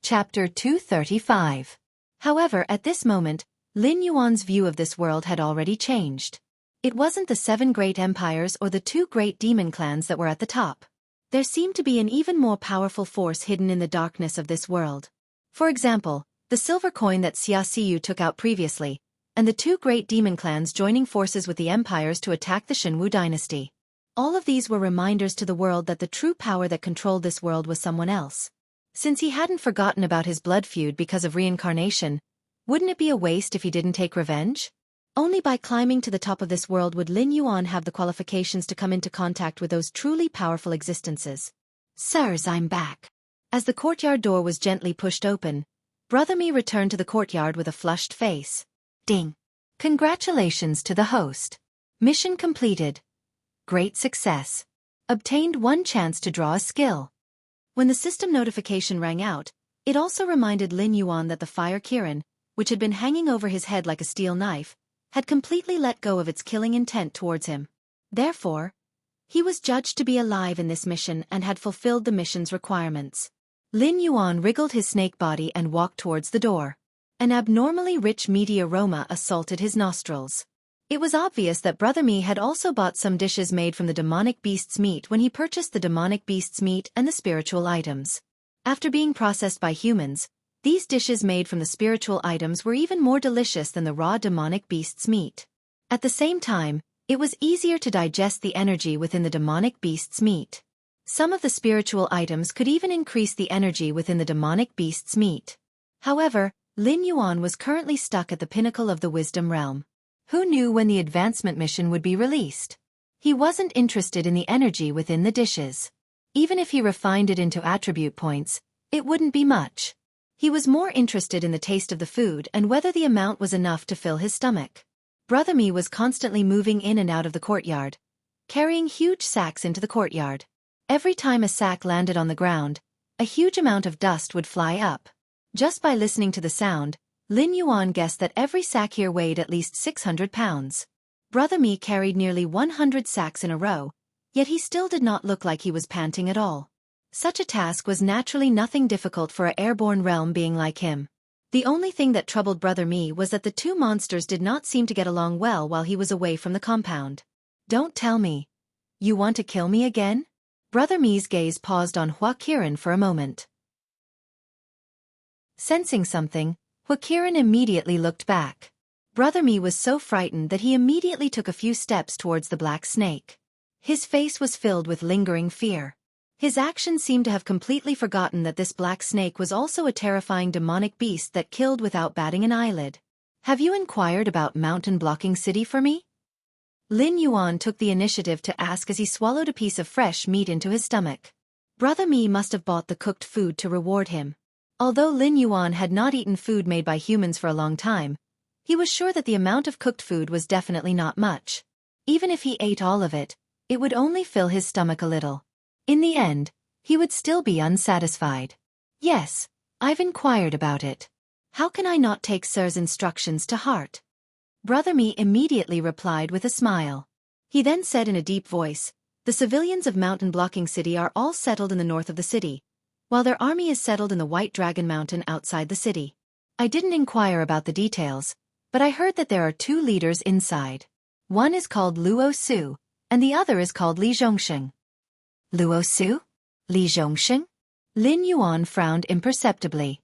Chapter 235. However, at this moment, Lin Yuan's view of this world had already changed. It wasn't the 7 great empires or the 2 great demon clans that were at the top. There seemed to be an even more powerful force hidden in the darkness of this world. For example, the silver coin that Xia Xiyu took out previously, and the 2 great demon clans joining forces with the empires to attack the Shenwu dynasty. All of these were reminders to the world that the true power that controlled this world was someone else. Since he hadn't forgotten about his blood feud because of reincarnation, wouldn't it be a waste if he didn't take revenge? Only by climbing to the top of this world would Lin Yuan have the qualifications to come into contact with those truly powerful existences. Sirs, I'm back. As the courtyard door was gently pushed open, Brother Mi returned to the courtyard with a flushed face. Ding! Congratulations to the host. Mission completed. Great success. Obtained 1 chance to draw a skill. When the system notification rang out, it also reminded Lin Yuan that the fire Kirin, which had been hanging over his head like a steel knife, had completely let go of its killing intent towards him. Therefore, he was judged to be alive in this mission and had fulfilled the mission's requirements. Lin Yuan wriggled his snake body and walked towards the door. An abnormally rich meaty aroma assaulted his nostrils. It was obvious that Brother Mi had also bought some dishes made from the demonic beast's meat when he purchased the demonic beast's meat and the spiritual items. After being processed by humans, these dishes made from the spiritual items were even more delicious than the raw demonic beast's meat. At the same time, it was easier to digest the energy within the demonic beast's meat. Some of the spiritual items could even increase the energy within the demonic beast's meat. However, Lin Yuan was currently stuck at the pinnacle of the wisdom realm. Who knew when the advancement mission would be released? He wasn't interested in the energy within the dishes. Even if he refined it into attribute points, it wouldn't be much. He was more interested in the taste of the food and whether the amount was enough to fill his stomach. Brother Mi was constantly moving in and out of the courtyard, carrying huge sacks into the courtyard. Every time a sack landed on the ground, a huge amount of dust would fly up. Just by listening to the sound, Lin Yuan guessed that every sack here weighed at least 600 pounds. Brother Mi carried nearly 100 sacks in a row, yet he still did not look like he was panting at all. Such a task was naturally nothing difficult for an airborne realm being like him. The only thing that troubled Brother Mi was that the 2 monsters did not seem to get along well while he was away from the compound. Don't tell me. You want to kill me again? Brother Mi's gaze paused on Hua Qiren for a moment. Sensing something, Hua Qiren immediately looked back. Brother Mi was so frightened that he immediately took a few steps towards the black snake. His face was filled with lingering fear. His actions seemed to have completely forgotten that this black snake was also a terrifying demonic beast that killed without batting an eyelid. Have you inquired about Mountain Blocking City for me? Lin Yuan took the initiative to ask as he swallowed a piece of fresh meat into his stomach. Brother Mi must have bought the cooked food to reward him. Although Lin Yuan had not eaten food made by humans for a long time, he was sure that the amount of cooked food was definitely not much. Even if he ate all of it, it would only fill his stomach a little. In the end, he would still be unsatisfied. Yes, I've inquired about it. How can I not take Sir's instructions to heart? Brother Mi immediately replied with a smile. He then said in a deep voice, the civilians of Mountain Blocking City are all settled in the north of the city, while their army is settled in the White Dragon Mountain outside the city. I didn't inquire about the details, but I heard that there are 2 leaders inside. One is called Luo Su, and the other is called Li Zhongsheng. Luo Su? Li Zhongsheng? Lin Yuan frowned imperceptibly.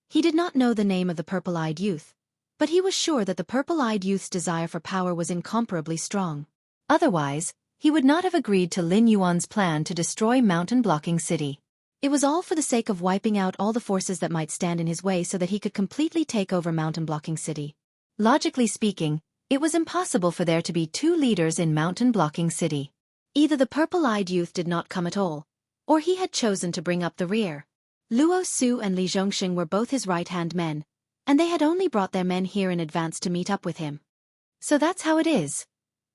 He did not know the name of the purple-eyed youth, but he was sure that the purple-eyed youth's desire for power was incomparably strong. Otherwise, he would not have agreed to Lin Yuan's plan to destroy Mountain Blocking City. It was all for the sake of wiping out all the forces that might stand in his way so that he could completely take over Mountain Blocking City. Logically speaking, it was impossible for there to be 2 leaders in Mountain Blocking City. Either the purple-eyed youth did not come at all, or he had chosen to bring up the rear. Luo Su and Li Zhongsheng were both his right-hand men, and they had only brought their men here in advance to meet up with him. So that's how it is,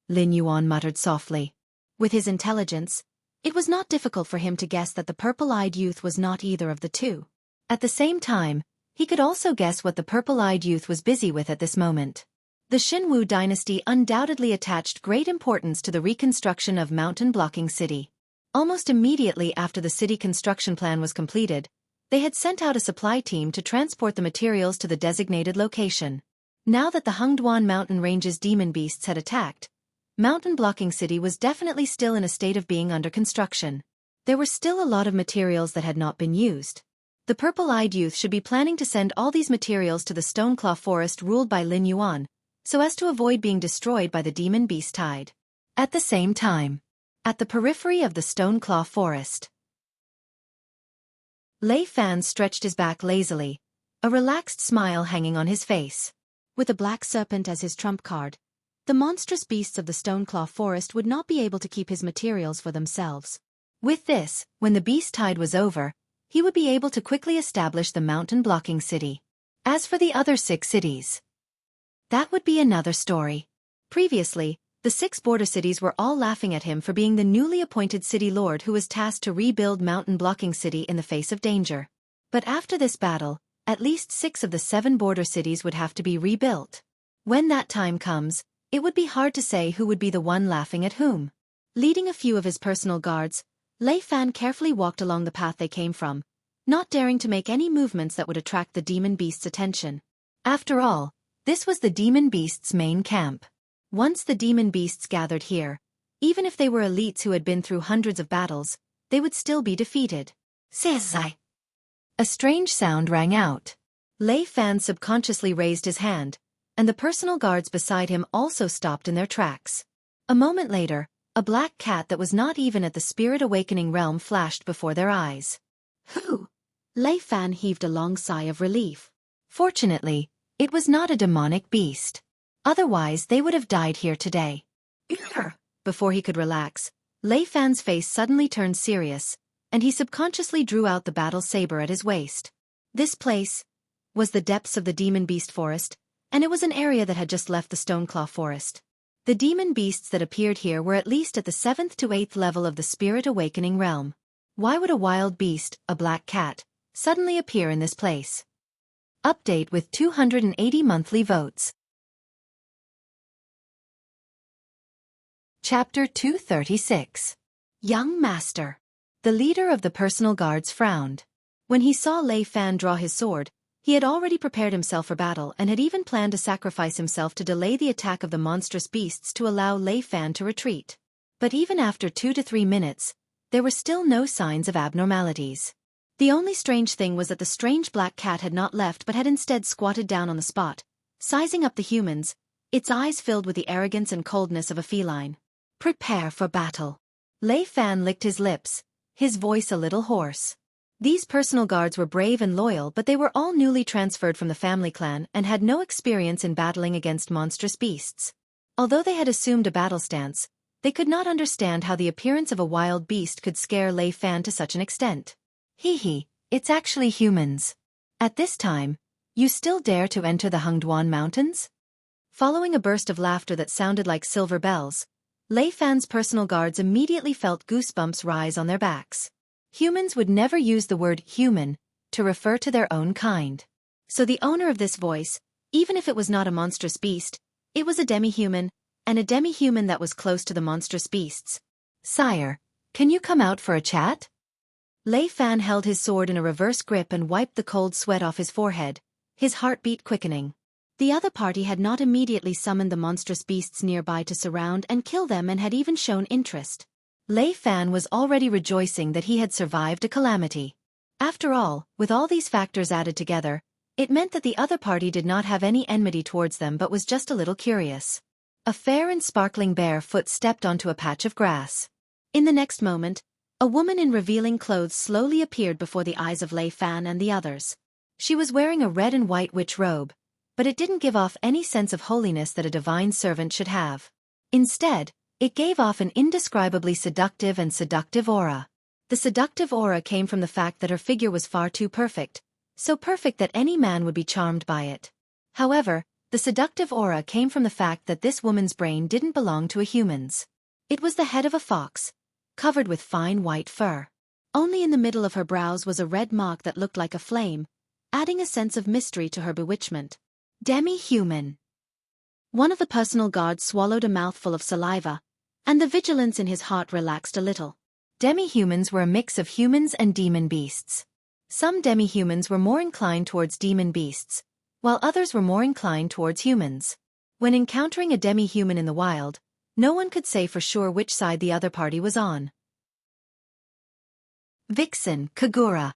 Lin Yuan muttered softly. With his intelligence, it was not difficult for him to guess that the purple-eyed youth was not either of the 2. At the same time, he could also guess what the purple-eyed youth was busy with at this moment. The Shenwu dynasty undoubtedly attached great importance to the reconstruction of Mountain Blocking City. Almost immediately after the city construction plan was completed, They had sent out a supply team to transport the materials to the designated location. Now that the Hengduan mountain range's demon beasts had attacked, Mountain Blocking City was definitely still in a state of being under construction. There were still a lot of materials that had not been used. The purple-eyed youth should be planning to send all these materials to the Stoneclaw Forest ruled by Lin Yuan, so as to avoid being destroyed by the demon beast tide. At the same time, at the periphery of the Stoneclaw Forest, Lei Fan stretched his back lazily, a relaxed smile hanging on his face. With a black serpent as his trump card, the monstrous beasts of the Stoneclaw Forest would not be able to keep his materials for themselves. With this, when the beast tide was over, he would be able to quickly establish the Mountain Blocking City. As for the other 6 cities, that would be another story. Previously, the 6 border cities were all laughing at him for being the newly appointed city lord who was tasked to rebuild Mountain Blocking City in the face of danger. But after this battle, at least 6 of the 7 border cities would have to be rebuilt. When that time comes, it would be hard to say who would be the one laughing at whom. Leading a few of his personal guards, Lei Fan carefully walked along the path they came from, not daring to make any movements that would attract the demon beast's attention. After all, this was the demon beast's main camp. Once the demon beasts gathered here, even if they were elites who had been through hundreds of battles, they would still be defeated. Sezai. A strange sound rang out. Lei Fan subconsciously raised his hand, and the personal guards beside him also stopped in their tracks. A moment later, a black cat that was not even at the spirit awakening realm flashed before their eyes. Who? Lei Fan heaved a long sigh of relief. Fortunately, it was not a demonic beast. Otherwise they would have died here today. Before he could relax, Lei Fan's face suddenly turned serious, and he subconsciously drew out the battle saber at his waist. This place was the depths of the demon beast forest, and it was an area that had just left the Stoneclaw Forest. The demon beasts that appeared here were at least at the 7th to 8th level of the spirit awakening realm. Why would a wild beast, a black cat, suddenly appear in this place? Update with 280 monthly votes. Chapter 236. Young Master. The leader of the personal guards frowned. When he saw Lei Fan draw his sword, he had already prepared himself for battle and had even planned to sacrifice himself to delay the attack of the monstrous beasts to allow Lei Fan to retreat. But even after 2 to 3 minutes, there were still no signs of abnormalities. The only strange thing was that the strange black cat had not left but had instead squatted down on the spot, sizing up the humans, its eyes filled with the arrogance and coldness of a feline. Prepare for battle. Lei Fan licked his lips, his voice a little hoarse. These personal guards were brave and loyal, but they were all newly transferred from the family clan and had no experience in battling against monstrous beasts. Although they had assumed a battle stance, they could not understand how the appearance of a wild beast could scare Lei Fan to such an extent. Hee, it's actually humans. At this time, you still dare to enter the Hengduan Mountains? Following a burst of laughter that sounded like silver bells, Lei Fan's personal guards immediately felt goosebumps rise on their backs. Humans would never use the word human to refer to their own kind. So the owner of this voice, even if it was not a monstrous beast, it was a demi-human, and a demi-human that was close to the monstrous beasts. Sire, can you come out for a chat? Lei Fan held his sword in a reverse grip and wiped the cold sweat off his forehead, his heartbeat quickening. The other party had not immediately summoned the monstrous beasts nearby to surround and kill them and had even shown interest. Lei Fan was already rejoicing that he had survived a calamity. After all, with all these factors added together, it meant that the other party did not have any enmity towards them but was just a little curious. A fair and sparkling bare foot stepped onto a patch of grass. In the next moment, a woman in revealing clothes slowly appeared before the eyes of Lei Fan and the others. She was wearing a red and white witch robe, but it didn't give off any sense of holiness that a divine servant should have. Instead, it gave off an indescribably seductive and seductive aura. The seductive aura came from the fact that her figure was far too perfect, so perfect that any man would be charmed by it. However, the seductive aura came from the fact that this woman's brain didn't belong to a human's. It was the head of a fox, covered with fine white fur. Only in the middle of her brows was a red mark that looked like a flame, adding a sense of mystery to her bewitchment. Demi-human. One of the personal guards swallowed a mouthful of saliva, and the vigilance in his heart relaxed a little. Demi-humans were a mix of humans and demon beasts. Some demi-humans were more inclined towards demon beasts, while others were more inclined towards humans. When encountering a demi-human in the wild, no one could say for sure which side the other party was on. Vixen, Kagura.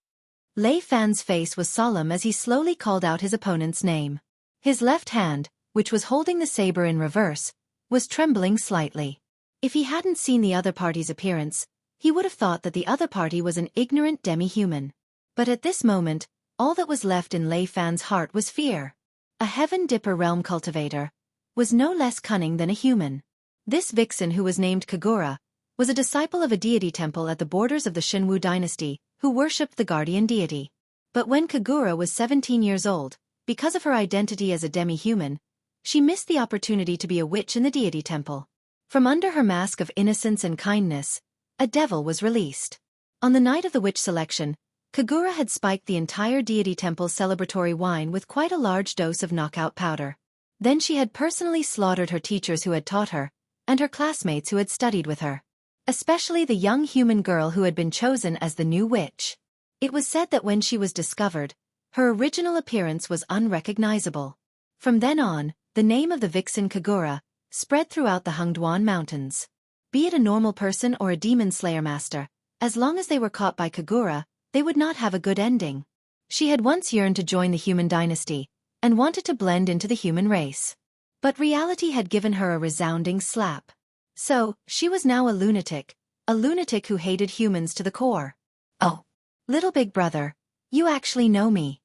Lei Fan's face was solemn as he slowly called out his opponent's name. His left hand, which was holding the saber in reverse, was trembling slightly. If he hadn't seen the other party's appearance, he would have thought that the other party was an ignorant demi-human. But at this moment, all that was left in Lei Fan's heart was fear. A Heaven Dipper realm cultivator was no less cunning than a human. This vixen, who was named Kagura, was a disciple of a deity temple at the borders of the Shenwu dynasty, who worshipped the guardian deity. But when Kagura was 17 years old, because of her identity as a demi-human, she missed the opportunity to be a witch in the deity temple. From under her mask of innocence and kindness, a devil was released. On the night of the witch selection, Kagura had spiked the entire deity temple's celebratory wine with quite a large dose of knockout powder. Then she had personally slaughtered her teachers who had taught her, and her classmates who had studied with her. Especially the young human girl who had been chosen as the new witch. It was said that when she was discovered, her original appearance was unrecognizable. From then on, the name of the vixen Kagura spread throughout the Hengduan Mountains. Be it a normal person or a demon slayer master, as long as they were caught by Kagura, they would not have a good ending. She had once yearned to join the human dynasty, and wanted to blend into the human race. But reality had given her a resounding slap. So, she was now a lunatic who hated humans to the core. Oh, little big brother, you actually know me.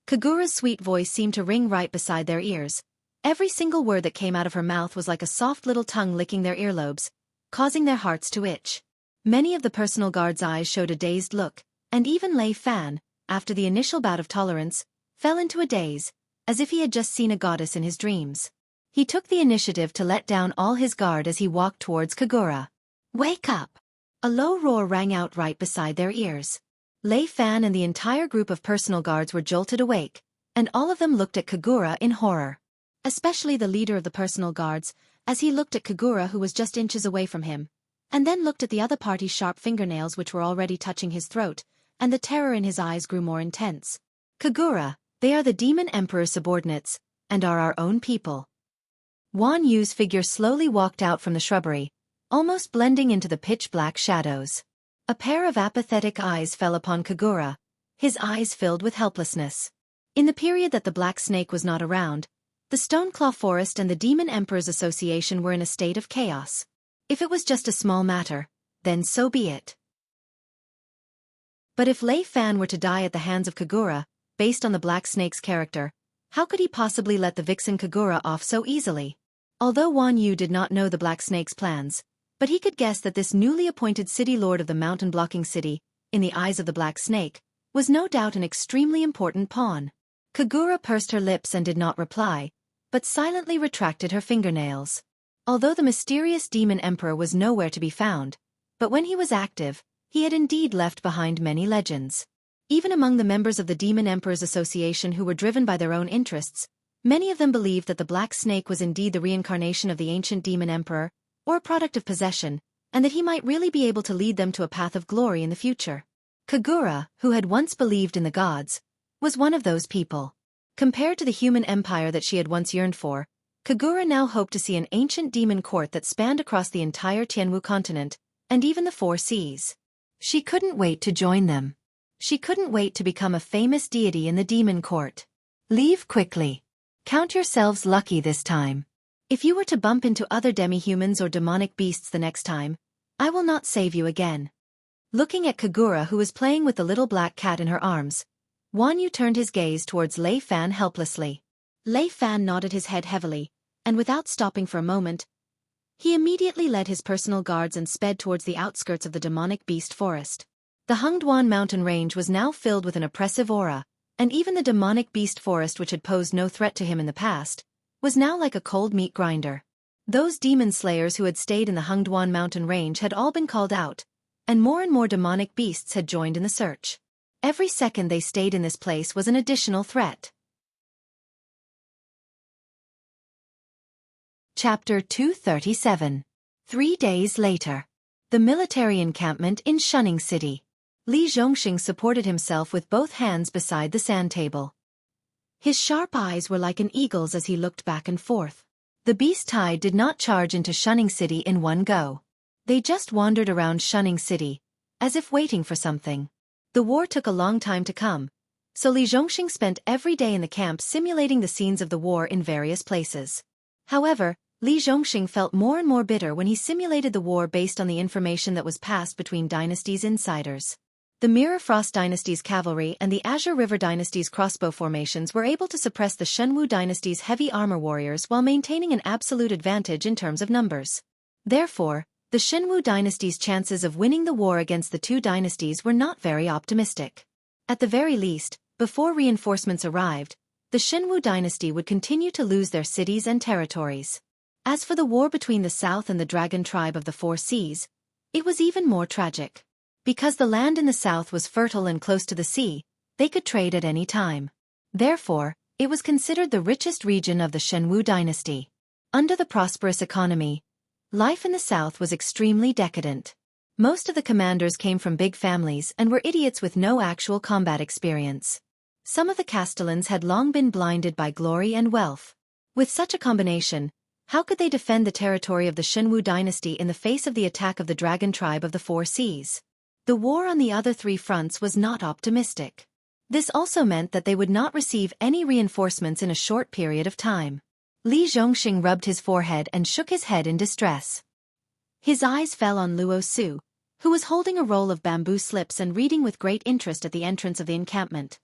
Kagura's sweet voice seemed to ring right beside their ears. Every single word that came out of her mouth was like a soft little tongue licking their earlobes, causing their hearts to itch. Many of the personal guards' eyes showed a dazed look, and even Lei Fan, after the initial bout of tolerance, fell into a daze, as if he had just seen a goddess in his dreams. He took the initiative to let down all his guard as he walked towards Kagura. Wake up! A low roar rang out right beside their ears. Lei Fan and the entire group of personal guards were jolted awake, and all of them looked at Kagura in horror. Especially the leader of the personal guards, as he looked at Kagura, who was just inches away from him, and then looked at the other party's sharp fingernails which were already touching his throat, and the terror in his eyes grew more intense. Kagura, they are the demon emperor's subordinates, and are our own people. Wan Yu's figure slowly walked out from the shrubbery, almost blending into the pitch-black shadows. A pair of apathetic eyes fell upon Kagura, his eyes filled with helplessness. In the period that the Black Snake was not around, the Stoneclaw Forest and the Demon Emperor's Association were in a state of chaos. If it was just a small matter, then so be it. But if Lei Fan were to die at the hands of Kagura, based on the Black Snake's character, how could he possibly let the vixen Kagura off so easily? Although Wan Yu did not know the Black Snake's plans, but he could guess that this newly appointed city lord of the mountain-blocking city, in the eyes of the Black Snake, was no doubt an extremely important pawn. Kagura pursed her lips and did not reply, but silently retracted her fingernails. Although the mysterious demon emperor was nowhere to be found, but when he was active, he had indeed left behind many legends. Even among the members of the Demon Emperor's Association who were driven by their own interests, many of them believed that the Black Snake was indeed the reincarnation of the ancient Demon Emperor, or a product of possession, and that he might really be able to lead them to a path of glory in the future. Kagura, who had once believed in the gods, was one of those people. Compared to the human empire that she had once yearned for, Kagura now hoped to see an ancient demon court that spanned across the entire Tianwu continent, and even the four seas. She couldn't wait to join them. She couldn't wait to become a famous deity in the demon court. Leave quickly. Count yourselves lucky this time. If you were to bump into other demi-humans or demonic beasts the next time, I will not save you again. Looking at Kagura, who was playing with the little black cat in her arms, Wan Yu turned his gaze towards Lei Fan helplessly. Lei Fan nodded his head heavily, and without stopping for a moment, he immediately led his personal guards and sped towards the outskirts of the demonic beast forest. The Hengduan mountain range was now filled with an oppressive aura, and even the demonic beast forest, which had posed no threat to him in the past, was now like a cold meat grinder. Those demon slayers who had stayed in the Hengduan mountain range had all been called out, and more demonic beasts had joined in the search. Every second they stayed in this place was an additional threat. Chapter 237. 3 days later. The military encampment in Shunning City. Li Zhongxing supported himself with both hands beside the sand table. His sharp eyes were like an eagle's as he looked back and forth. The beast tide did not charge into Shunning City in one go. They just wandered around Shunning City, as if waiting for something. The war took a long time to come, so Li Zhongxing spent every day in the camp simulating the scenes of the war in various places. However, Li Zhongxing felt more and more bitter when he simulated the war based on the information that was passed between Dynasty's insiders. The Mirror Frost Dynasty's cavalry and the Azure River Dynasty's crossbow formations were able to suppress the Shenwu Dynasty's heavy armor warriors while maintaining an absolute advantage in terms of numbers. Therefore, the Shenwu Dynasty's chances of winning the war against the two dynasties were not very optimistic. At the very least, before reinforcements arrived, the Shenwu Dynasty would continue to lose their cities and territories. As for the war between the South and the Dragon Tribe of the Four Seas, it was even more tragic. Because the land in the south was fertile and close to the sea, they could trade at any time. Therefore, it was considered the richest region of the Shenwu dynasty. Under the prosperous economy, life in the south was extremely decadent. Most of the commanders came from big families and were idiots with no actual combat experience. Some of the castellans had long been blinded by glory and wealth. With such a combination, how could they defend the territory of the Shenwu dynasty in the face of the attack of the Dragon Tribe of the Four Seas? The war on the other three fronts was not optimistic. This also meant that they would not receive any reinforcements in a short period of time. Li Zhongxing rubbed his forehead and shook his head in distress. His eyes fell on Luo Su, who was holding a roll of bamboo slips and reading with great interest at the entrance of the encampment.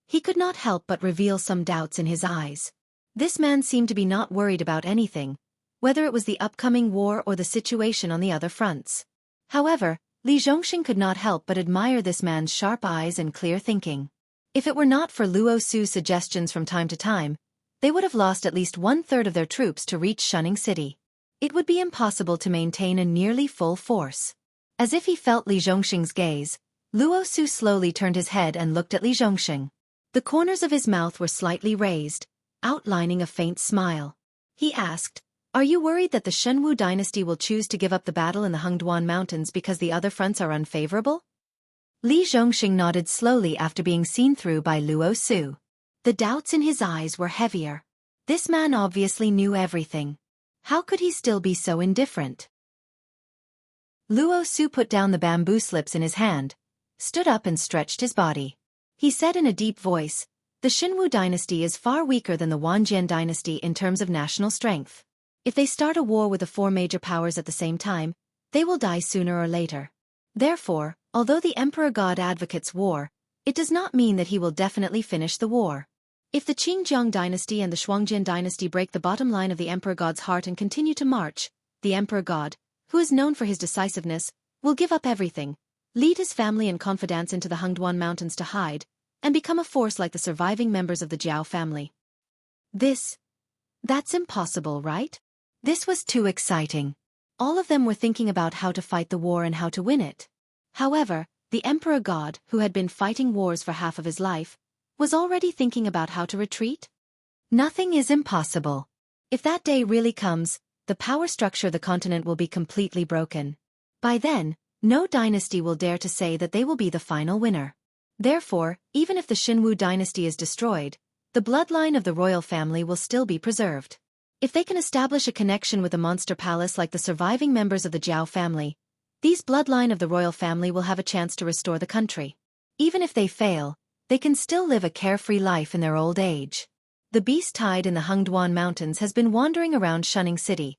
He could not help but reveal some doubts in his eyes. This man seemed to be not worried about anything, whether it was the upcoming war or the situation on the other fronts. However, Li Zhongxing could not help but admire this man's sharp eyes and clear thinking. If it were not for Luo Su's suggestions from time to time, they would have lost at least 1/3 of their troops to reach Shunning City. It would be impossible to maintain a nearly full force. As if he felt Li Zhongxing's gaze, Luo Su slowly turned his head and looked at Li Zhongxing. The corners of his mouth were slightly raised, outlining a faint smile. He asked, "Are you worried that the Shenwu dynasty will choose to give up the battle in the Hengduan Mountains because the other fronts are unfavorable?" Li Zhongxing nodded slowly after being seen through by Luo Su. The doubts in his eyes were heavier. This man obviously knew everything. How could he still be so indifferent? Luo Su put down the bamboo slips in his hand, stood up and stretched his body. He said in a deep voice, "The Shenwu dynasty is far weaker than the Wanjian dynasty in terms of national strength. If they start a war with the four major powers at the same time, they will die sooner or later. Therefore, although the Emperor God advocates war, it does not mean that he will definitely finish the war. If the Qingjiang dynasty and the Shuangjian dynasty break the bottom line of the Emperor God's heart and continue to march, the Emperor God, who is known for his decisiveness, will give up everything, lead his family and confidants into the Hengduan Mountains to hide, and become a force like the surviving members of the Jiao family. That's impossible, right?" This was too exciting. All of them were thinking about how to fight the war and how to win it. However, the Emperor God, who had been fighting wars for half of his life, was already thinking about how to retreat. Nothing is impossible. If that day really comes, the power structure of the continent will be completely broken. By then, no dynasty will dare to say that they will be the final winner. Therefore, even if the Shenwu dynasty is destroyed, the bloodline of the royal family will still be preserved. If they can establish a connection with the monster palace like the surviving members of the Jiao family, these bloodline of the royal family will have a chance to restore the country. Even if they fail, they can still live a carefree life in their old age. The beast tide in the Hengduan Mountains has been wandering around Shunning City,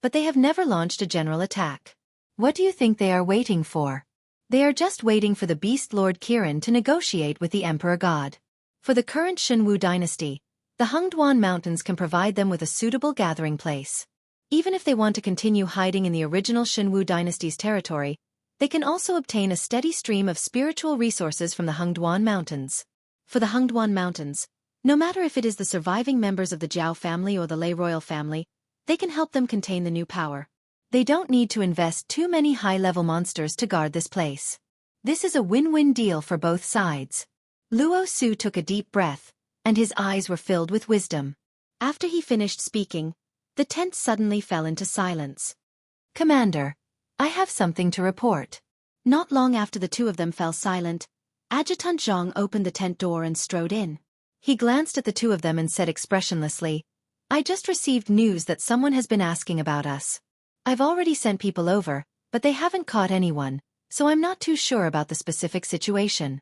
but they have never launched a general attack. What do you think they are waiting for? They are just waiting for the beast Lord Kirin to negotiate with the Emperor God. For the current Shenwu dynasty, the Hengduan Mountains can provide them with a suitable gathering place. Even if they want to continue hiding in the original Shenwu dynasty's territory, they can also obtain a steady stream of spiritual resources from the Hengduan Mountains. For the Hengduan Mountains, no matter if it is the surviving members of the Jiao family or the Lei royal family, they can help them contain the new power. They don't need to invest too many high-level monsters to guard this place. This is a win-win deal for both sides. Luo Su took a deep breath, and his eyes were filled with wisdom. After he finished speaking, the tent suddenly fell into silence. "Commander, I have something to report." Not long after the two of them fell silent, Adjutant Zhang opened the tent door and strode in. He glanced at the two of them and said expressionlessly, "I just received news that someone has been asking about us. I've already sent people over, but they haven't caught anyone, so I'm not too sure about the specific situation."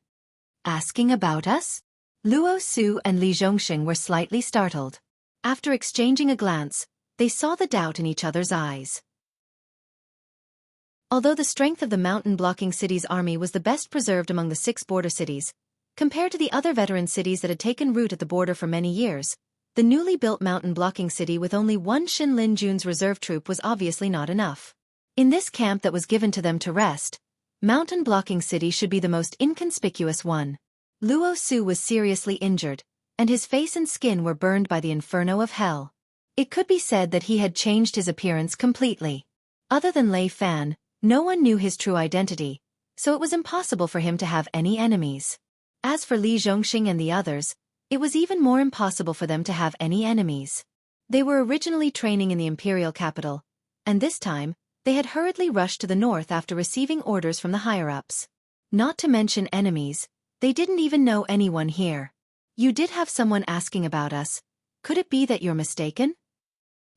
Asking about us? Luo Su and Li Zhongxing were slightly startled. After exchanging a glance, they saw the doubt in each other's eyes. Although the strength of the mountain-blocking city's army was the best preserved among the 6 border cities, compared to the other veteran cities that had taken root at the border for many years, the newly built mountain-blocking city with only one Xinlin Jun's reserve troop was obviously not enough. In this camp that was given to them to rest, mountain-blocking city should be the most inconspicuous one. Luo Su was seriously injured, and his face and skin were burned by the inferno of hell. It could be said that he had changed his appearance completely. Other than Lei Fan, no one knew his true identity, so it was impossible for him to have any enemies. As for Li Zhongxing and the others, it was even more impossible for them to have any enemies. They were originally training in the imperial capital, and this time, they had hurriedly rushed to the north after receiving orders from the higher-ups. Not to mention enemies, they didn't even know anyone here. "You did have someone asking about us. Could it be that you're mistaken?"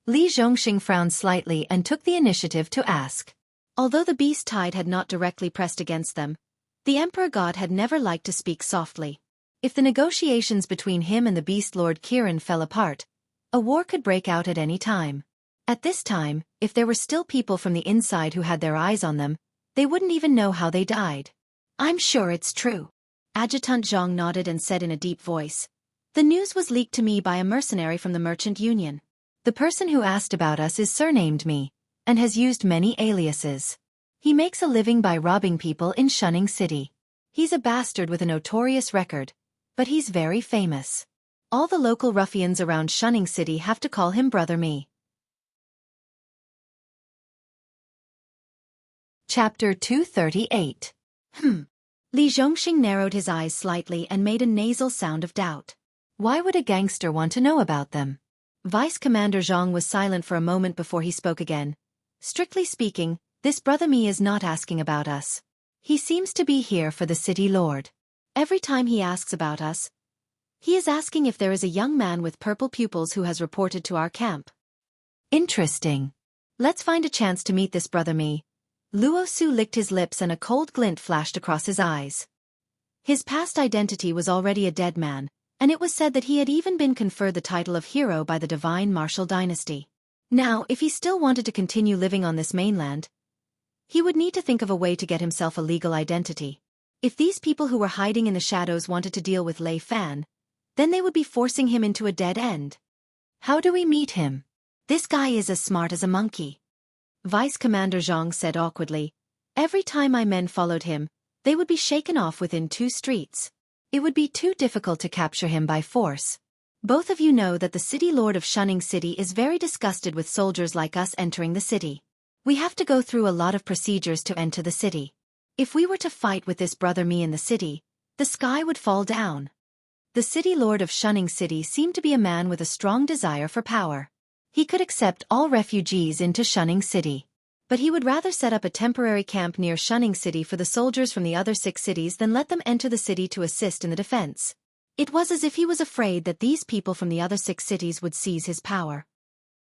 Li Zhongxing frowned slightly and took the initiative to ask. Although the beast tide had not directly pressed against them, the Emperor God had never liked to speak softly. If the negotiations between him and the Beast Lord Kirin fell apart, a war could break out at any time. At this time, if there were still people from the inside who had their eyes on them, they wouldn't even know how they died. "I'm sure it's true." Adjutant Zhang nodded and said in a deep voice, "The news was leaked to me by a mercenary from the Merchant Union. The person who asked about us is surnamed me, and has used many aliases. He makes a living by robbing people in Shunning City. He's a bastard with a notorious record, but he's very famous. All the local ruffians around Shunning City have to call him Brother Me." Chapter 238. Li Zhongxing narrowed his eyes slightly and made a nasal sound of doubt. Why would a gangster want to know about them? Vice Commander Zhang was silent for a moment before he spoke again. "Strictly speaking, this Brother Me is not asking about us. He seems to be here for the city lord. Every time he asks about us, he is asking if there is a young man with purple pupils who has reported to our camp." "Interesting. Let's find a chance to meet this Brother Me." Luo Su licked his lips and a cold glint flashed across his eyes. His past identity was already a dead man, and it was said that he had even been conferred the title of hero by the divine martial dynasty. Now, if he still wanted to continue living on this mainland, he would need to think of a way to get himself a legal identity. If these people who were hiding in the shadows wanted to deal with Lei Fan, then they would be forcing him into a dead end. "How do we meet him? This guy is as smart as a monkey." Vice Commander Zhang said awkwardly. "Every time my men followed him, they would be shaken off within 2 streets. It would be too difficult to capture him by force. Both of you know that the city lord of Shunning City is very disgusted with soldiers like us entering the city. We have to go through a lot of procedures to enter the city. If we were to fight with this Brother Me in the city, the sky would fall down." The city lord of Shunning City seemed to be a man with a strong desire for power. He could accept all refugees into Shunning City. But he would rather set up a temporary camp near Shunning City for the soldiers from the other 6 cities than let them enter the city to assist in the defense. It was as if he was afraid that these people from the other 6 cities would seize his power.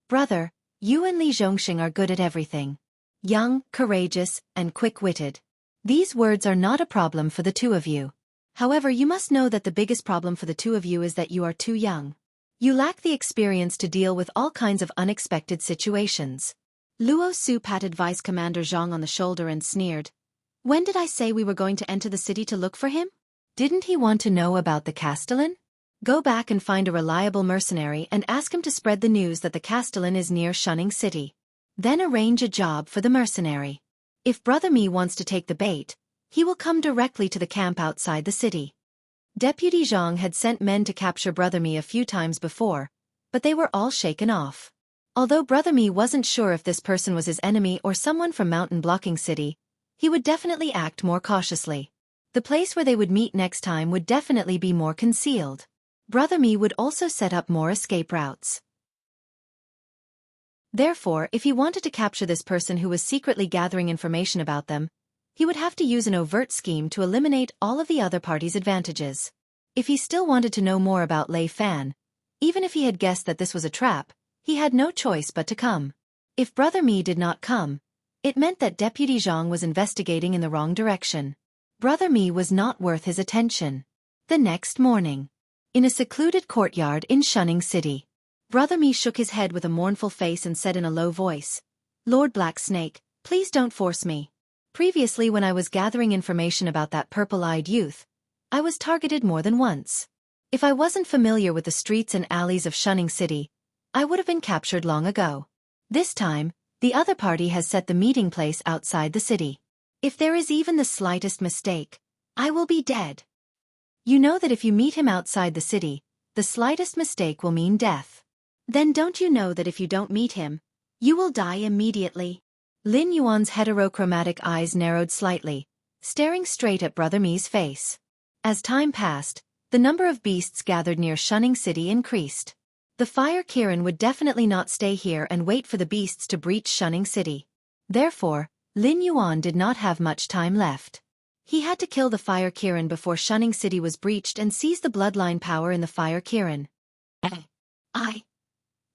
"Brother, you and Li Zhongxing are good at everything. Young, courageous, and quick-witted. These words are not a problem for the two of you. However, you must know that the biggest problem for the two of you is that you are too young. You lack the experience to deal with all kinds of unexpected situations." Luo Su patted Vice Commander Zhang on the shoulder and sneered. "When did I say we were going to enter the city to look for him? Didn't he want to know about the Castellan? Go back and find a reliable mercenary and ask him to spread the news that the Castellan is near Shunning City. Then arrange a job for the mercenary. If Brother Me wants to take the bait, he will come directly to the camp outside the city." Deputy Zhang had sent men to capture Brother Me a few times before, but they were all shaken off. Although Brother Me wasn't sure if this person was his enemy or someone from Mountain Blocking City, he would definitely act more cautiously. The place where they would meet next time would definitely be more concealed. Brother Me would also set up more escape routes. Therefore, if he wanted to capture this person who was secretly gathering information about them, He would have to use an overt scheme to eliminate all of the other party's advantages. If he still wanted to know more about Lei Fan, even if he had guessed that this was a trap, he had no choice but to come. If Brother Mi did not come, it meant that Deputy Zhang was investigating in the wrong direction. Brother Mi was not worth his attention. The next morning, in a secluded courtyard in Shunning City, Brother Mi shook his head with a mournful face and said in a low voice, "Lord Black Snake, please don't force me. Previously when I was gathering information about that purple-eyed youth, I was targeted more than once. If I wasn't familiar with the streets and alleys of Shunning City, I would have been captured long ago. This time, the other party has set the meeting place outside the city. If there is even the slightest mistake, I will be dead. You know that if you meet him outside the city, the slightest mistake will mean death. Then don't you know that if you don't meet him, you will die immediately?" Lin Yuan's heterochromatic eyes narrowed slightly, staring straight at Brother Mi's face. As time passed, the number of beasts gathered near Shunning City increased. The Fire Kirin would definitely not stay here and wait for the beasts to breach Shunning City. Therefore, Lin Yuan did not have much time left. He had to kill the Fire Kirin before Shunning City was breached and seize the bloodline power in the Fire Kirin.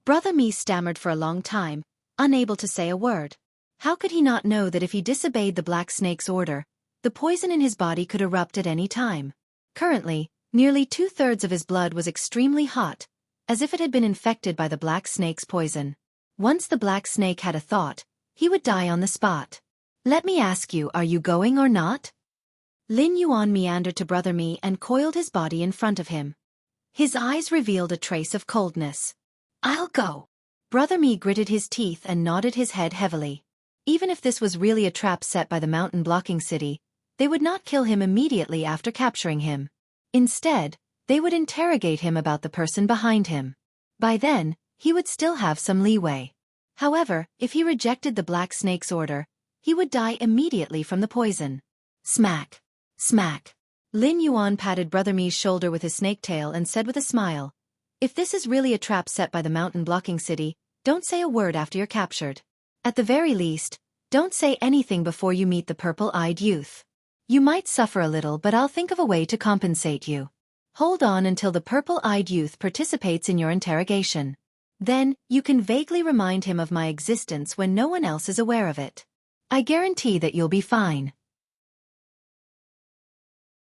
Brother Mi stammered for a long time, unable to say a word. How could he not know that if he disobeyed the Black Snake's order, the poison in his body could erupt at any time? Currently, nearly 2/3 of his blood was extremely hot, as if it had been infected by the Black Snake's poison. Once the Black Snake had a thought, he would die on the spot. "Let me ask you, are you going or not?" Lin Yuan meandered to Brother Mi and coiled his body in front of him. His eyes revealed a trace of coldness. "I'll go." Brother Mi gritted his teeth and nodded his head heavily. Even if this was really a trap set by the mountain-blocking city, they would not kill him immediately after capturing him. Instead, they would interrogate him about the person behind him. By then, he would still have some leeway. However, if he rejected the Black Snake's order, he would die immediately from the poison. Smack! Smack! Lin Yuan patted Brother Mi's shoulder with his snake tail and said with a smile, "If this is really a trap set by the mountain-blocking city, don't say a word after you're captured. At the very least, don't say anything before you meet the purple-eyed youth. You might suffer a little, but I'll think of a way to compensate you. Hold on until the purple-eyed youth participates in your interrogation. Then, you can vaguely remind him of my existence when no one else is aware of it. I guarantee that you'll be fine."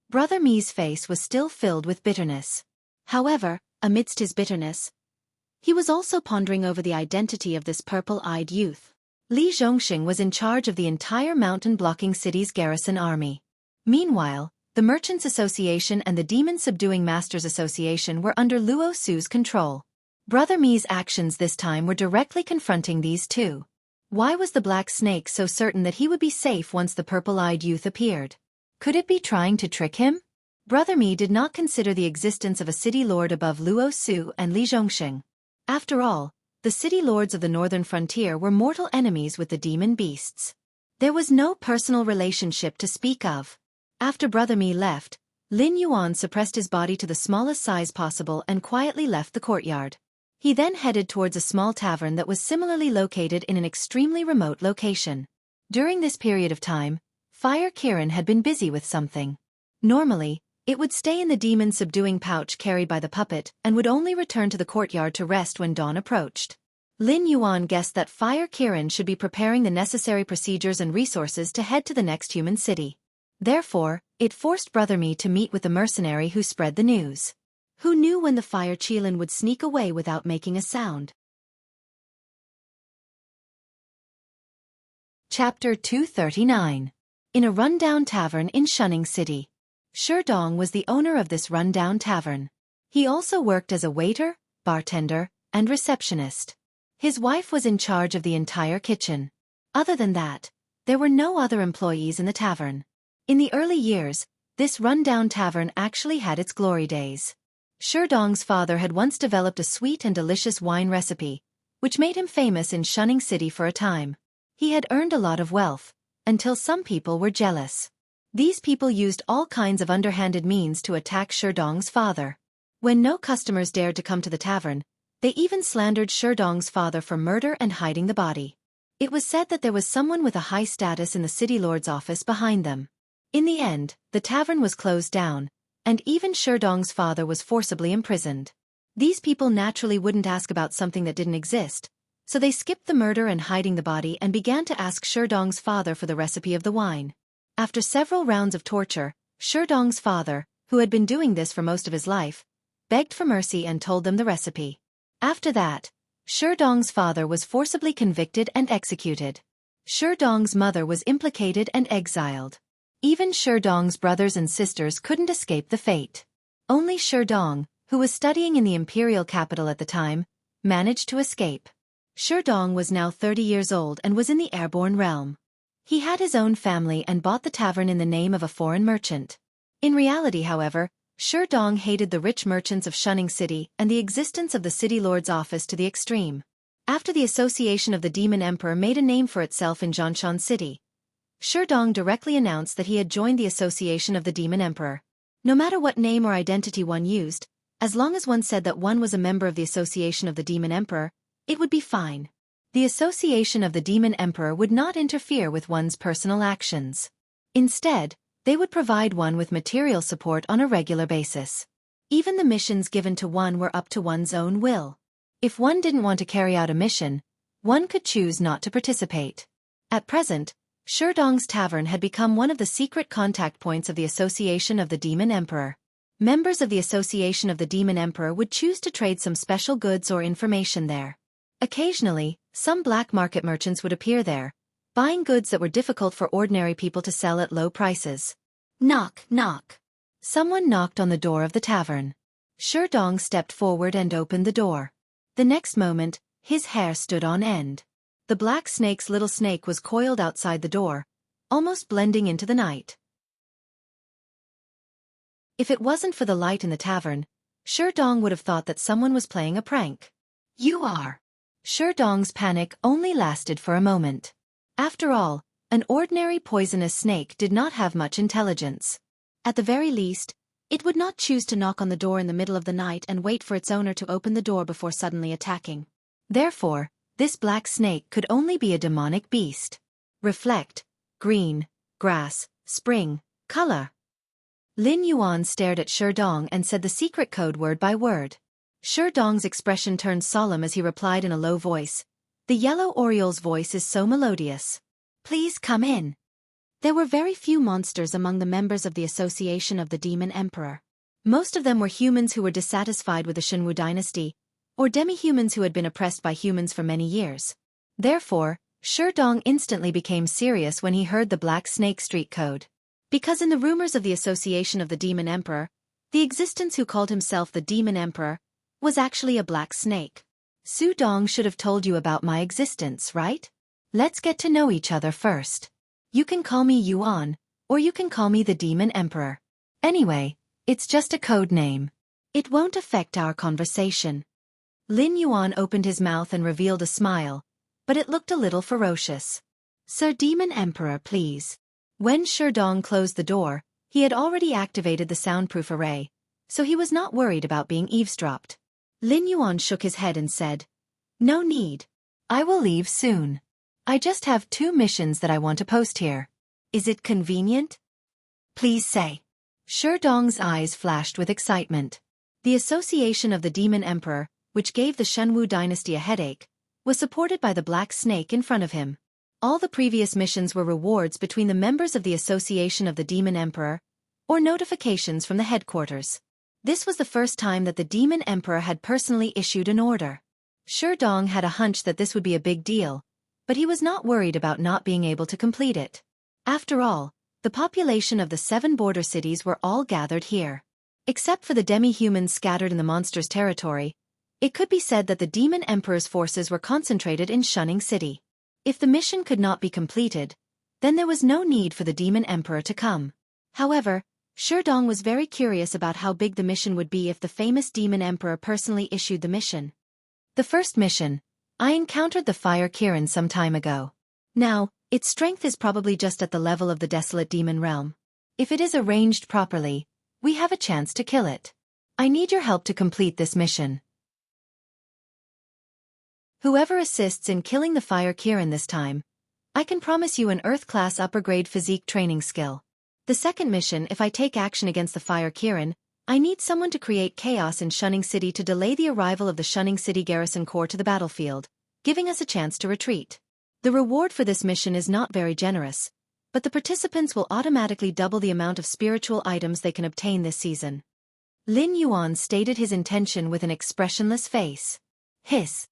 Brother Mi's face was still filled with bitterness. However, amidst his bitterness, he was also pondering over the identity of this purple-eyed youth. Li Zhongxing was in charge of the entire mountain-blocking city's garrison army. Meanwhile, the Merchants Association and the Demon-Subduing Masters Association were under Luo Su's control. Brother Mi's actions this time were directly confronting these two. Why was the Black Snake so certain that he would be safe once the purple-eyed youth appeared? Could it be trying to trick him? Brother Mi did not consider the existence of a city lord above Luo Su and Li Zhongxing. After all, the city lords of the northern frontier were mortal enemies with the demon beasts. There was no personal relationship to speak of. After Brother Mi left, Lin Yuan suppressed his body to the smallest size possible and quietly left the courtyard. He then headed towards a small tavern that was similarly located in an extremely remote location. During this period of time, Fire Kirin had been busy with something. Normally, it would stay in the demon-subduing pouch carried by the puppet and would only return to the courtyard to rest when dawn approached. Lin Yuan guessed that Fire Kirin should be preparing the necessary procedures and resources to head to the next human city. Therefore, it forced Brother Mi to meet with the mercenary who spread the news. Who knew when the Fire Qilin would sneak away without making a sound? Chapter 239. In a rundown tavern in Shunning City. Sherdong was the owner of this rundown tavern. He also worked as a waiter, bartender, and receptionist. His wife was in charge of the entire kitchen. Other than that, there were no other employees in the tavern. In the early years, this rundown tavern actually had its glory days. Sherdong's father had once developed a sweet and delicious wine recipe, which made him famous in Shunning City for a time. He had earned a lot of wealth, until some people were jealous. These people used all kinds of underhanded means to attack Sherdong's father. When no customers dared to come to the tavern, they even slandered Sherdong's father for murder and hiding the body. It was said that there was someone with a high status in the city lord's office behind them. In the end, the tavern was closed down, and even Sherdong's father was forcibly imprisoned. These people naturally wouldn't ask about something that didn't exist, so they skipped the murder and hiding the body and began to ask Sherdong's father for the recipe of the wine. After several rounds of torture, Sherdong's father, who had been doing this for most of his life, begged for mercy and told them the recipe. After that, Sherdong's father was forcibly convicted and executed. Sherdong's mother was implicated and exiled. Even Sherdong's brothers and sisters couldn't escape the fate. Only Sherdong, who was studying in the imperial capital at the time, managed to escape. Sherdong was now 30 years old and was in the airborne realm. He had his own family and bought the tavern in the name of a foreign merchant. In reality, however, Sherdong hated the rich merchants of Shunning City and the existence of the city lord's office to the extreme. After the association of the Demon Emperor made a name for itself in Zhongshan City, Sherdong directly announced that he had joined the association of the Demon Emperor. No matter what name or identity one used, as long as one said that one was a member of the association of the Demon Emperor, it would be fine. The association of the Demon Emperor would not interfere with one's personal actions. Instead, they would provide one with material support on a regular basis. Even the missions given to one were up to one's own will. If one didn't want to carry out a mission, one could choose not to participate. At present, Sherdong's tavern had become one of the secret contact points of the association of the Demon Emperor. Members of the association of the Demon Emperor would choose to trade some special goods or information there. Occasionally, some black market merchants would appear there, buying goods that were difficult for ordinary people to sell at low prices. Knock, knock. Someone knocked on the door of the tavern. Sherdong stepped forward and opened the door. The next moment, his hair stood on end. The black snake's little snake was coiled outside the door, almost blending into the night. If it wasn't for the light in the tavern, Sherdong would have thought that someone was playing a prank. You are. Sherdong's panic only lasted for a moment. After all, an ordinary poisonous snake did not have much intelligence. At the very least, it would not choose to knock on the door in the middle of the night and wait for its owner to open the door before suddenly attacking. Therefore, this black snake could only be a demonic beast. Reflect, green, grass, spring, color. Lin Yuan stared at Sherdong and said the secret code word by word. Sherdong's expression turned solemn as he replied in a low voice. The yellow Oriole's voice is so melodious. Please come in. There were very few monsters among the members of the association of the Demon Emperor. Most of them were humans who were dissatisfied with the Shenwu dynasty, or demi-humans who had been oppressed by humans for many years. Therefore, Sherdong instantly became serious when he heard the Black Snake Street Code. Because in the rumors of the association of the Demon Emperor, the existence who called himself the Demon Emperor was actually a black snake. Su Dong should have told you about my existence, right? Let's get to know each other first. You can call me Yuan, or you can call me the Demon Emperor. Anyway, it's just a code name. It won't affect our conversation. Lin Yuan opened his mouth and revealed a smile, but it looked a little ferocious. Sir Demon Emperor, please. When Sherdong closed the door, he had already activated the soundproof array, so he was not worried about being eavesdropped. Lin Yuan shook his head and said, No need. I will leave soon. I just have 2 missions that I want to post here. Is it convenient? Please say. Sherdong's eyes flashed with excitement. The association of the Demon Emperor, which gave the Shenwu dynasty a headache, was supported by the black snake in front of him. All the previous missions were rewards between the members of the association of the Demon Emperor, or notifications from the headquarters. This was the first time that the Demon Emperor had personally issued an order. Sherdong had a hunch that this would be a big deal, but he was not worried about not being able to complete it. After all, the population of the 7 border cities were all gathered here. Except for the demi-humans scattered in the monster's territory, it could be said that the Demon Emperor's forces were concentrated in Shunning City. If the mission could not be completed, then there was no need for the Demon Emperor to come. However, Sherdong was very curious about how big the mission would be if the famous Demon Emperor personally issued the mission. The first mission. I encountered the Fire Kirin some time ago. Now, its strength is probably just at the level of the Desolate Demon Realm. If it is arranged properly, we have a chance to kill it. I need your help to complete this mission. Whoever assists in killing the Fire Kirin this time, I can promise you an Earth-class upper-grade physique training skill. The second mission, if I take action against the Fire Kirin, I need someone to create chaos in Shunning City to delay the arrival of the Shunning City Garrison Corps to the battlefield, giving us a chance to retreat. The reward for this mission is not very generous, but the participants will automatically double the amount of spiritual items they can obtain this season. Lin Yuan stated his intention with an expressionless face. Hiss.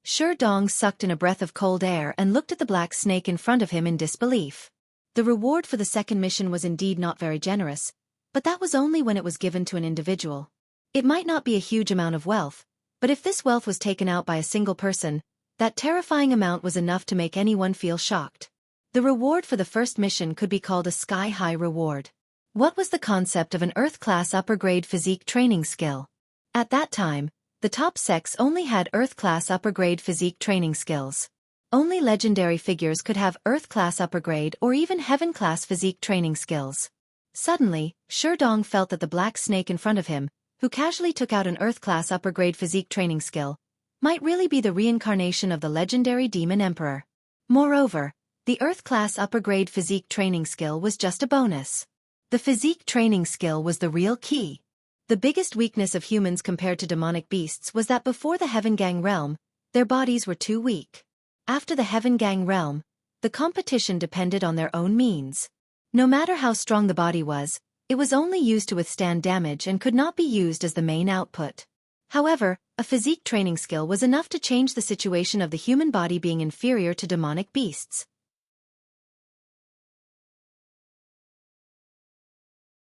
Shi Dong sucked in a breath of cold air and looked at the black snake in front of him in disbelief. The reward for the second mission was indeed not very generous, but that was only when it was given to an individual. It might not be a huge amount of wealth, but if this wealth was taken out by a single person, that terrifying amount was enough to make anyone feel shocked. The reward for the first mission could be called a sky-high reward. What was the concept of an Earth-class upper-grade physique training skill? At that time, the top sex only had Earth-class upper-grade physique training skills. Only legendary figures could have Earth-class upper-grade or even Heaven-class physique training skills. Suddenly, Shi Dong felt that the black snake in front of him, who casually took out an Earth-class upper-grade physique training skill, might really be the reincarnation of the legendary Demon Emperor. Moreover, the Earth-class upper-grade physique training skill was just a bonus. The physique training skill was the real key. The biggest weakness of humans compared to demonic beasts was that before the Heaven Gang realm, their bodies were too weak. After the Heaven Gang realm, the competition depended on their own means. No matter how strong the body was, it was only used to withstand damage and could not be used as the main output. However, a physique training skill was enough to change the situation of the human body being inferior to demonic beasts.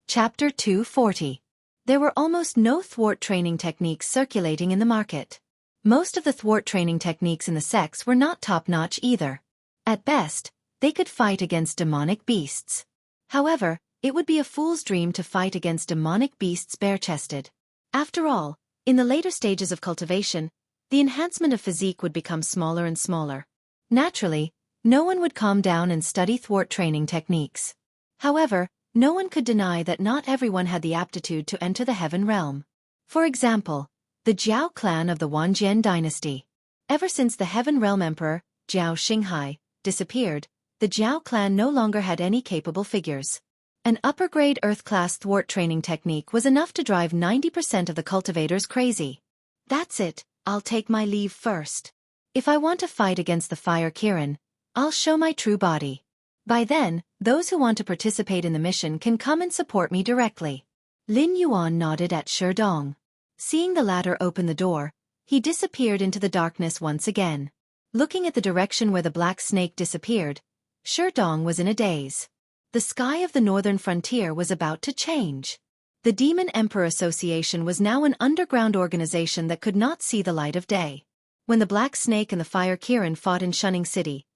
Chapter 240. There were almost no thwart training techniques circulating in the market. Most of the thwart training techniques in the sects were not top-notch either. At best, they could fight against demonic beasts. However, it would be a fool's dream to fight against demonic beasts bare-chested. After all, in the later stages of cultivation, the enhancement of physique would become smaller and smaller. Naturally, no one would calm down and study thwart training techniques. However, no one could deny that not everyone had the aptitude to enter the Heaven realm. For example, the Jiao clan of the Wanjian dynasty. Ever since the Heaven realm emperor, Jiao Xinghai, disappeared, the Jiao clan no longer had any capable figures. An upper-grade Earth-class thwart training technique was enough to drive 90% of the cultivators crazy. That's it, I'll take my leave first. If I want to fight against the Fire Kirin, I'll show my true body. By then, those who want to participate in the mission can come and support me directly. Lin Yuan nodded at Shi Dong. Seeing the latter open the door, he disappeared into the darkness once again. Looking at the direction where the black snake disappeared, Shi Dong was in a daze. The sky of the northern frontier was about to change. The Demon Emperor Association was now an underground organization that could not see the light of day. When the Black Snake and the Fire Kirin fought in Shunning City,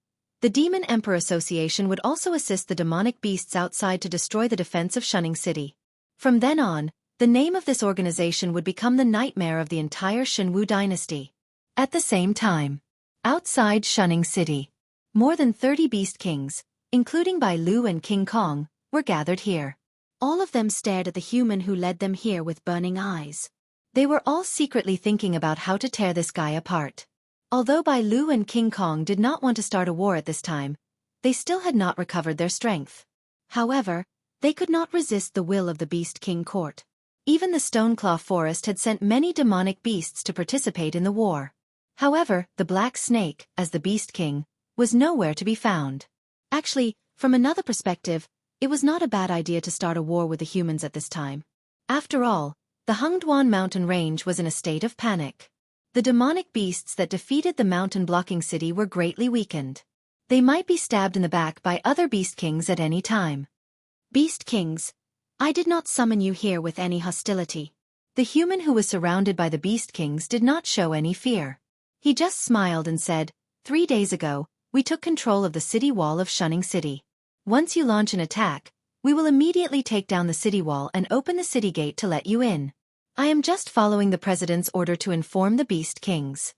the Demon Emperor Association would also assist the demonic beasts outside to destroy the defense of Shunning City. From then on, the name of this organization would become the nightmare of the entire Shenwu dynasty. At the same time, outside Shunning City, more than 30 beast kings, including Bai Lu and King Kong, were gathered here. All of them stared at the human who led them here with burning eyes. They were all secretly thinking about how to tear this guy apart. Although Bai Lu and King Kong did not want to start a war at this time, they still had not recovered their strength. However, they could not resist the will of the Beast King court. Even the Stoneclaw Forest had sent many demonic beasts to participate in the war. However, the Black Snake, as the Beast King, was nowhere to be found. Actually, from another perspective, it was not a bad idea to start a war with the humans at this time. After all, the Hengduan mountain range was in a state of panic. The demonic beasts that defeated the mountain-blocking city were greatly weakened. They might be stabbed in the back by other Beast Kings at any time. Beast Kings, I did not summon you here with any hostility. The human who was surrounded by the Beast Kings did not show any fear. He just smiled and said, 3 days ago, we took control of the city wall of Shunning City. Once you launch an attack, we will immediately take down the city wall and open the city gate to let you in. I am just following the president's order to inform the Beast Kings.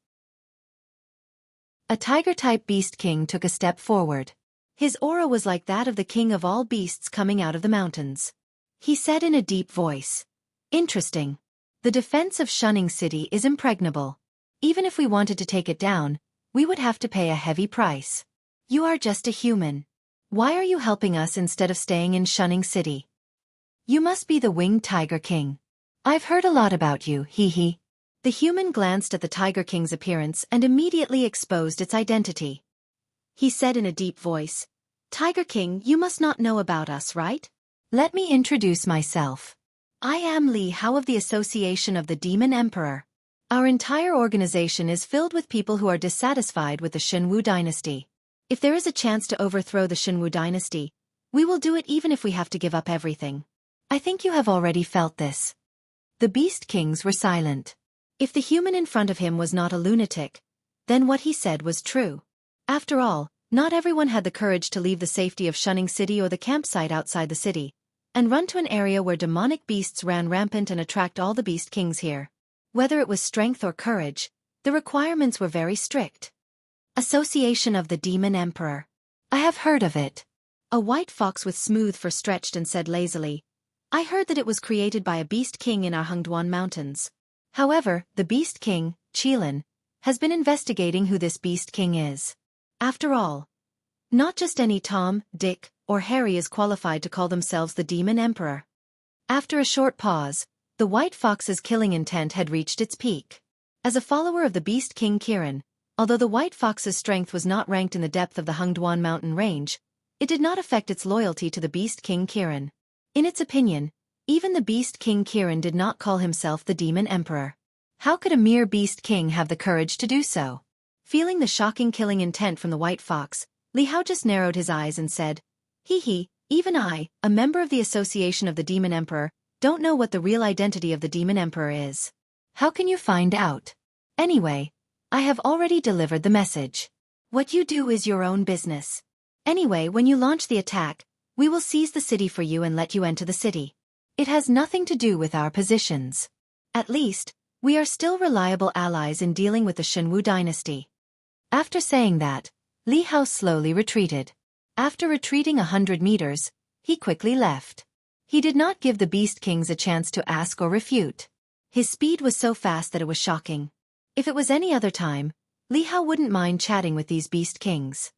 A tiger-type Beast King took a step forward. His aura was like that of the king of all beasts coming out of the mountains. He said in a deep voice, "Interesting. The defense of Shunning City is impregnable. Even if we wanted to take it down, we would have to pay a heavy price. You are just a human. Why are you helping us instead of staying in Shunning City? You must be the Winged Tiger King. I've heard a lot about you, hee hee. The human glanced at the Tiger King's appearance and immediately exposed its identity. He said in a deep voice, Tiger King, you must not know about us, right? Let me introduce myself. I am Li Hao of the Association of the Demon Emperor. Our entire organization is filled with people who are dissatisfied with the Shenwu dynasty. If there is a chance to overthrow the Shenwu dynasty, we will do it even if we have to give up everything. I think you have already felt this. The Beast Kings were silent. If the human in front of him was not a lunatic, then what he said was true. After all, not everyone had the courage to leave the safety of Shunning City or the campsite outside the city, and run to an area where demonic beasts ran rampant and attract all the Beast Kings here. Whether it was strength or courage, the requirements were very strict. Association of the Demon Emperor. I have heard of it. A white fox with smooth fur stretched and said lazily, I heard that it was created by a Beast King in our Hengduan Mountains. However, the Beast King, Qilin, has been investigating who this Beast King is. After all, not just any Tom, Dick, or Harry is qualified to call themselves the Demon Emperor. After a short pause, the white fox's killing intent had reached its peak. As a follower of the Beast King Qilin, although the white fox's strength was not ranked in the depth of the Hengduan mountain range, it did not affect its loyalty to the Beast King Qilin. In its opinion, even the Beast King Qilin did not call himself the Demon Emperor. How could a mere Beast King have the courage to do so? Feeling the shocking killing intent from the white fox, Li Hao just narrowed his eyes and said, Hee hee, even I, a member of the Association of the Demon Emperor, don't know what the real identity of the Demon Emperor is. How can you find out? Anyway, I have already delivered the message. What you do is your own business. Anyway, when you launch the attack, we will seize the city for you and let you enter the city. It has nothing to do with our positions. At least, we are still reliable allies in dealing with the Shenwu dynasty. After saying that, Li Hao slowly retreated. After retreating 100 meters, he quickly left. He did not give the Beast Kings a chance to ask or refute. His speed was so fast that it was shocking. If it was any other time, Li Hao wouldn't mind chatting with these Beast Kings.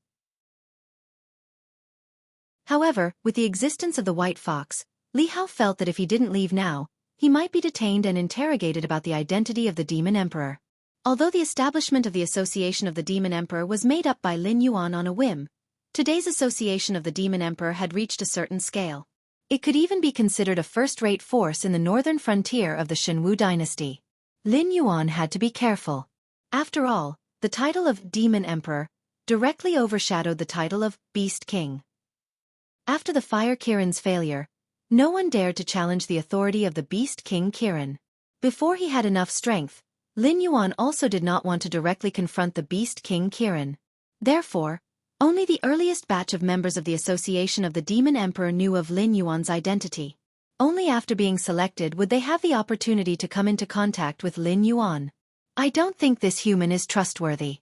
However, with the existence of the white fox, Li Hao felt that if he didn't leave now, he might be detained and interrogated about the identity of the Demon Emperor. Although the establishment of the Association of the Demon Emperor was made up by Lin Yuan on a whim, today's Association of the Demon Emperor had reached a certain scale. It could even be considered a first-rate force in the northern frontier of the Shenwu dynasty. Lin Yuan had to be careful. After all, the title of Demon Emperor directly overshadowed the title of Beast King. After the Fire Kirin's failure, no one dared to challenge the authority of the Beast King Qilin. Before he had enough strength, Lin Yuan also did not want to directly confront the Beast King Qilin. Therefore, only the earliest batch of members of the Association of the Demon Emperor knew of Lin Yuan's identity. Only after being selected would they have the opportunity to come into contact with Lin Yuan. I don't think this human is trustworthy.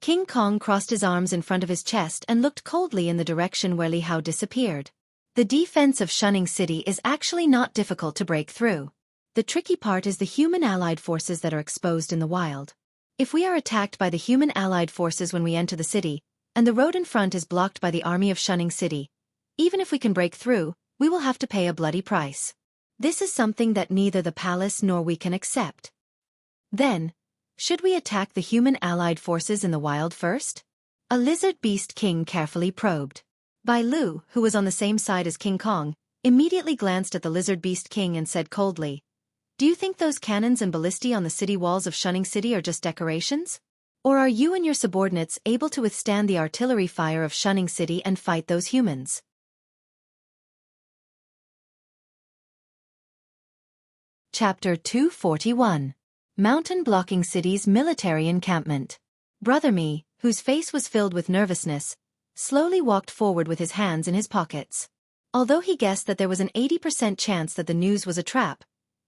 King Kong crossed his arms in front of his chest and looked coldly in the direction where Li Hao disappeared. The defense of Shunning City is actually not difficult to break through. The tricky part is the human allied forces that are exposed in the wild. If we are attacked by the human allied forces when we enter the city, and the road in front is blocked by the army of Shunning City, even if we can break through, we will have to pay a bloody price. This is something that neither the palace nor we can accept. Then, should we attack the human allied forces in the wild first? A lizard beast king carefully probed. Bai Lu, who was on the same side as King Kong, immediately glanced at the lizard beast king and said coldly, Do you think those cannons and ballistae on the city walls of Shunning City are just decorations? Or are you and your subordinates able to withstand the artillery fire of Shunning City and fight those humans? Chapter 241. Mountain Blocking City's Military Encampment. Brother Mi, whose face was filled with nervousness, slowly walked forward with his hands in his pockets. Although he guessed that there was an 80% chance that the news was a trap,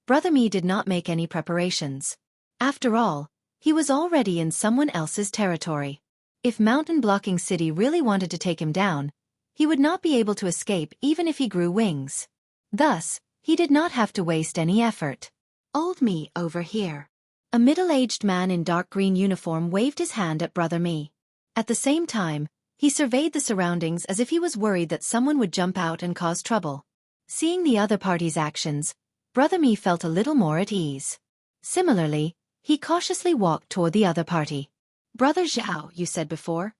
Brother Mi did not make any preparations. After all, he was already in someone else's territory. If Mountain Blocking City really wanted to take him down, he would not be able to escape even if he grew wings. Thus, he did not have to waste any effort. Old Me over here. A middle-aged man in dark green uniform waved his hand at Brother Mi. At the same time, he surveyed the surroundings as if he was worried that someone would jump out and cause trouble. Seeing the other party's actions, Brother Mi felt a little more at ease. Similarly, he cautiously walked toward the other party. "Brother Zhao, you said before?"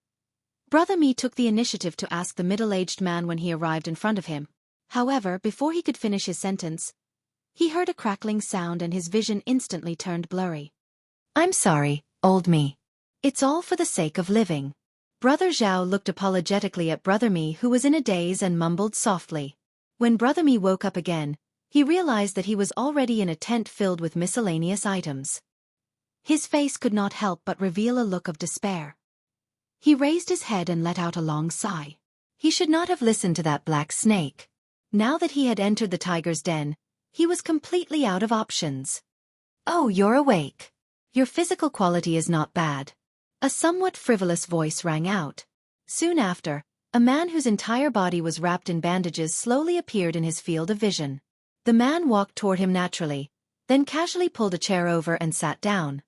Brother Mi took the initiative to ask the middle-aged man when he arrived in front of him. However, before he could finish his sentence, he heard a crackling sound and his vision instantly turned blurry. "I'm sorry, old Mi. It's all for the sake of living." Brother Zhao looked apologetically at Brother Mi, who was in a daze, and mumbled softly. When Brother Mi woke up again, he realized that he was already in a tent filled with miscellaneous items. His face could not help but reveal a look of despair. He raised his head and let out a long sigh. He should not have listened to that black snake. Now that he had entered the tiger's den, he was completely out of options. "Oh, you're awake. Your physical quality is not bad." A somewhat frivolous voice rang out. Soon after, a man whose entire body was wrapped in bandages slowly appeared in his field of vision. The man walked toward him naturally, then casually pulled a chair over and sat down.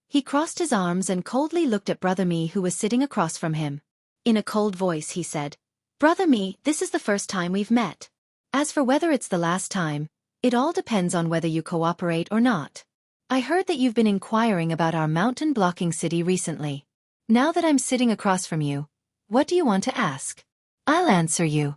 He crossed his arms and coldly looked at Brother Mi, who was sitting across from him. In a cold voice he said, "Brother Mi, this is the first time we've met. As for whether it's the last time, it all depends on whether you cooperate or not. I heard that you've been inquiring about our mountain-blocking city recently. Now that I'm sitting across from you, what do you want to ask? I'll answer you."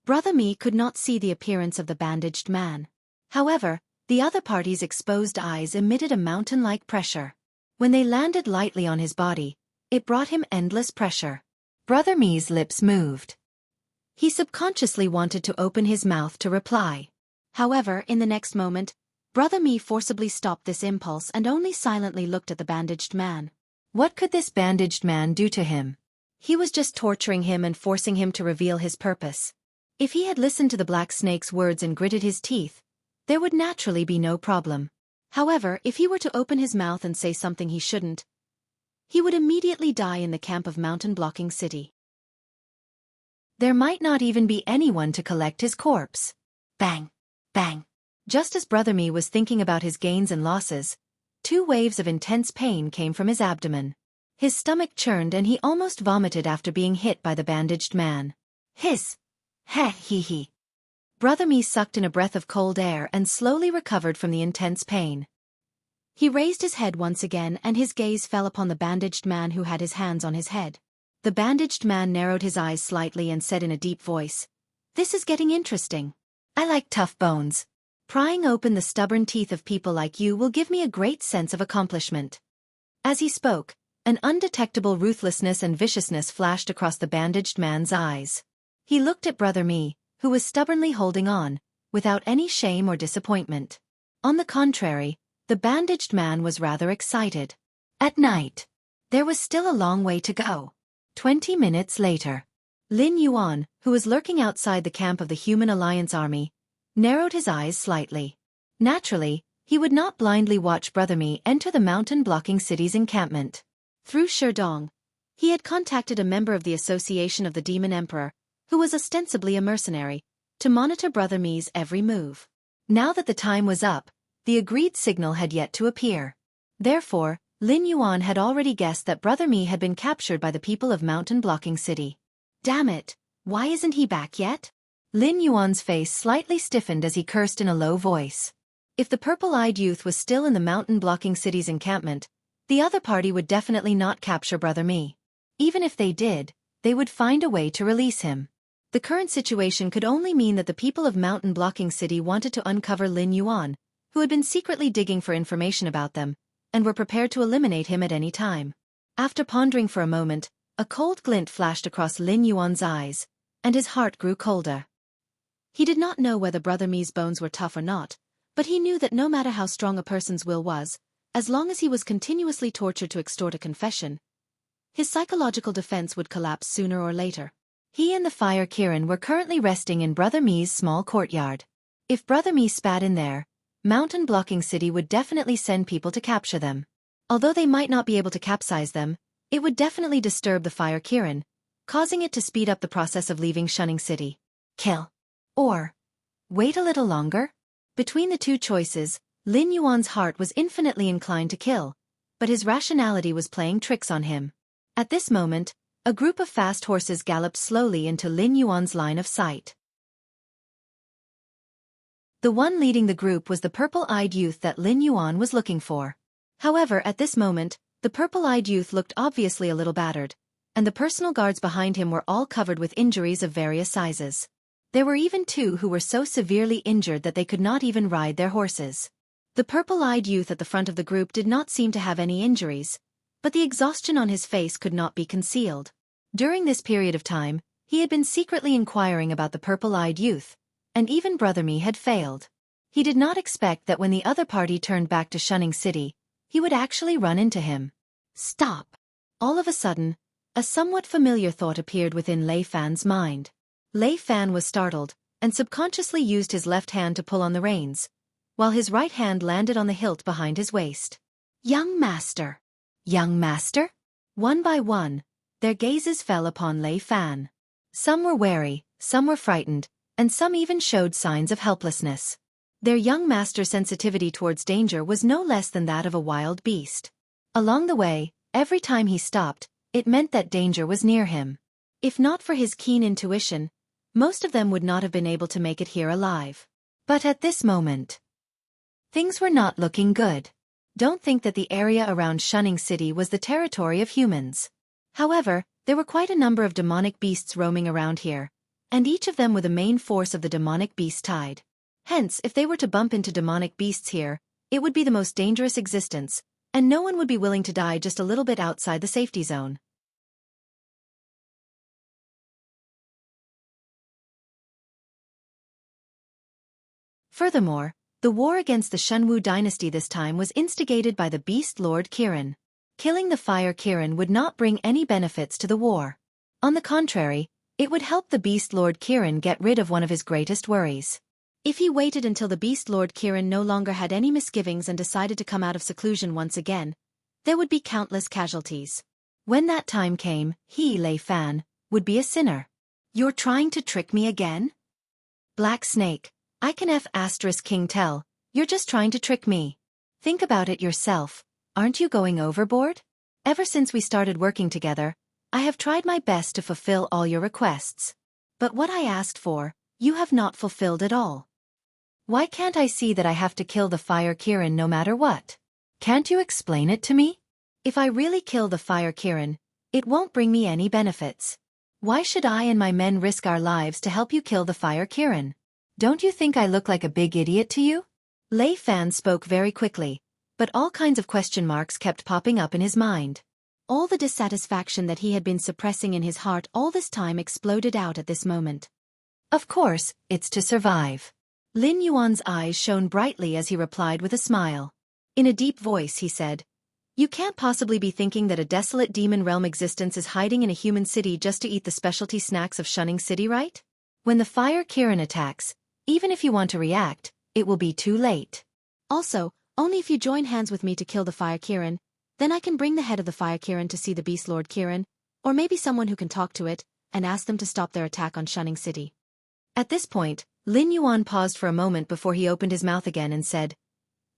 Brother Mi could not see the appearance of the bandaged man. However, the other party's exposed eyes emitted a mountain-like pressure. When they landed lightly on his body, it brought him endless pressure. Brother Mi's lips moved. He subconsciously wanted to open his mouth to reply. However, in the next moment, Brother Mi forcibly stopped this impulse and only silently looked at the bandaged man. What could this bandaged man do to him? He was just torturing him and forcing him to reveal his purpose. If he had listened to the black snake's words and gritted his teeth, there would naturally be no problem. However, if he were to open his mouth and say something he shouldn't, he would immediately die in the camp of mountain-blocking city. There might not even be anyone to collect his corpse. Bang! Bang! Just as Brother Mi was thinking about his gains and losses, 2 waves of intense pain came from his abdomen. His stomach churned and he almost vomited after being hit by the bandaged man. Hiss! Heh hee hee! Brother Mi sucked in a breath of cold air and slowly recovered from the intense pain. He raised his head once again and his gaze fell upon the bandaged man who had his hands on his head. The bandaged man narrowed his eyes slightly and said in a deep voice, "This is getting interesting. I like tough bones. Prying open the stubborn teeth of people like you will give me a great sense of accomplishment." As he spoke, an undetectable ruthlessness and viciousness flashed across the bandaged man's eyes. He looked at Brother Mi, who was stubbornly holding on, without any shame or disappointment. On the contrary, the bandaged man was rather excited. At night, there was still a long way to go. 20 minutes later, Lin Yuan, who was lurking outside the camp of the Human Alliance army, narrowed his eyes slightly. Naturally, he would not blindly watch Brother Mi enter the mountain-blocking city's encampment. Through Sherdong, he had contacted a member of the Association of the Demon Emperor, who was ostensibly a mercenary, to monitor Brother Mi's every move. Now that the time was up, the agreed signal had yet to appear. Therefore, Lin Yuan had already guessed that Brother Mi had been captured by the people of mountain-blocking city. Damn it, why isn't he back yet? Lin Yuan's face slightly stiffened as he cursed in a low voice. If the purple-eyed youth was still in the mountain-blocking city's encampment, the other party would definitely not capture Brother Mi. Even if they did, they would find a way to release him. The current situation could only mean that the people of mountain-blocking city wanted to uncover Lin Yuan, who had been secretly digging for information about them, and were prepared to eliminate him at any time. After pondering for a moment, a cold glint flashed across Lin Yuan's eyes, and his heart grew colder. He did not know whether Brother Mi's bones were tough or not, but he knew that no matter how strong a person's will was, as long as he was continuously tortured to extort a confession, his psychological defense would collapse sooner or later. He and the Fire Kirin were currently resting in Brother Mi's small courtyard. If Brother Mi spat in there, mountain-blocking city would definitely send people to capture them. Although they might not be able to capsize them, it would definitely disturb the Fire Kirin, causing it to speed up the process of leaving Shunning City. Kill. Or wait a little longer? Between the two choices, Lin Yuan's heart was infinitely inclined to kill, but his rationality was playing tricks on him. At this moment, a group of fast horses galloped slowly into Lin Yuan's line of sight. The one leading the group was the purple-eyed youth that Lin Yuan was looking for. However, at this moment, the purple-eyed youth looked obviously a little battered, and the personal guards behind him were all covered with injuries of various sizes. There were even two who were so severely injured that they could not even ride their horses. The purple-eyed youth at the front of the group did not seem to have any injuries, but the exhaustion on his face could not be concealed. During this period of time, he had been secretly inquiring about the purple-eyed youth, and even Brother Me had failed. He did not expect that when the other party turned back to Shunning City, he would actually run into him. Stop! All of a sudden, a somewhat familiar thought appeared within Lei Fan's mind. Lei Fan was startled, and subconsciously used his left hand to pull on the reins, while his right hand landed on the hilt behind his waist. Young Master! Young Master? One by one, their gazes fell upon Lei Fan. Some were wary, some were frightened, and some even showed signs of helplessness. Their young master's sensitivity towards danger was no less than that of a wild beast. Along the way, every time he stopped, it meant that danger was near him. If not for his keen intuition, most of them would not have been able to make it here alive. But at this moment, things were not looking good. Don't think that the area around Shunning City was the territory of humans. However, there were quite a number of demonic beasts roaming around here, and each of them with the main force of the demonic beast tide. Hence, if they were to bump into demonic beasts here, it would be the most dangerous existence, and no one would be willing to die just a little bit outside the safety zone. Furthermore, the war against the Shenwu dynasty this time was instigated by the Beast Lord Kirin. Killing the Fire Kirin would not bring any benefits to the war. On the contrary, it would help the Beast Lord Kirin get rid of one of his greatest worries. If he waited until the Beast Lord Kirin no longer had any misgivings and decided to come out of seclusion once again, there would be countless casualties. When that time came, he, Lei Fan, would be a sinner. You're trying to trick me again? Black Snake, I can King tell, you're just trying to trick me. Think about it yourself, aren't you going overboard? Ever since we started working together, I have tried my best to fulfill all your requests. But what I asked for, you have not fulfilled at all. Why can't I see that I have to kill the Fire Kirin no matter what? Can't you explain it to me? If I really kill the Fire Kirin, it won't bring me any benefits. Why should I and my men risk our lives to help you kill the Fire Kirin? Don't you think I look like a big idiot to you? Lei Fan spoke very quickly, but all kinds of question marks kept popping up in his mind. All the dissatisfaction that he had been suppressing in his heart all this time exploded out at this moment. Of course, it's to survive. Lin Yuan's eyes shone brightly as he replied with a smile. In a deep voice he said, "You can't possibly be thinking that a desolate demon realm existence is hiding in a human city just to eat the specialty snacks of Shunning City, right? When the Fire Kirin attacks, even if you want to react, it will be too late. Also, only if you join hands with me to kill the Fire Kirin, then I can bring the head of the Fire Kirin to see the Beast Lord Kirin, or maybe someone who can talk to it, and ask them to stop their attack on Shunning City." At this point, Lin Yuan paused for a moment before he opened his mouth again and said,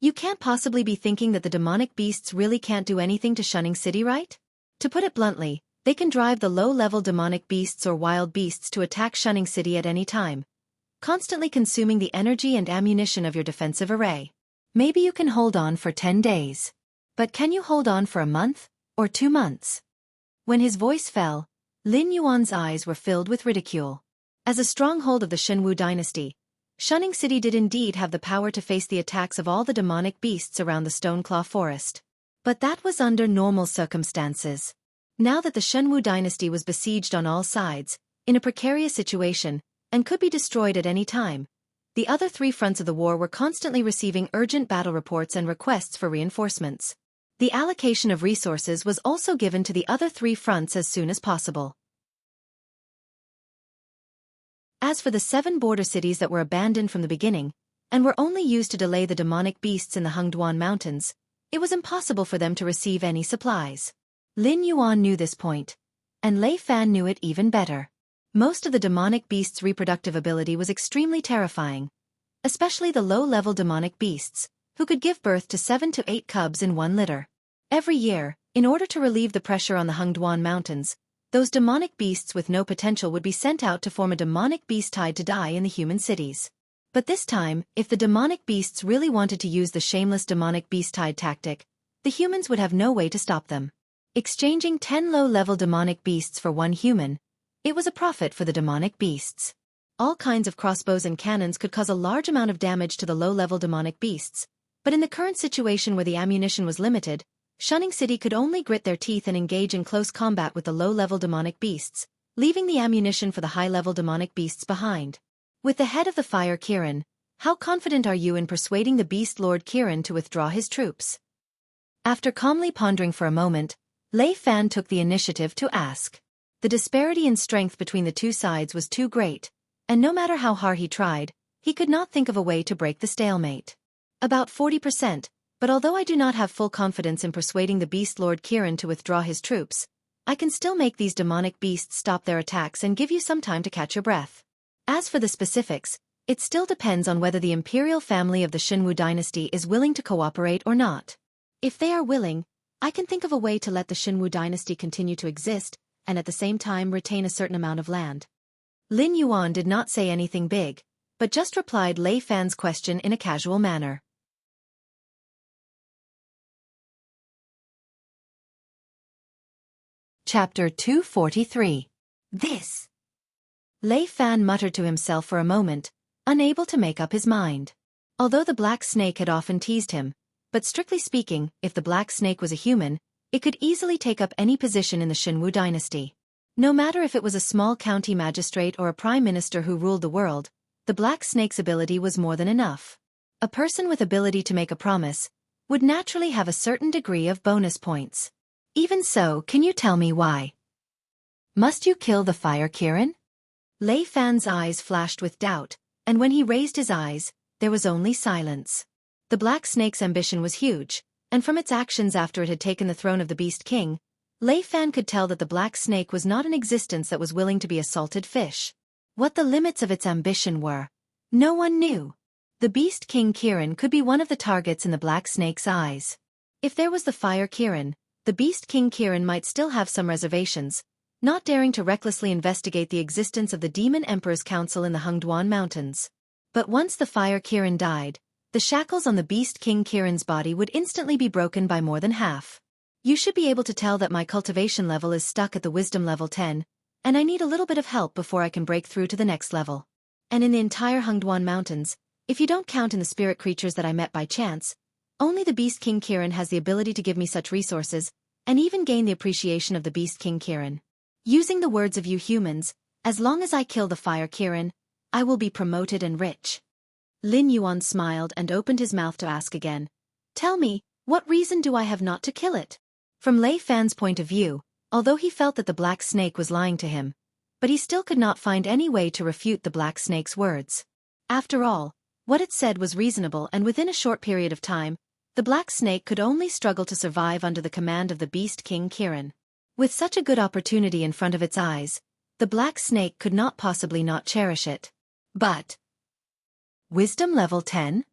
"You can't possibly be thinking that the demonic beasts really can't do anything to Shunning City, right? To put it bluntly, they can drive the low-level demonic beasts or wild beasts to attack Shunning City at any time, constantly consuming the energy and ammunition of your defensive array. Maybe you can hold on for 10 days. But can you hold on for a month, or 2 months?" When his voice fell, Lin Yuan's eyes were filled with ridicule. As a stronghold of the Shenwu dynasty, Shunning City did indeed have the power to face the attacks of all the demonic beasts around the Stoneclaw Forest. But that was under normal circumstances. Now that the Shenwu dynasty was besieged on all sides, in a precarious situation, and could be destroyed at any time, the other 3 fronts of the war were constantly receiving urgent battle reports and requests for reinforcements. The allocation of resources was also given to the other 3 fronts as soon as possible. As for the 7 border cities that were abandoned from the beginning, and were only used to delay the demonic beasts in the Hengduan Mountains, it was impossible for them to receive any supplies. Lin Yuan knew this point, and Lei Fan knew it even better. Most of the demonic beasts' reproductive ability was extremely terrifying, especially the low-level demonic beasts, who could give birth to 7 to 8 cubs in one litter. Every year, in order to relieve the pressure on the Hengduan Mountains, those demonic beasts with no potential would be sent out to form a demonic beast tide to die in the human cities. But this time, if the demonic beasts really wanted to use the shameless demonic beast tide tactic, the humans would have no way to stop them. Exchanging 10 low-level demonic beasts for one human, it was a profit for the demonic beasts. All kinds of crossbows and cannons could cause a large amount of damage to the low-level demonic beasts, but in the current situation where the ammunition was limited, Shunning City could only grit their teeth and engage in close combat with the low-level demonic beasts, leaving the ammunition for the high-level demonic beasts behind. With the head of the Fire Kirin, how confident are you in persuading the Beast Lord Kirin to withdraw his troops? After calmly pondering for a moment, Lei Fan took the initiative to ask. The disparity in strength between the two sides was too great, and no matter how hard he tried, he could not think of a way to break the stalemate. About 40%, but although I do not have full confidence in persuading the Beast Lord Kirin to withdraw his troops, I can still make these demonic beasts stop their attacks and give you some time to catch your breath. As for the specifics, it still depends on whether the imperial family of the Xinwu dynasty is willing to cooperate or not. If they are willing, I can think of a way to let the Xinwu dynasty continue to exist, and at the same time retain a certain amount of land. Lin Yuan did not say anything big, but just replied Lei Fan's question in a casual manner. Chapter 243. This. Lei Fan muttered to himself for a moment, unable to make up his mind. Although the black snake had often teased him, but strictly speaking, if the black snake was a human, it could easily take up any position in the Xinwu dynasty. No matter if it was a small county magistrate or a prime minister who ruled the world, the black snake's ability was more than enough. A person with ability to make a promise would naturally have a certain degree of bonus points. Even so, can you tell me why? Must you kill the Fire Kirin? Lei Fan's eyes flashed with doubt, and when he raised his eyes, there was only silence. The black snake's ambition was huge, and from its actions after it had taken the throne of the Beast King, Lei Fan could tell that the black snake was not an existence that was willing to be a salted fish. What the limits of its ambition were, no one knew. The Beast King Kirin could be one of the targets in the black snake's eyes. If there was the Fire Kirin, the Beast King Kirin might still have some reservations, not daring to recklessly investigate the existence of the Demon Emperor's Council in the Hengduan Mountains. But once the Fire Kirin died, the shackles on the Beast King Kirin's body would instantly be broken by more than half. You should be able to tell that my cultivation level is stuck at the wisdom level 10, and I need a little bit of help before I can break through to the next level. And in the entire Hengduan Mountains, if you don't count in the spirit creatures that I met by chance, only the Beast King Kirin has the ability to give me such resources, and even gain the appreciation of the Beast King Kirin. Using the words of you humans, as long as I kill the Fire Kirin, I will be promoted and rich. Lin Yuan smiled and opened his mouth to ask again. Tell me, what reason do I have not to kill it? From Lei Fan's point of view, although he felt that the black snake was lying to him, but he still could not find any way to refute the black snake's words. After all, what it said was reasonable, and within a short period of time, the black snake could only struggle to survive under the command of the Beast King Kirin. With such a good opportunity in front of its eyes, the black snake could not possibly not cherish it. But Wisdom level 10?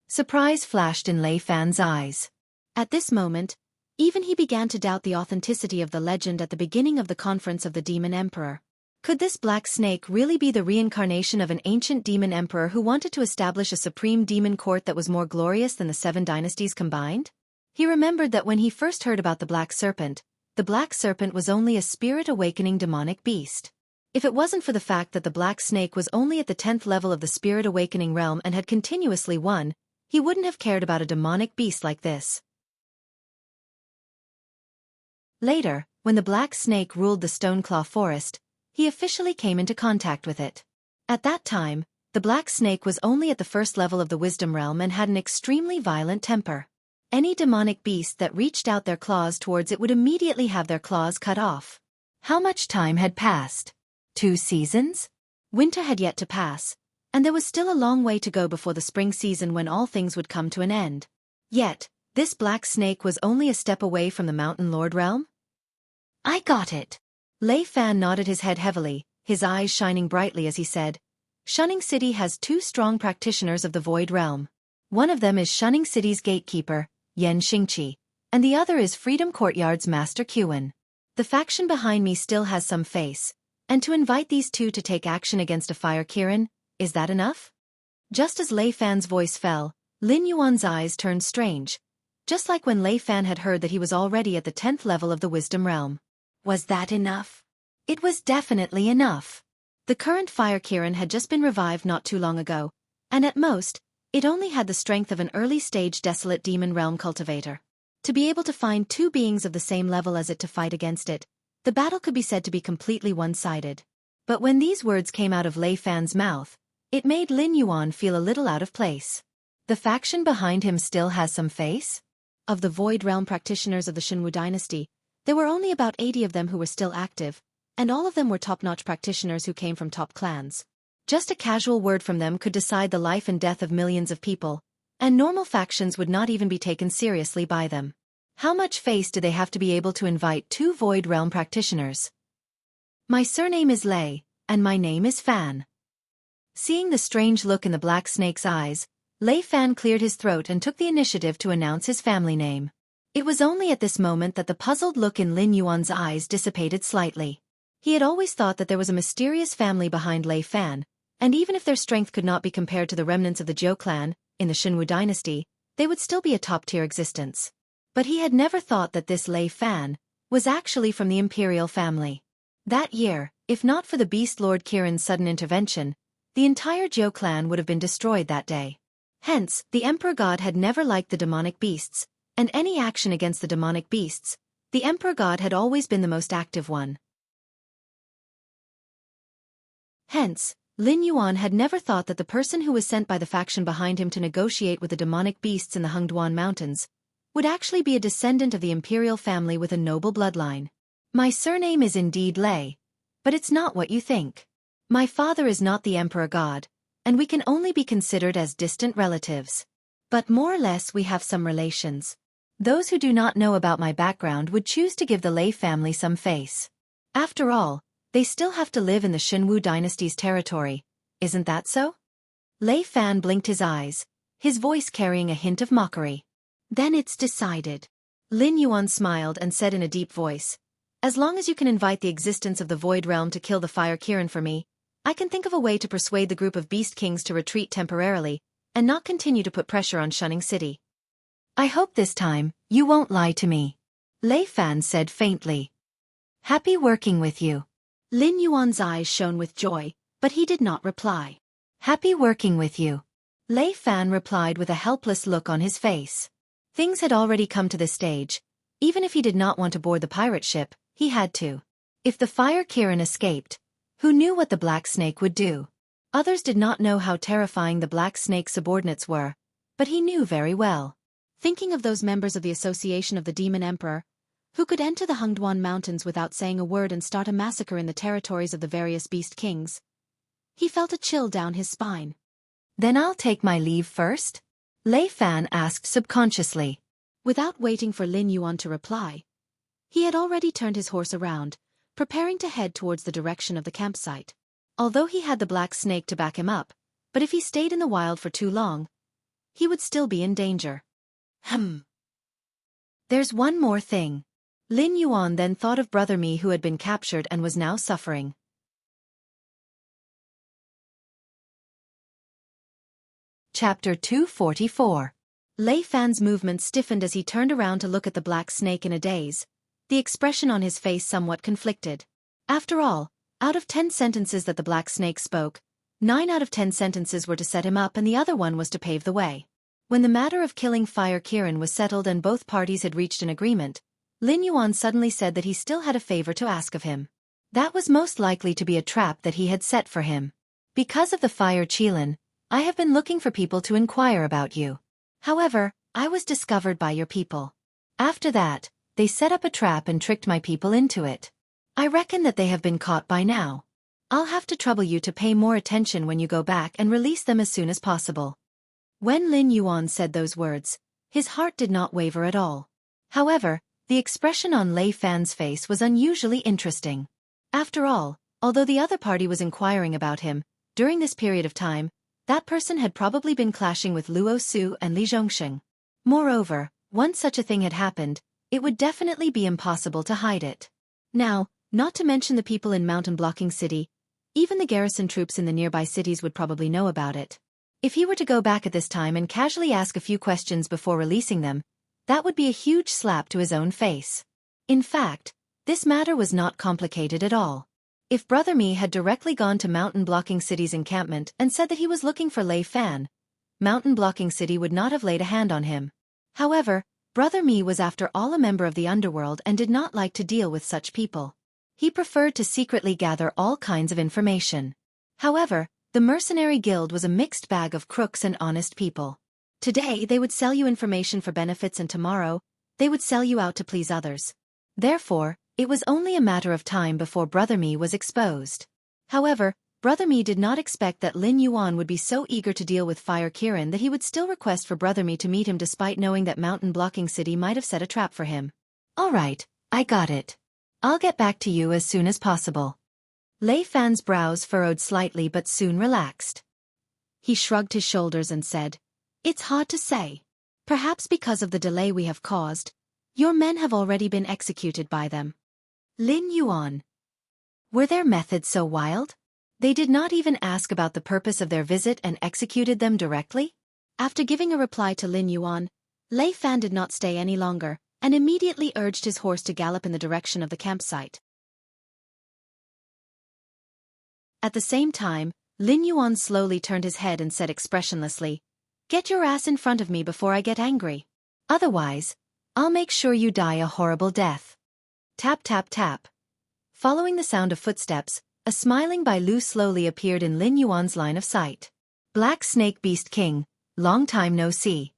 Surprise flashed in Lei Fan's eyes. At this moment, even he began to doubt the authenticity of the legend at the beginning of the conference of the Demon Emperor. Could this black snake really be the reincarnation of an ancient demon emperor who wanted to establish a supreme demon court that was more glorious than the 7 dynasties combined? He remembered that when he first heard about the black serpent was only a spirit-awakening demonic beast. If it wasn't for the fact that the black snake was only at the 10th level of the spirit-awakening realm and had continuously won, he wouldn't have cared about a demonic beast like this. Later, when the black snake ruled the Stoneclaw Forest, he officially came into contact with it. At that time, the black snake was only at the 1st level of the wisdom realm and had an extremely violent temper. Any demonic beast that reached out their claws towards it would immediately have their claws cut off. How much time had passed? 2 seasons? Winter had yet to pass, and there was still a long way to go before the spring season when all things would come to an end. Yet, this black snake was only a step away from the Mountain Lord realm? I got it. Lei Fan nodded his head heavily, his eyes shining brightly as he said, Shunning City has 2 strong practitioners of the Void Realm. One of them is Shunning City's gatekeeper, Yen Xingqi, and the other is Freedom Courtyard's Master Qin. The faction behind me still has some face, and to invite these two to take action against a fire Kirin, is that enough? Just as Lei Fan's voice fell, Lin Yuan's eyes turned strange, just like when Lei Fan had heard that he was already at the 10th level of the Wisdom Realm. Was that enough? It was definitely enough. The current fire Kirin had just been revived not too long ago, and at most, it only had the strength of an early-stage desolate demon realm cultivator. To be able to find two beings of the same level as it to fight against it, the battle could be said to be completely one-sided. But when these words came out of Lei Fan's mouth, it made Lin Yuan feel a little out of place. The faction behind him still has some face? Of the Void Realm practitioners of the Xinwu dynasty, there were only about 80 of them who were still active, and all of them were top-notch practitioners who came from top clans. Just a casual word from them could decide the life and death of millions of people, and normal factions would not even be taken seriously by them. How much face do they have to be able to invite two Void Realm practitioners? My surname is Lei, and my name is Fan. Seeing the strange look in the black snake's eyes, Lei Fan cleared his throat and took the initiative to announce his family name. It was only at this moment that the puzzled look in Lin Yuan's eyes dissipated slightly. He had always thought that there was a mysterious family behind Lei Fan, and even if their strength could not be compared to the remnants of the Zhou clan, in the Xinwu dynasty, they would still be a top-tier existence. But he had never thought that this Lei Fan was actually from the imperial family. That year, if not for the Beast Lord Kirin's sudden intervention, the entire Zhou clan would have been destroyed that day. Hence, the Emperor God had never liked the demonic beasts, and any action against the demonic beasts, the Emperor God had always been the most active one. Hence, Lin Yuan had never thought that the person who was sent by the faction behind him to negotiate with the demonic beasts in the Hengduan Mountains would actually be a descendant of the imperial family with a noble bloodline. My surname is indeed Lei, but it's not what you think. My father is not the Emperor God, and we can only be considered as distant relatives. But more or less we have some relations. Those who do not know about my background would choose to give the Lei family some face. After all, they still have to live in the Xinwu dynasty's territory, isn't that so? Lei Fan blinked his eyes, his voice carrying a hint of mockery. Then it's decided. Lin Yuan smiled and said in a deep voice, as long as you can invite the existence of the Void Realm to kill the Fire Kirin for me, I can think of a way to persuade the group of Beast Kings to retreat temporarily, and not continue to put pressure on Shunning City. I hope this time, you won't lie to me. Lei Fan said faintly. Happy working with you. Lin Yuan's eyes shone with joy, but he did not reply. Happy working with you. Lei Fan replied with a helpless look on his face. Things had already come to this stage. Even if he did not want to board the pirate ship, he had to. If the Fire Kirin escaped, who knew what the Black Snake would do? Others did not know how terrifying the Black Snake's subordinates were, but he knew very well. Thinking of those members of the Association of the Demon Emperor, who could enter the Hengduan Mountains without saying a word and start a massacre in the territories of the various Beast Kings, he felt a chill down his spine. Then I'll take my leave first? Lei Fan asked subconsciously. Without waiting for Lin Yuan to reply, he had already turned his horse around, preparing to head towards the direction of the campsite. Although he had the Black Snake to back him up, but if he stayed in the wild for too long, he would still be in danger. There's one more thing. Lin Yuan then thought of Brother Mi, who had been captured and was now suffering. Chapter 244. Lei Fan's movement stiffened as he turned around to look at the Black Snake in a daze, the expression on his face somewhat conflicted. After all, out of 10 sentences that the Black Snake spoke, 9 out of 10 sentences were to set him up and the other one was to pave the way. When the matter of killing Fire Kirin was settled and both parties had reached an agreement, Lin Yuan suddenly said that he still had a favor to ask of him. That was most likely to be a trap that he had set for him. Because of the Fire Qilin, I have been looking for people to inquire about you. However, I was discovered by your people. After that, they set up a trap and tricked my people into it. I reckon that they have been caught by now. I'll have to trouble you to pay more attention when you go back and release them as soon as possible. When Lin Yuan said those words, his heart did not waver at all. However, the expression on Lei Fan's face was unusually interesting. After all, although the other party was inquiring about him, during this period of time, that person had probably been clashing with Luo Su and Li Zhongsheng. Moreover, once such a thing had happened, it would definitely be impossible to hide it. Now, not to mention the people in Mountain Blocking City, even the garrison troops in the nearby cities would probably know about it. If he were to go back at this time and casually ask a few questions before releasing them, that would be a huge slap to his own face. In fact, this matter was not complicated at all. If Brother Mi had directly gone to Mountain Blocking City's encampment and said that he was looking for Lei Fan, Mountain Blocking City would not have laid a hand on him. However, Brother Mi was after all a member of the underworld and did not like to deal with such people. He preferred to secretly gather all kinds of information. However, the mercenary guild was a mixed bag of crooks and honest people. Today they would sell you information for benefits and tomorrow, they would sell you out to please others. Therefore, it was only a matter of time before Brother Mi was exposed. However, Brother Mi did not expect that Lin Yuan would be so eager to deal with Fire Kirin that he would still request for Brother Mi to meet him despite knowing that Mountain Blocking City might have set a trap for him. Alright, I got it. I'll get back to you as soon as possible. Lei Fan's brows furrowed slightly but soon relaxed. He shrugged his shoulders and said, "It's hard to say. Perhaps because of the delay we have caused, your men have already been executed by them." Lin Yuan. Were their methods so wild? They did not even ask about the purpose of their visit and executed them directly? After giving a reply to Lin Yuan, Lei Fan did not stay any longer, and immediately urged his horse to gallop in the direction of the campsite. At the same time, Lin Yuan slowly turned his head and said expressionlessly, "Get your ass in front of me before I get angry. Otherwise, I'll make sure you die a horrible death." Tap tap tap. Following the sound of footsteps, a smiling Bai Lu slowly appeared in Lin Yuan's line of sight. Black Snake Beast King, long time no see.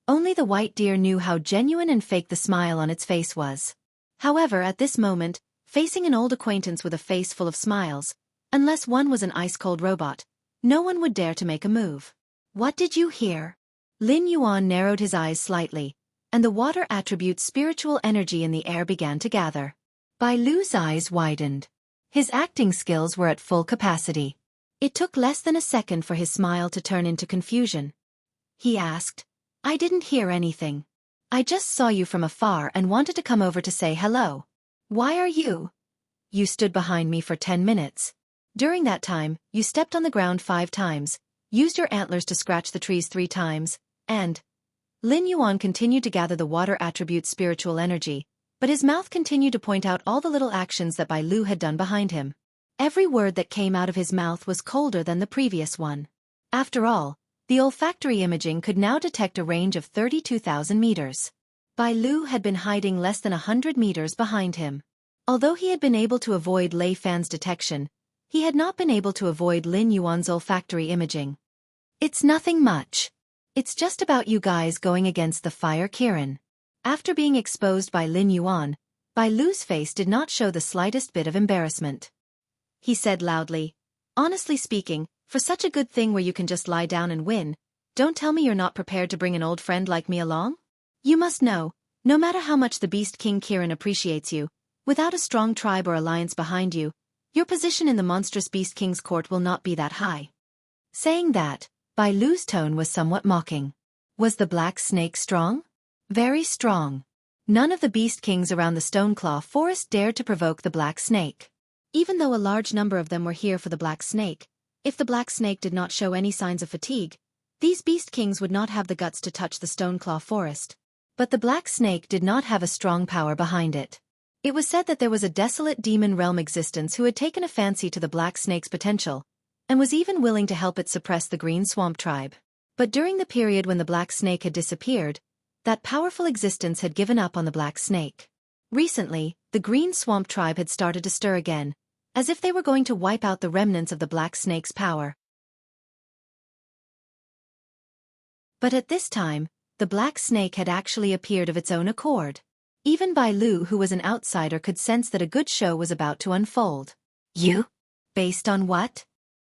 Only the white deer knew how genuine and fake the smile on its face was. However, at this moment, facing an old acquaintance with a face full of smiles, unless one was an ice-cold robot, no one would dare to make a move. "What did you hear?" Lin Yuan narrowed his eyes slightly, and the water attribute's spiritual energy in the air began to gather. Bai Lu's eyes widened. His acting skills were at full capacity. It took less than a second for his smile to turn into confusion. He asked, "I didn't hear anything. I just saw you from afar and wanted to come over to say hello. Why are you? You stood behind me for 10 minutes. During that time, you stepped on the ground 5 times, used your antlers to scratch the trees 3 times, and..." Lin Yuan continued to gather the water attribute's spiritual energy, but his mouth continued to point out all the little actions that Bai Lu had done behind him. Every word that came out of his mouth was colder than the previous one. After all, the olfactory imaging could now detect a range of 32,000 meters. Bai Lu had been hiding less than 100 meters behind him. Although he had been able to avoid Lei Fan's detection, he had not been able to avoid Lin Yuan's olfactory imaging. "It's nothing much. It's just about you guys going against the Fire Kirin." After being exposed by Lin Yuan, Bai Lu's face did not show the slightest bit of embarrassment. He said loudly, "Honestly speaking, for such a good thing where you can just lie down and win, don't tell me you're not prepared to bring an old friend like me along? You must know, no matter how much the Beast King Kirin appreciates you, without a strong tribe or alliance behind you, your position in the monstrous Beast King's court will not be that high." Saying that, Bai Lu's tone was somewhat mocking. Was the Black Snake strong? Very strong. None of the Beast Kings around the Stoneclaw Forest dared to provoke the Black Snake. Even though a large number of them were here for the Black Snake, if the Black Snake did not show any signs of fatigue, these Beast Kings would not have the guts to touch the Stoneclaw Forest. But the Black Snake did not have a strong power behind it. It was said that there was a desolate demon realm existence who had taken a fancy to the Black Snake's potential, and was even willing to help it suppress the Green Swamp tribe. But during the period when the Black Snake had disappeared, that powerful existence had given up on the Black Snake. Recently, the Green Swamp tribe had started to stir again, as if they were going to wipe out the remnants of the Black Snake's power. But at this time, the Black Snake had actually appeared of its own accord. Even Bai Lu, who was an outsider, could sense that a good show was about to unfold. "You? Based on what?"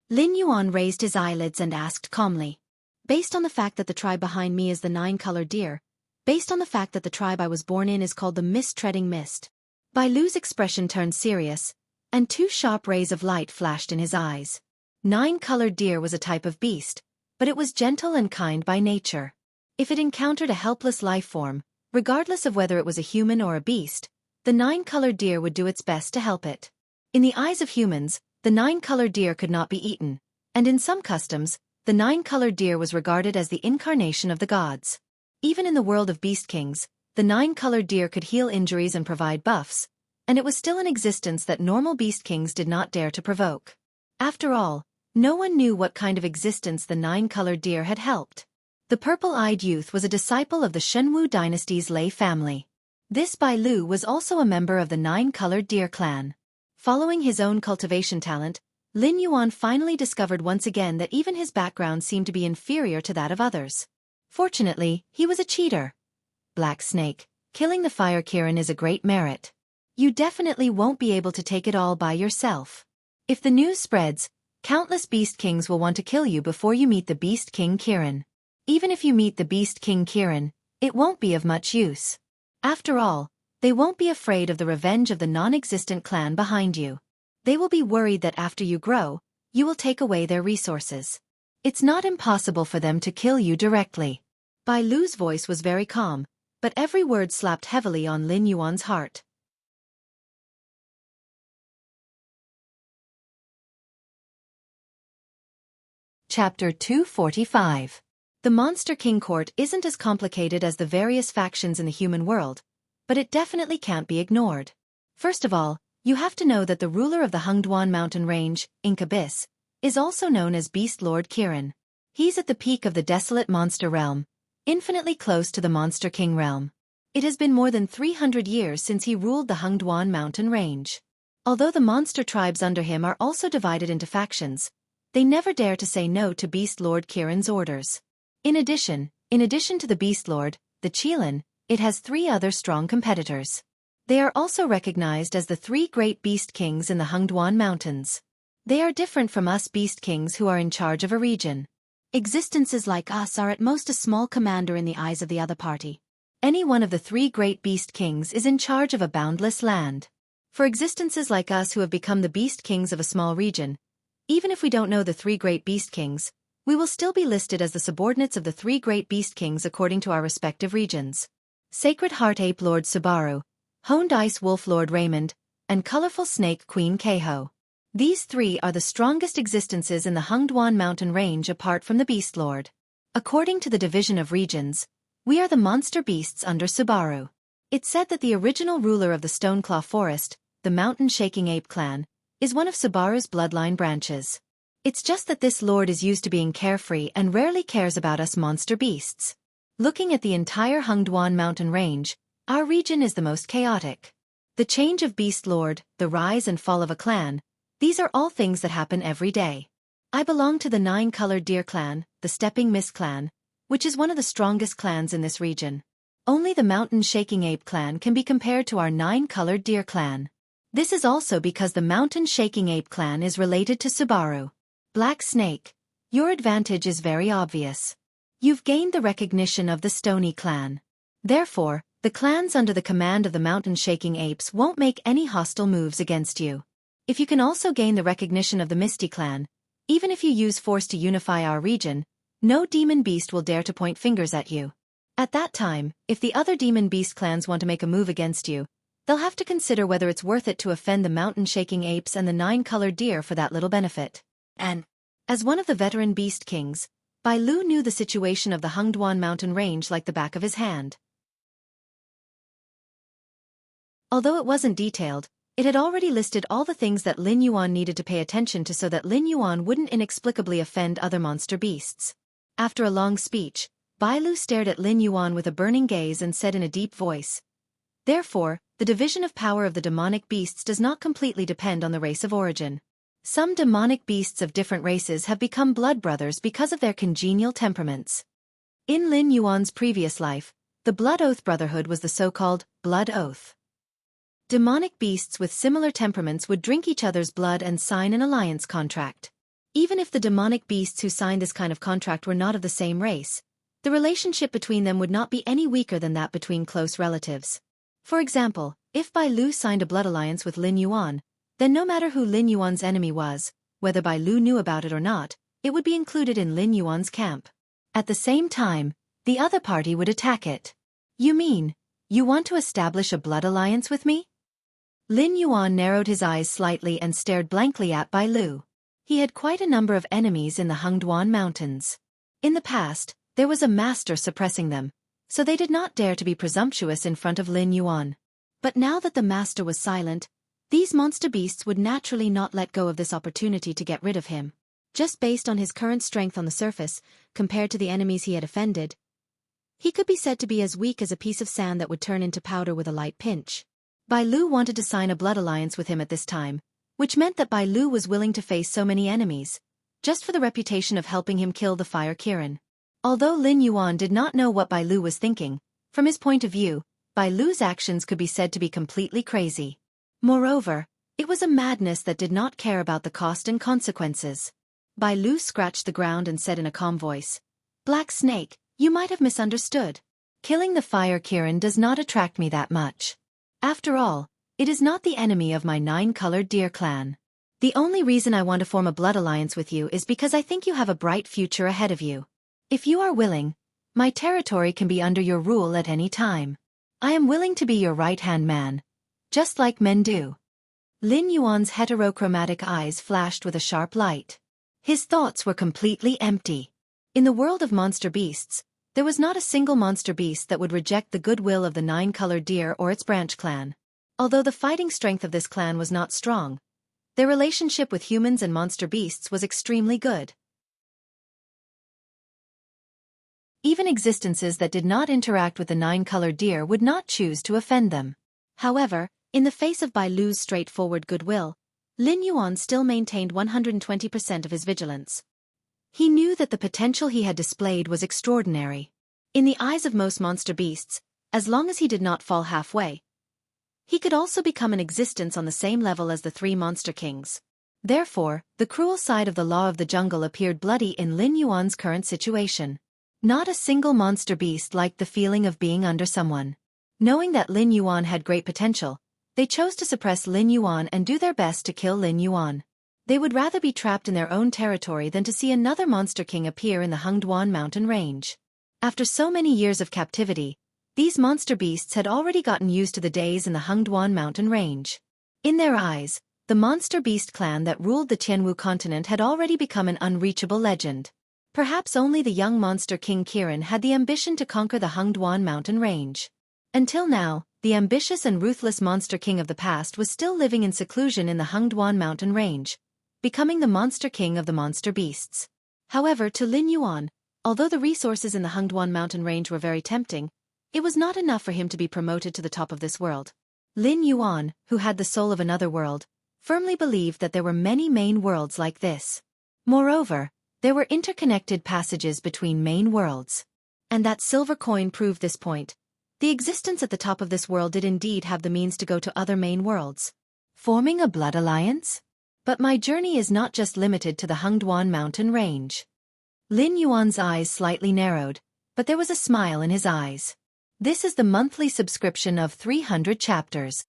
Lin Yuan raised his eyelids and asked calmly. "Based on the fact that the tribe behind me is the 9-colored deer. Based on the fact that the tribe I was born in is called the Mist-Treading Mist." Bai Lu's expression turned serious, and 2 sharp rays of light flashed in his eyes. Nine-colored deer was a type of beast, but it was gentle and kind by nature. If it encountered a helpless life form, regardless of whether it was a human or a beast, the nine-colored deer would do its best to help it. In the eyes of humans, the nine-colored deer could not be eaten, and in some customs, the nine-colored deer was regarded as the incarnation of the gods. Even in the world of beast kings, the nine-colored deer could heal injuries and provide buffs, and it was still an existence that normal beast kings did not dare to provoke. After all, no one knew what kind of existence the nine-colored deer had helped. The purple-eyed youth was a disciple of the Shenwu dynasty's Lei family. This Bai Lu was also a member of the nine-colored deer clan. Following his own cultivation talent, Lin Yuan finally discovered once again that even his background seemed to be inferior to that of others. Fortunately, he was a cheater. Black Snake, killing the fire Kirin is a great merit. You definitely won't be able to take it all by yourself. If the news spreads, countless beast kings will want to kill you before you meet the beast king Kirin. Even if you meet the beast king Kirin, it won't be of much use. After all, they won't be afraid of the revenge of the non-existent clan behind you. They will be worried that after you grow, you will take away their resources. It's not impossible for them to kill you directly. Bai Lu's voice was very calm, but every word slapped heavily on Lin Yuan's heart. Chapter 245. The Monster King Court isn't as complicated as the various factions in the human world, but it definitely can't be ignored. First of all, you have to know that the ruler of the Hengduan mountain range, Ink Abyss, is also known as Beast Lord Kirin. He's at the peak of the desolate monster realm, infinitely close to the Monster King realm. It has been more than 300 years since he ruled the Hengduan mountain range. Although the monster tribes under him are also divided into factions, they never dare to say no to Beast Lord Kirin's orders. In addition to the Beast Lord, the Qilin, it has 3 other strong competitors. They are also recognized as the 3 great beast kings in the Hengduan mountains. They are different from us beast kings who are in charge of a region. Existences like us are at most a small commander in the eyes of the other party. Any one of the 3 great beast kings is in charge of a boundless land. For existences like us who have become the beast kings of a small region, even if we don't know the 3 great beast kings, we will still be listed as the subordinates of the 3 great beast kings according to our respective regions. Sacred Heart Ape Lord Subaru, Honed Ice Wolf Lord Raymond, and Colorful Snake Queen Keiho. These 3 are the strongest existences in the Hengduan mountain range apart from the Beast Lord. According to the division of regions, we are the monster beasts under Subaru. It's said that the original ruler of the Stoneclaw Forest, the mountain-shaking ape clan, is one of Subaru's bloodline branches. It's just that this lord is used to being carefree and rarely cares about us monster beasts. Looking at the entire Hengduan mountain range, our region is the most chaotic. The change of Beast Lord, the rise and fall of a clan, these are all things that happen every day. I belong to the 9-colored deer clan, the Stepping Mist clan, which is one of the strongest clans in this region. Only the mountain-shaking ape clan can be compared to our 9-colored deer clan. This is also because the mountain-shaking ape clan is related to Subaru. Black Snake, your advantage is very obvious. You've gained the recognition of the Stony clan. Therefore, the clans under the command of the mountain-shaking apes won't make any hostile moves against you. If you can also gain the recognition of the Misty clan, even if you use force to unify our region, no demon beast will dare to point fingers at you. At that time, if the other demon beast clans want to make a move against you, they'll have to consider whether it's worth it to offend the mountain-shaking apes and the 9-colored deer for that little benefit. And, as one of the veteran beast kings, Bai Lu knew the situation of the Hengduan mountain range like the back of his hand. Although it wasn't detailed, it had already listed all the things that Lin Yuan needed to pay attention to so that Lin Yuan wouldn't inexplicably offend other monster beasts. After a long speech, Bai Lu stared at Lin Yuan with a burning gaze and said in a deep voice, "Therefore, the division of power of the demonic beasts does not completely depend on the race of origin. Some demonic beasts of different races have become blood brothers because of their congenial temperaments. In Lin Yuan's previous life, the Blood Oath Brotherhood was the so-called Blood Oath. Demonic beasts with similar temperaments would drink each other's blood and sign an alliance contract. Even if the demonic beasts who signed this kind of contract were not of the same race, the relationship between them would not be any weaker than that between close relatives. For example, if Bai Lu signed a blood alliance with Lin Yuan, then no matter who Lin Yuan's enemy was, whether Bai Lu knew about it or not, it would be included in Lin Yuan's camp. At the same time, the other party would attack it. You mean, you want to establish a blood alliance with me? Lin Yuan narrowed his eyes slightly and stared blankly at Bai Lu. He had quite a number of enemies in the Hengduan Mountains. In the past, there was a master suppressing them, so they did not dare to be presumptuous in front of Lin Yuan. But now that the master was silent, these monster beasts would naturally not let go of this opportunity to get rid of him. Just based on his current strength on the surface, compared to the enemies he had offended, he could be said to be as weak as a piece of sand that would turn into powder with a light pinch. Bai Lu wanted to sign a blood alliance with him at this time, which meant that Bai Lu was willing to face so many enemies, just for the reputation of helping him kill the Fire Kirin. Although Lin Yuan did not know what Bai Lu was thinking, from his point of view, Bai Lu's actions could be said to be completely crazy. Moreover, it was a madness that did not care about the cost and consequences. Bai Lu scratched the ground and said in a calm voice, "Black Snake, you might have misunderstood. Killing the Fire Kirin does not attract me that much. After all, it is not the enemy of my 9-colored deer clan. The only reason I want to form a blood alliance with you is because I think you have a bright future ahead of you. If you are willing, my territory can be under your rule at any time. I am willing to be your right-hand man, just like men do." Lin Yuan's heterochromatic eyes flashed with a sharp light. His thoughts were completely empty. In the world of monster beasts, there was not a single monster beast that would reject the goodwill of the 9-colored deer or its branch clan. Although the fighting strength of this clan was not strong, their relationship with humans and monster beasts was extremely good. Even existences that did not interact with the 9-colored deer would not choose to offend them. However, in the face of Bai Lu's straightforward goodwill, Lin Yuan still maintained 120% of his vigilance. He knew that the potential he had displayed was extraordinary. In the eyes of most monster beasts, as long as he did not fall halfway, he could also become an existence on the same level as the 3 monster kings. Therefore, the cruel side of the law of the jungle appeared bloody in Lin Yuan's current situation. Not a single monster beast liked the feeling of being under someone. Knowing that Lin Yuan had great potential, they chose to suppress Lin Yuan and do their best to kill Lin Yuan. They would rather be trapped in their own territory than to see another monster king appear in the Hengduan mountain range. After so many years of captivity, these monster beasts had already gotten used to the days in the Hengduan mountain range. In their eyes, the monster beast clan that ruled the Tianwu continent had already become an unreachable legend. Perhaps only the young monster king Kirin had the ambition to conquer the Hengduan mountain range. Until now, the ambitious and ruthless monster king of the past was still living in seclusion in the Hengduan mountain range, becoming the monster king of the monster beasts. However, to Lin Yuan, although the resources in the Hengduan mountain range were very tempting, it was not enough for him to be promoted to the top of this world. Lin Yuan, who had the soul of another world, firmly believed that there were many main worlds like this. Moreover, there were interconnected passages between main worlds. And that silver coin proved this point. The existence at the top of this world did indeed have the means to go to other main worlds. Forming a blood alliance? But my journey is not just limited to the Hengduan mountain range. Lin Yuan's eyes slightly narrowed, but there was a smile in his eyes. This is the monthly subscription of 300 chapters.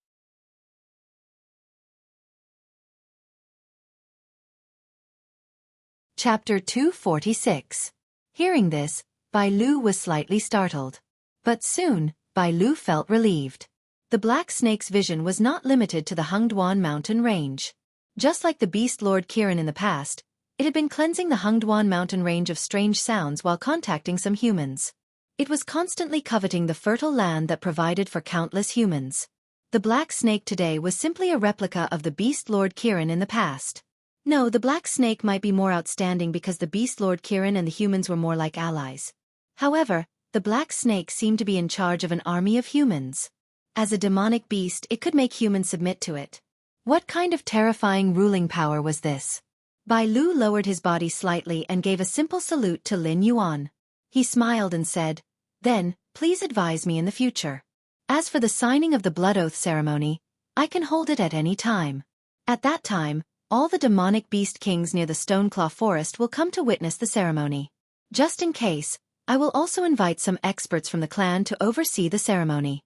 Chapter 246. Hearing this, Bai Lu was slightly startled. But soon, Bai Lu felt relieved. The Black Snake's vision was not limited to the Hengduan mountain range. Just like the Beast Lord Kirin in the past, it had been cleansing the Hengduan mountain range of strange sounds while contacting some humans. It was constantly coveting the fertile land that provided for countless humans. The Black Snake today was simply a replica of the Beast Lord Kirin in the past. No, the Black Snake might be more outstanding because the Beast Lord Kirin and the humans were more like allies. However, the Black Snake seemed to be in charge of an army of humans. As a demonic beast, it could make humans submit to it. What kind of terrifying ruling power was this? Bai Lu lowered his body slightly and gave a simple salute to Lin Yuan. He smiled and said, "Then, please advise me in the future. As for the signing of the Blood Oath ceremony, I can hold it at any time. At that time, all the demonic beast kings near the Stoneclaw Forest will come to witness the ceremony. Just in case, I will also invite some experts from the clan to oversee the ceremony."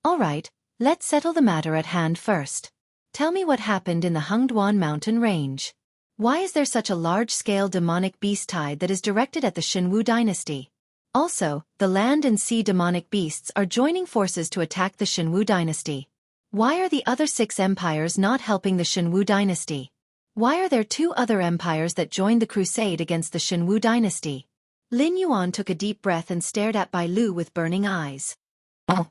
"All right, let's settle the matter at hand first. Tell me what happened in the Hengduan mountain range." Why is there such a large-scale demonic beast tide that is directed at the Shenwu dynasty? Also, the land and sea demonic beasts are joining forces to attack the Shenwu dynasty. Why are the other 6 empires not helping the Shenwu dynasty? Why are there 2 other empires that joined the crusade against the Shenwu dynasty? Lin Yuan took a deep breath and stared at Bai Lu with burning eyes. Oh,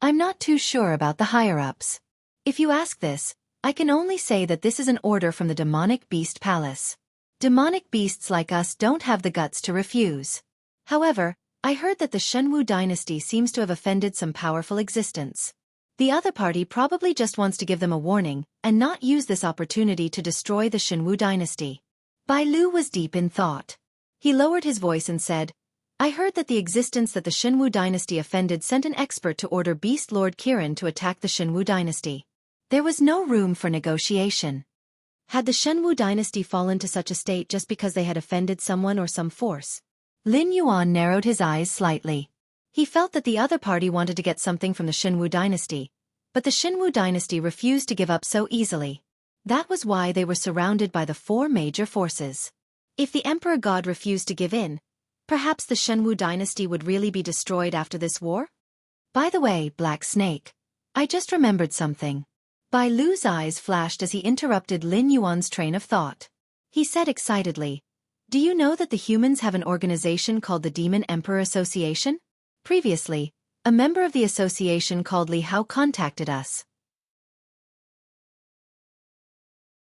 I'm not too sure about the higher-ups. If you ask this, I can only say that this is an order from the demonic beast palace. Demonic beasts like us don't have the guts to refuse. However, I heard that the Shenwu dynasty seems to have offended some powerful existence. The other party probably just wants to give them a warning and not use this opportunity to destroy the Shenwu dynasty. Bai Lu was deep in thought. He lowered his voice and said, I heard that the existence that the Shenwu dynasty offended sent an expert to order Beast Lord Kirin to attack the Shenwu dynasty. There was no room for negotiation. Had the Shenwu dynasty fallen to such a state just because they had offended someone or some force? Lin Yuan narrowed his eyes slightly. He felt that the other party wanted to get something from the Shenwu dynasty, but the Shenwu dynasty refused to give up so easily. That was why they were surrounded by the 4 major forces. If the Emperor God refused to give in, perhaps the Shenwu dynasty would really be destroyed after this war? By the way, Black Snake, I just remembered something. Bai Lu's eyes flashed as he interrupted Lin Yuan's train of thought. He said excitedly, Do you know that the humans have an organization called the Demon Emperor Association? Previously, a member of the association called Li Hao contacted us.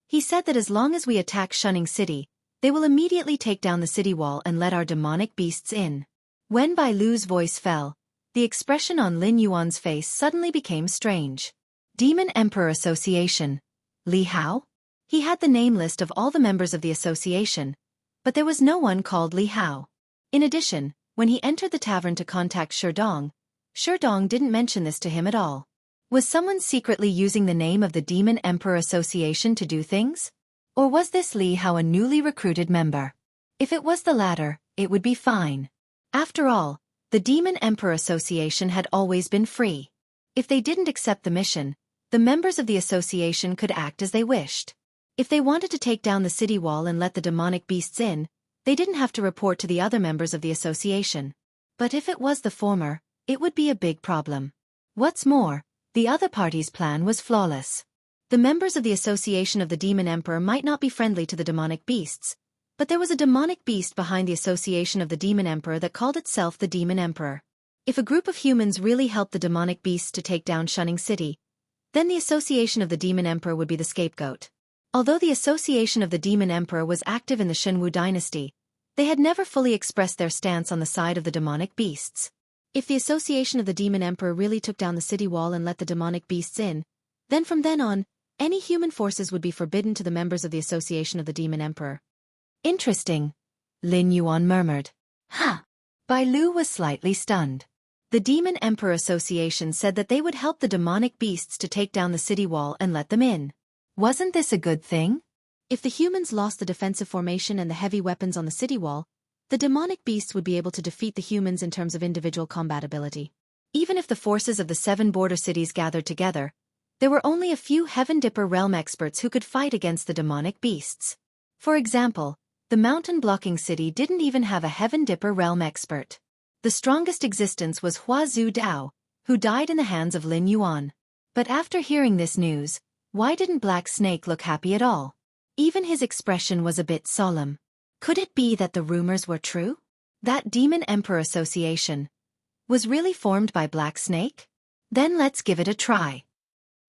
He said that as long as we attack Shunning City, they will immediately take down the city wall and let our demonic beasts in. When Bai Lu's voice fell, the expression on Lin Yuan's face suddenly became strange. Demon Emperor Association. Li Hao? He had the name list of all the members of the association, but there was no one called Li Hao. In addition, when he entered the tavern to contact Sherdong didn't mention this to him at all. Was someone secretly using the name of the Demon Emperor Association to do things? Or was this Li Hao a newly recruited member? If it was the latter, it would be fine. After all, the Demon Emperor Association had always been free. If they didn't accept the mission, the members of the association could act as they wished. If they wanted to take down the city wall and let the demonic beasts in, they didn't have to report to the other members of the association. But if it was the former, it would be a big problem. What's more, the other party's plan was flawless. The members of the Association of the Demon Emperor might not be friendly to the demonic beasts, but there was a demonic beast behind the Association of the Demon Emperor that called itself the Demon Emperor. If a group of humans really helped the demonic beasts to take down Shunning City, then the Association of the Demon Emperor would be the scapegoat. Although the Association of the Demon Emperor was active in the Shenwu dynasty, they had never fully expressed their stance on the side of the demonic beasts. If the Association of the Demon Emperor really took down the city wall and let the demonic beasts in, then from then on, any human forces would be forbidden to the members of the Association of the Demon Emperor. Interesting, Lin Yuan murmured. Huh. Bai Lu was slightly stunned. The Demon Emperor Association said that they would help the demonic beasts to take down the city wall and let them in. Wasn't this a good thing? If the humans lost the defensive formation and the heavy weapons on the city wall, the demonic beasts would be able to defeat the humans in terms of individual combatability. Even if the forces of the 7 border cities gathered together, there were only a few Heaven Dipper realm experts who could fight against the demonic beasts. For example, the mountain-blocking city didn't even have a Heaven Dipper realm expert. The strongest existence was Hua Zhu Dao, who died in the hands of Lin Yuan. But after hearing this news, why didn't Black Snake look happy at all? Even his expression was a bit solemn. Could it be that the rumors were true? That Demon Emperor Association was really formed by Black Snake? Then let's give it a try.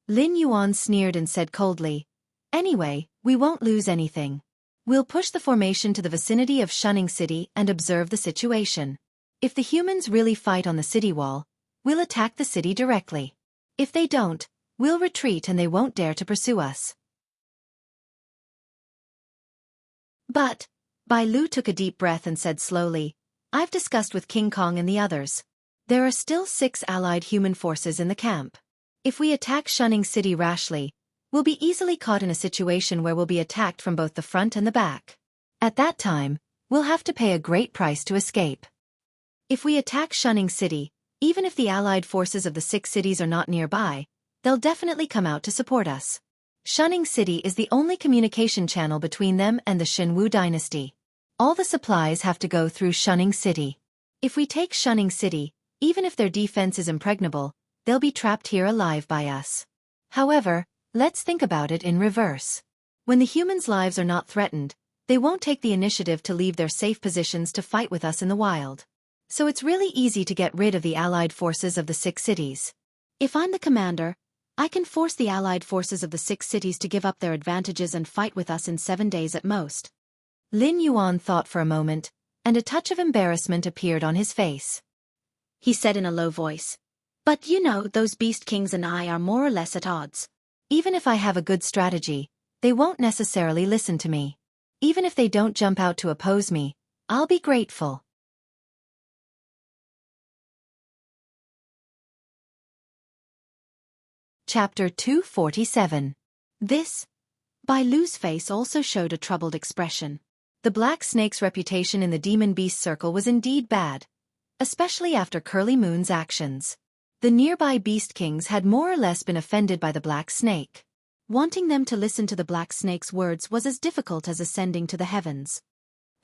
Lin Yuan sneered and said coldly, Anyway, we won't lose anything. We'll push the formation to the vicinity of Shunning City and observe the situation. If the humans really fight on the city wall, we'll attack the city directly. If they don't, we'll retreat and they won't dare to pursue us. But, Bai Lu took a deep breath and said slowly, I've discussed with King Kong and the others. There are still 6 allied human forces in the camp. If we attack Shunning City rashly, we'll be easily caught in a situation where we'll be attacked from both the front and the back. At that time, we'll have to pay a great price to escape. If we attack Shunning City, even if the allied forces of the 6 cities are not nearby, they'll definitely come out to support us. Shunning City is the only communication channel between them and the Shenwu dynasty. All the supplies have to go through Shunning City. If we take Shunning City, even if their defense is impregnable, they'll be trapped here alive by us. However, let's think about it in reverse. When the humans' lives are not threatened, they won't take the initiative to leave their safe positions to fight with us in the wild. So it's really easy to get rid of the allied forces of the 6 cities. If I'm the commander, I can force the allied forces of the 6 cities to give up their advantages and fight with us in 7 days at most. Lin Yuan thought for a moment, and a touch of embarrassment appeared on his face. He said in a low voice, "But you know, those beast kings and I are more or less at odds. Even if I have a good strategy, they won't necessarily listen to me. Even if they don't jump out to oppose me, I'll be grateful." Chapter 247. This. Bai Lu's face also showed a troubled expression. The Black Snake's reputation in the Demon Beast Circle was indeed bad, especially after Curly Moon's actions. The nearby Beast Kings had more or less been offended by the Black Snake. Wanting them to listen to the Black Snake's words was as difficult as ascending to the heavens.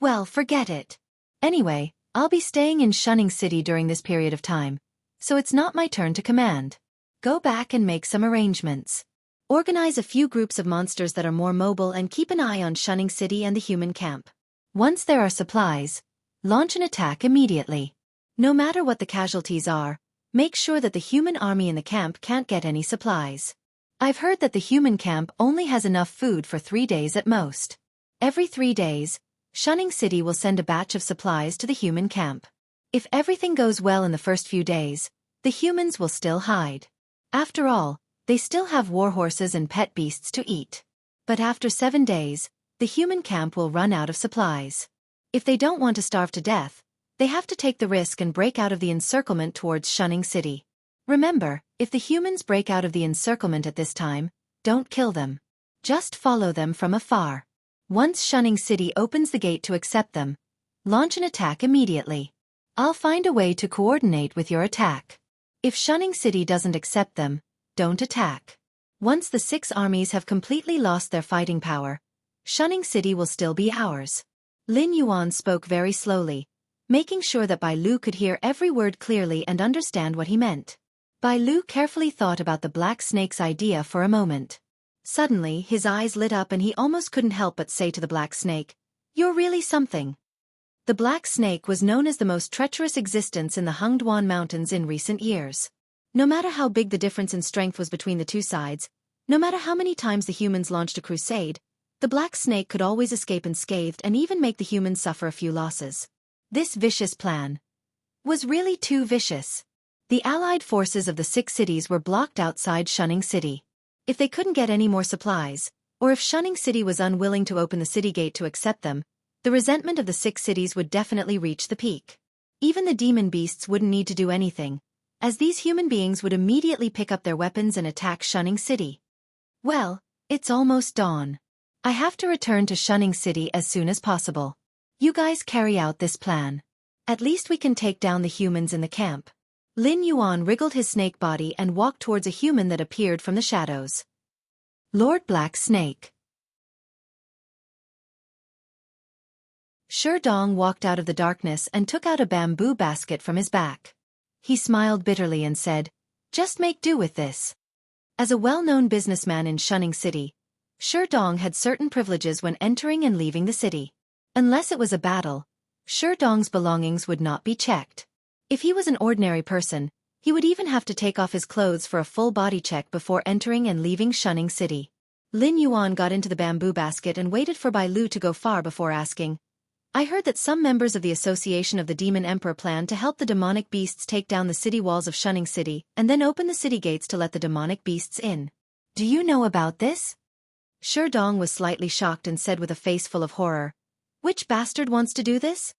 Well, forget it. Anyway, I'll be staying in Shunning City during this period of time, so it's not my turn to command. Go back and make some arrangements. Organize a few groups of monsters that are more mobile and keep an eye on Shunning City and the human camp. Once there are supplies, launch an attack immediately. No matter what the casualties are, make sure that the human army in the camp can't get any supplies. I've heard that the human camp only has enough food for 3 days at most. Every 3 days, Shunning City will send a batch of supplies to the human camp. If everything goes well in the first few days, the humans will still hide. After all, they still have warhorses and pet beasts to eat. But after 7 days, the human camp will run out of supplies. If they don't want to starve to death, they have to take the risk and break out of the encirclement towards Shunning City. Remember, if the humans break out of the encirclement at this time, don't kill them. Just follow them from afar. Once Shunning City opens the gate to accept them, launch an attack immediately. I'll find a way to coordinate with your attack. If Shunning City doesn't accept them, don't attack. Once the 6 armies have completely lost their fighting power, Shunning City will still be ours. Lin Yuan spoke very slowly, making sure that Bai Lu could hear every word clearly and understand what he meant. Bai Lu carefully thought about the Black Snake's idea for a moment. Suddenly, his eyes lit up and he almost couldn't help but say to the Black Snake, "You're really something." The Black Snake was known as the most treacherous existence in the Hengduan Mountains in recent years. No matter how big the difference in strength was between the two sides, no matter how many times the humans launched a crusade, the Black Snake could always escape unscathed and even make the humans suffer a few losses. This vicious plan was really too vicious. The allied forces of the 6 cities were blocked outside Shunning City. If they couldn't get any more supplies, or if Shunning City was unwilling to open the city gate to accept them, the resentment of the 6 cities would definitely reach the peak. Even the demon beasts wouldn't need to do anything, as these human beings would immediately pick up their weapons and attack Shunning City. Well, it's almost dawn. I have to return to Shunning City as soon as possible. You guys carry out this plan. At least we can take down the humans in the camp. Lin Yuan wriggled his snake body and walked towards a human that appeared from the shadows. Lord Black Snake. Dong walked out of the darkness and took out a bamboo basket from his back. He smiled bitterly and said, "Just make do with this." As a well-known businessman in Shunning City, Dong had certain privileges when entering and leaving the city. Unless it was a battle, Dong's belongings would not be checked. If he was an ordinary person, he would even have to take off his clothes for a full body check before entering and leaving Shunning City. Lin Yuan got into the bamboo basket and waited for Bai Lu to go far before asking, "I heard that some members of the Association of the Demon Emperor plan to help the demonic beasts take down the city walls of Shunning City and then open the city gates to let the demonic beasts in. Do you know about this?" Dong was slightly shocked and said with a face full of horror, "Which bastard wants to do this?"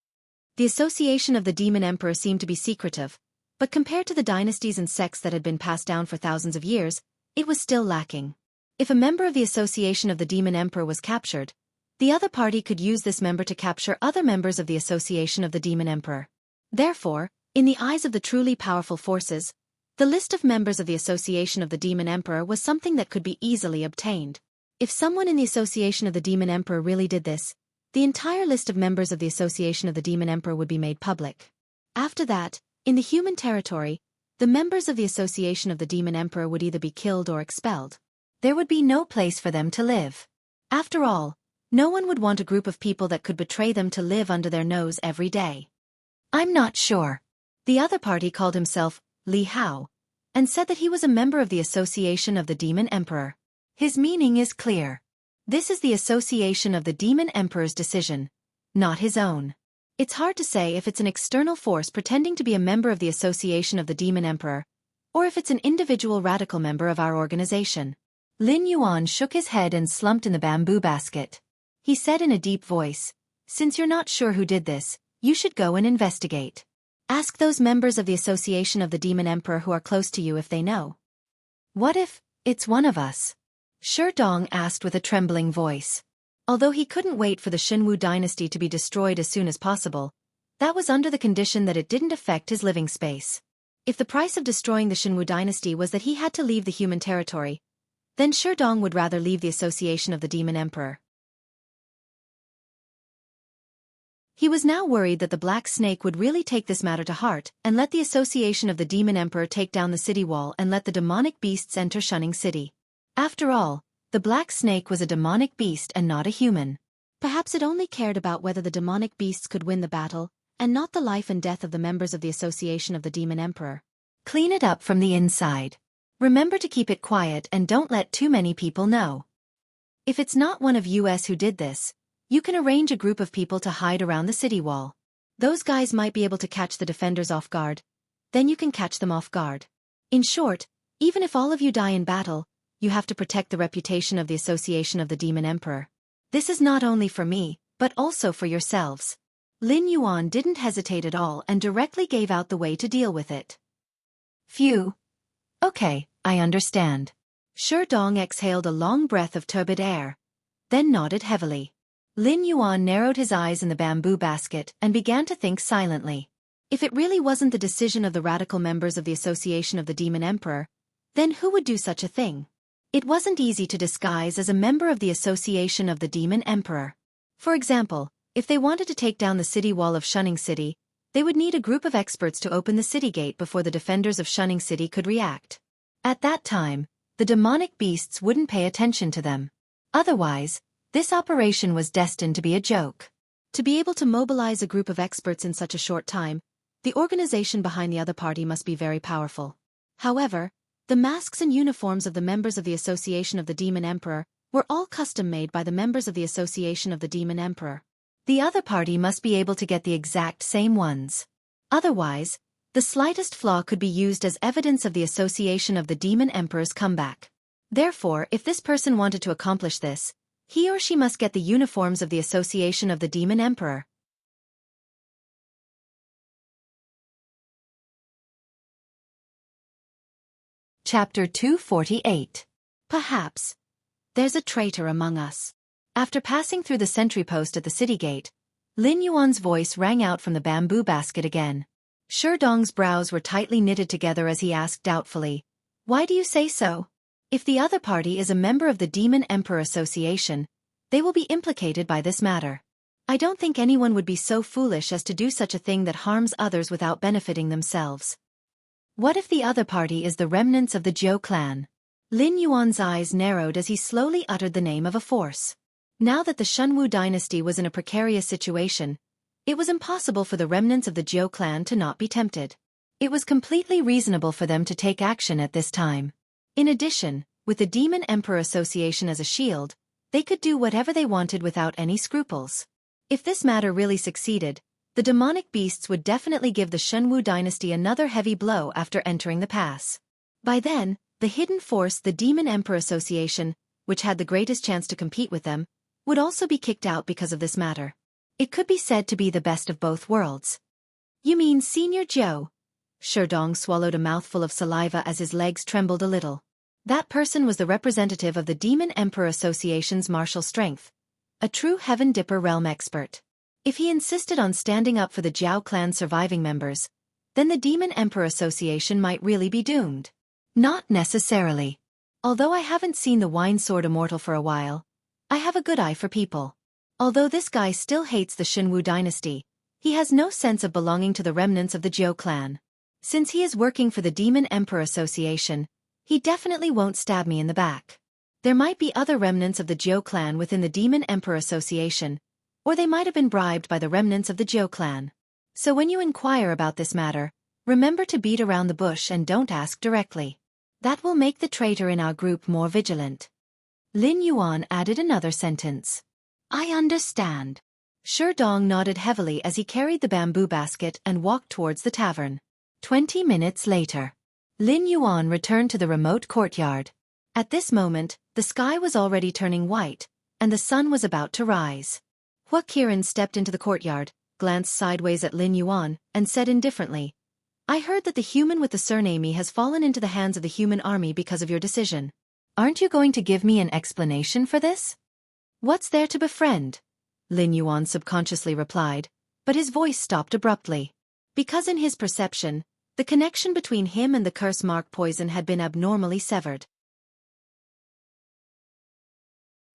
The Association of the Demon Emperor seemed to be secretive, but compared to the dynasties and sects that had been passed down for thousands of years, it was still lacking. If a member of the Association of the Demon Emperor was captured, the other party could use this member to capture other members of the Association of the Demon Emperor. Therefore, in the eyes of the truly powerful forces, the list of members of the Association of the Demon Emperor was something that could be easily obtained. If someone in the Association of the Demon Emperor really did this, the entire list of members of the Association of the Demon Emperor would be made public. After that, in the human territory, the members of the Association of the Demon Emperor would either be killed or expelled. There would be no place for them to live. After all, no one would want a group of people that could betray them to live under their nose every day. I'm not sure. The other party called himself Li Hao, and said that he was a member of the Association of the Demon Emperor. His meaning is clear. This is the Association of the Demon Emperor's decision, not his own. It's hard to say if it's an external force pretending to be a member of the Association of the Demon Emperor, or if it's an individual radical member of our organization. Lin Yuan shook his head and slumped in the bamboo basket. He said in a deep voice, "Since you're not sure who did this, you should go and investigate. Ask those members of the Association of the Demon Emperor who are close to you if they know." "What if it's one of us?" Shi Dong asked with a trembling voice. Although he couldn't wait for the Shenwu dynasty to be destroyed as soon as possible, that was under the condition that it didn't affect his living space. If the price of destroying the Shenwu dynasty was that he had to leave the human territory, then Shi Dong would rather leave the Association of the Demon Emperor. He was now worried that the Black Snake would really take this matter to heart and let the Association of the Demon Emperor take down the city wall and let the demonic beasts enter Shunning City. After all, the Black Snake was a demonic beast and not a human. Perhaps it only cared about whether the demonic beasts could win the battle, and not the life and death of the members of the Association of the Demon Emperor. Clean it up from the inside. Remember to keep it quiet and don't let too many people know. If it's not one of us who did this, you can arrange a group of people to hide around the city wall. Those guys might be able to catch the defenders off guard. Then you can catch them off guard. In short, even if all of you die in battle, you have to protect the reputation of the Association of the Demon Emperor. This is not only for me, but also for yourselves. Lin Yuan didn't hesitate at all and directly gave out the way to deal with it. Phew. Okay, I understand. Shi Dong exhaled a long breath of turbid air, then nodded heavily. Lin Yuan narrowed his eyes in the bamboo basket and began to think silently. If it really wasn't the decision of the radical members of the Association of the Demon Emperor, then who would do such a thing? It wasn't easy to disguise as a member of the Association of the Demon Emperor. For example, if they wanted to take down the city wall of Shunning City, they would need a group of experts to open the city gate before the defenders of Shunning City could react. At that time, the demonic beasts wouldn't pay attention to them. Otherwise, this operation was destined to be a joke. To be able to mobilize a group of experts in such a short time, the organization behind the other party must be very powerful. However, the masks and uniforms of the members of the Association of the Demon Emperor were all custom-made by the members of the Association of the Demon Emperor. The other party must be able to get the exact same ones. Otherwise, the slightest flaw could be used as evidence of the Association of the Demon Emperor's comeback. Therefore, if this person wanted to accomplish this, he or she must get the uniforms of the Association of the Demon Emperor. Chapter 248. Perhaps there's a traitor among us. After passing through the sentry post at the city gate, Lin Yuan's voice rang out from the bamboo basket again. Shi Dong's brows were tightly knitted together as he asked doubtfully, "Why do you say so? If the other party is a member of the Demon Emperor Association, they will be implicated by this matter. I don't think anyone would be so foolish as to do such a thing that harms others without benefiting themselves. What if the other party is the remnants of the Zhou clan?" Lin Yuan's eyes narrowed as he slowly uttered the name of a force. Now that the Shenwu dynasty was in a precarious situation, it was impossible for the remnants of the Zhou clan to not be tempted. It was completely reasonable for them to take action at this time. In addition, with the Demon Emperor Association as a shield, they could do whatever they wanted without any scruples. If this matter really succeeded, the demonic beasts would definitely give the Shenwu dynasty another heavy blow after entering the pass. By then, the hidden force, the Demon Emperor Association, which had the greatest chance to compete with them, would also be kicked out because of this matter. It could be said to be the best of both worlds. You mean Senior Zhou? Shi Dong swallowed a mouthful of saliva as his legs trembled a little. That person was the representative of the Demon Emperor Association's martial strength, a true Heaven Dipper realm expert. If he insisted on standing up for the Zhao clan's surviving members, then the Demon Emperor Association might really be doomed. Not necessarily. Although I haven't seen the wine sword immortal for a while, I have a good eye for people. Although this guy still hates the Shinwu dynasty, he has no sense of belonging to the remnants of the Jiu clan. Since he is working for the Demon Emperor Association, he definitely won't stab me in the back. There might be other remnants of the Jiu clan within the Demon Emperor Association, or they might have been bribed by the remnants of the Jiu clan. So when you inquire about this matter, remember to beat around the bush and don't ask directly. That will make the traitor in our group more vigilant. Lin Yuan added another sentence. I understand. Sherdong nodded heavily as he carried the bamboo basket and walked towards the tavern. 20 minutes later. Lin Yuan returned to the remote courtyard. At this moment, the sky was already turning white, and the sun was about to rise. Hua Qiren stepped into the courtyard, glanced sideways at Lin Yuan, and said indifferently, I heard that the human with the surname has fallen into the hands of the human army because of your decision. Aren't you going to give me an explanation for this? What's there to befriend? Lin Yuan subconsciously replied, but his voice stopped abruptly. Because in his perception, the connection between him and the curse mark poison had been abnormally severed.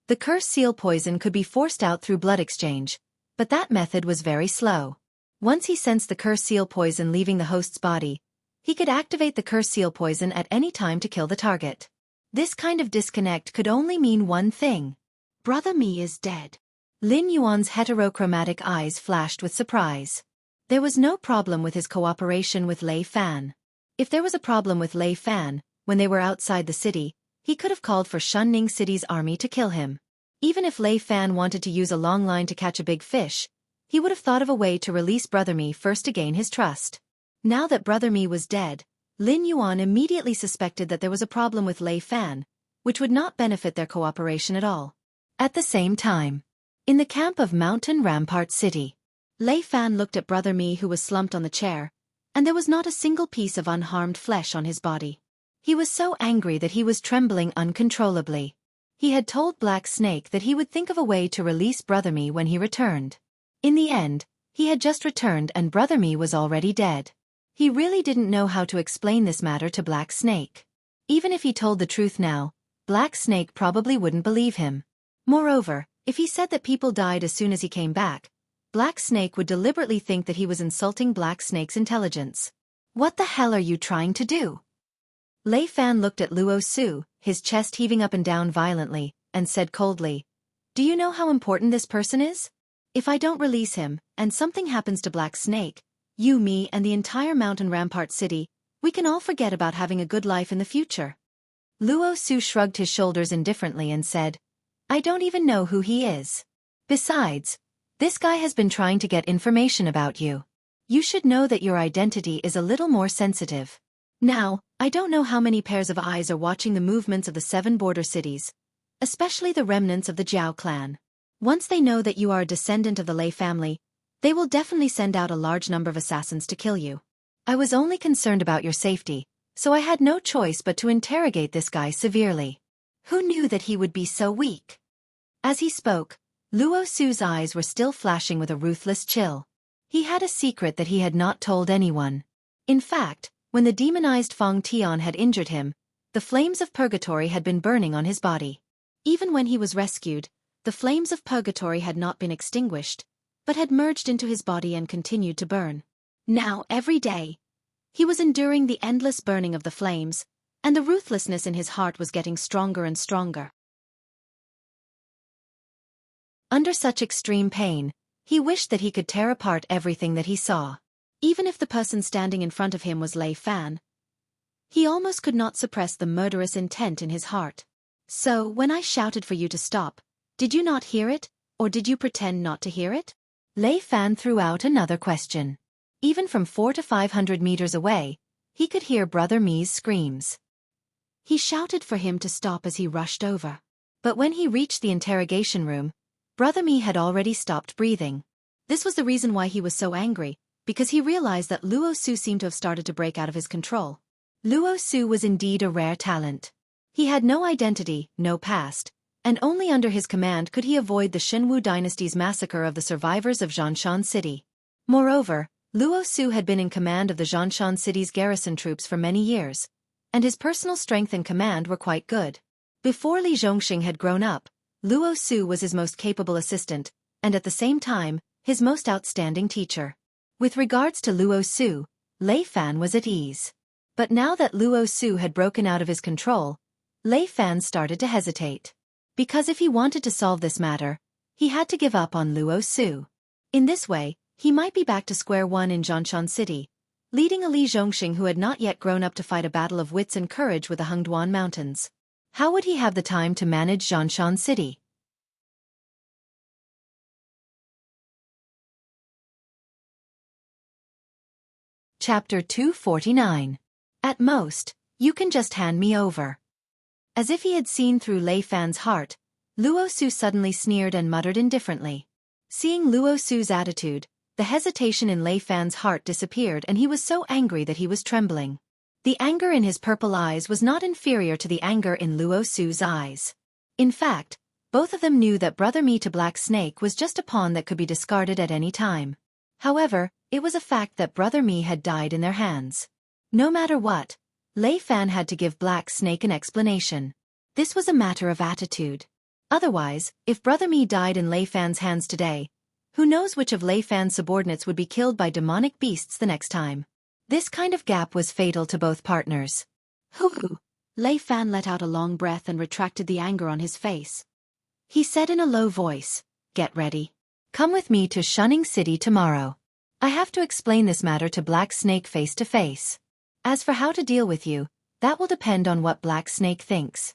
The curse seal poison could be forced out through blood exchange, but that method was very slow. Once he sensed the curse seal poison leaving the host's body, he could activate the curse seal poison at any time to kill the target. This kind of disconnect could only mean one thing. Brother Mi is dead. Lin Yuan's heterochromatic eyes flashed with surprise. There was no problem with his cooperation with Lei Fan. If there was a problem with Lei Fan, when they were outside the city, he could have called for Shunning City's army to kill him. Even if Lei Fan wanted to use a long line to catch a big fish, he would have thought of a way to release Brother Mi first to gain his trust. Now that Brother Mi was dead, Lin Yuan immediately suspected that there was a problem with Lei Fan, which would not benefit their cooperation at all. At the same time, in the camp of Mountain Rampart City, Lei Fan looked at Brother Mi who was slumped on the chair, and there was not a single piece of unharmed flesh on his body. He was so angry that he was trembling uncontrollably. He had told Black Snake that he would think of a way to release Brother Mi when he returned. In the end, he had just returned and Brother Mi was already dead. He really didn't know how to explain this matter to Black Snake. Even if he told the truth now, Black Snake probably wouldn't believe him. Moreover, if he said that people died as soon as he came back, Black Snake would deliberately think that he was insulting Black Snake's intelligence. What the hell are you trying to do? Lei Fan looked at Luo Su, his chest heaving up and down violently, and said coldly, Do you know how important this person is? If I don't release him, and something happens to Black Snake, you, me, and the entire Mountain Rampart City, we can all forget about having a good life in the future. Luo Su shrugged his shoulders indifferently and said, I don't even know who he is. Besides, this guy has been trying to get information about you. You should know that your identity is a little more sensitive. Now, I don't know how many pairs of eyes are watching the movements of the 7 border cities, especially the remnants of the Jiao clan. Once they know that you are a descendant of the Lei family, they will definitely send out a large number of assassins to kill you. I was only concerned about your safety, so I had no choice but to interrogate this guy severely. Who knew that he would be so weak? As he spoke, Luo Su's eyes were still flashing with a ruthless chill. He had a secret that he had not told anyone. In fact, when the demonized Feng Tian had injured him, the flames of purgatory had been burning on his body. Even when he was rescued, the flames of purgatory had not been extinguished, but had merged into his body and continued to burn. Now, every day, he was enduring the endless burning of the flames, and the ruthlessness in his heart was getting stronger and stronger. Under such extreme pain, he wished that he could tear apart everything that he saw. Even if the person standing in front of him was Lei Fan, he almost could not suppress the murderous intent in his heart. So, when I shouted for you to stop, did you not hear it, or did you pretend not to hear it? Lei Fan threw out another question. Even from 400 to 500 meters away, he could hear Brother Mi's screams. He shouted for him to stop as he rushed over. But when he reached the interrogation room, Brother Mi had already stopped breathing. This was the reason why he was so angry, because he realized that Luo Su seemed to have started to break out of his control. Luo Su was indeed a rare talent. He had no identity, no past, and only under his command could he avoid the Shinwu dynasty's massacre of the survivors of Zhanshan City. Moreover, Luo Su had been in command of the Zhanshan City's garrison troops for many years, and his personal strength and command were quite good. Before Li Zhongxing had grown up, Luo Su was his most capable assistant, and at the same time, his most outstanding teacher. With regards to Luo Su, Lei Fan was at ease. But now that Luo Su had broken out of his control, Lei Fan started to hesitate. Because if he wanted to solve this matter, he had to give up on Luo Su. In this way, he might be back to square one in Zhongshan City, leading a Li Zhongxing who had not yet grown up to fight a battle of wits and courage with the Hengduan Mountains. How would he have the time to manage Zhongshan City? Chapter 249. At most, you can just hand me over. As if he had seen through Lei Fan's heart, Luo Su suddenly sneered and muttered indifferently. Seeing Luo Su's attitude, the hesitation in Lei Fan's heart disappeared and he was so angry that he was trembling. The anger in his purple eyes was not inferior to the anger in Luo Su's eyes. In fact, both of them knew that Brother Mi to Black Snake was just a pawn that could be discarded at any time. However, it was a fact that Brother Mi had died in their hands. No matter what, Lei Fan had to give Black Snake an explanation. This was a matter of attitude. Otherwise, if Brother Mi died in Lei Fan's hands today, who knows which of Lei Fan's subordinates would be killed by demonic beasts the next time. This kind of gap was fatal to both partners. Hoo! Lei Fan let out a long breath and retracted the anger on his face. He said in a low voice, "Get ready. Come with me to Shunning City tomorrow. I have to explain this matter to Black Snake face to face. As for how to deal with you, that will depend on what Black Snake thinks."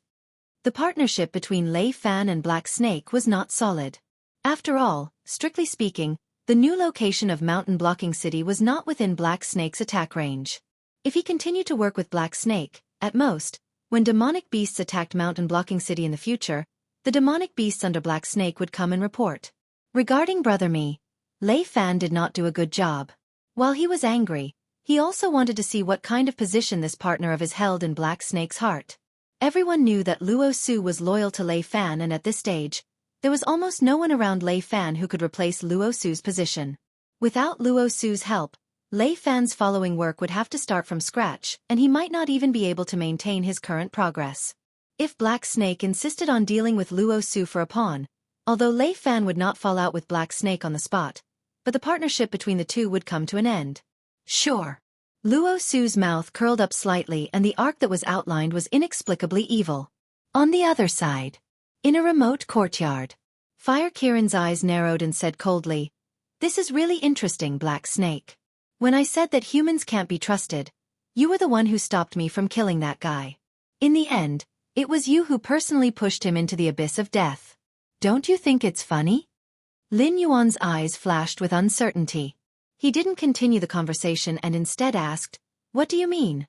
The partnership between Lei Fan and Black Snake was not solid. After all, strictly speaking, the new location of Mountain Blocking City was not within Black Snake's attack range. If he continued to work with Black Snake, at most, when demonic beasts attacked Mountain Blocking City in the future, the demonic beasts under Black Snake would come and report. Regarding Brother Mi, Lei Fan did not do a good job. While he was angry, he also wanted to see what kind of position this partner of his held in Black Snake's heart. Everyone knew that Luo Su was loyal to Lei Fan and at this stage, there was almost no one around Lei Fan who could replace Luo Su's position. Without Luo Su's help, Lei Fan's following work would have to start from scratch and he might not even be able to maintain his current progress. If Black Snake insisted on dealing with Luo Su for a pawn, although Lei Fan would not fall out with Black Snake on the spot, but the partnership between the two would come to an end. Sure. Luo Su's mouth curled up slightly and the arc that was outlined was inexplicably evil. On the other side, in a remote courtyard, Fire Kirin's eyes narrowed and said coldly, "This is really interesting, Black Snake. When I said that humans can't be trusted, you were the one who stopped me from killing that guy. In the end, it was you who personally pushed him into the abyss of death. Don't you think it's funny?" Lin Yuan's eyes flashed with uncertainty. He didn't continue the conversation and instead asked, "What do you mean?"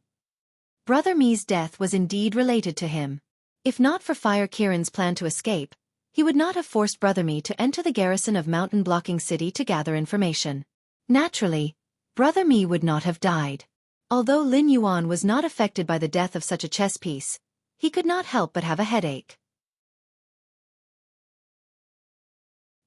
Brother Mi's death was indeed related to him. If not for Fire Kirin's plan to escape, he would not have forced Brother Mi to enter the garrison of Mountain Blocking City to gather information. Naturally, Brother Mi would not have died. Although Lin Yuan was not affected by the death of such a chess piece, he could not help but have a headache.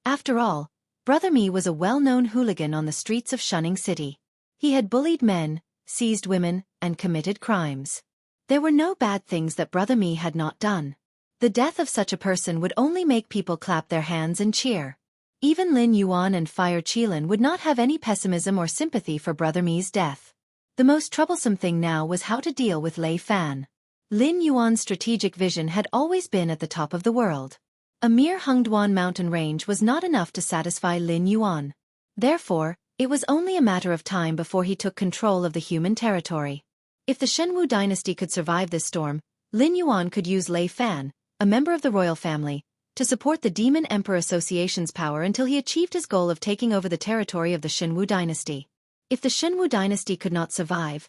After all, Brother Mi was a well-known hooligan on the streets of Shunning City. He had bullied men, seized women, and committed crimes. There were no bad things that Brother Mi had not done. The death of such a person would only make people clap their hands and cheer. Even Lin Yuan and Fire Qilin would not have any pessimism or sympathy for Brother Mi's death. The most troublesome thing now was how to deal with Lei Fan. Lin Yuan's strategic vision had always been at the top of the world. A mere Hengduan mountain range was not enough to satisfy Lin Yuan. Therefore, it was only a matter of time before he took control of the human territory. If the Shenwu dynasty could survive this storm, Lin Yuan could use Lei Fan, a member of the royal family, to support the Demon Emperor Association's power until he achieved his goal of taking over the territory of the Shenwu dynasty. If the Shenwu dynasty could not survive,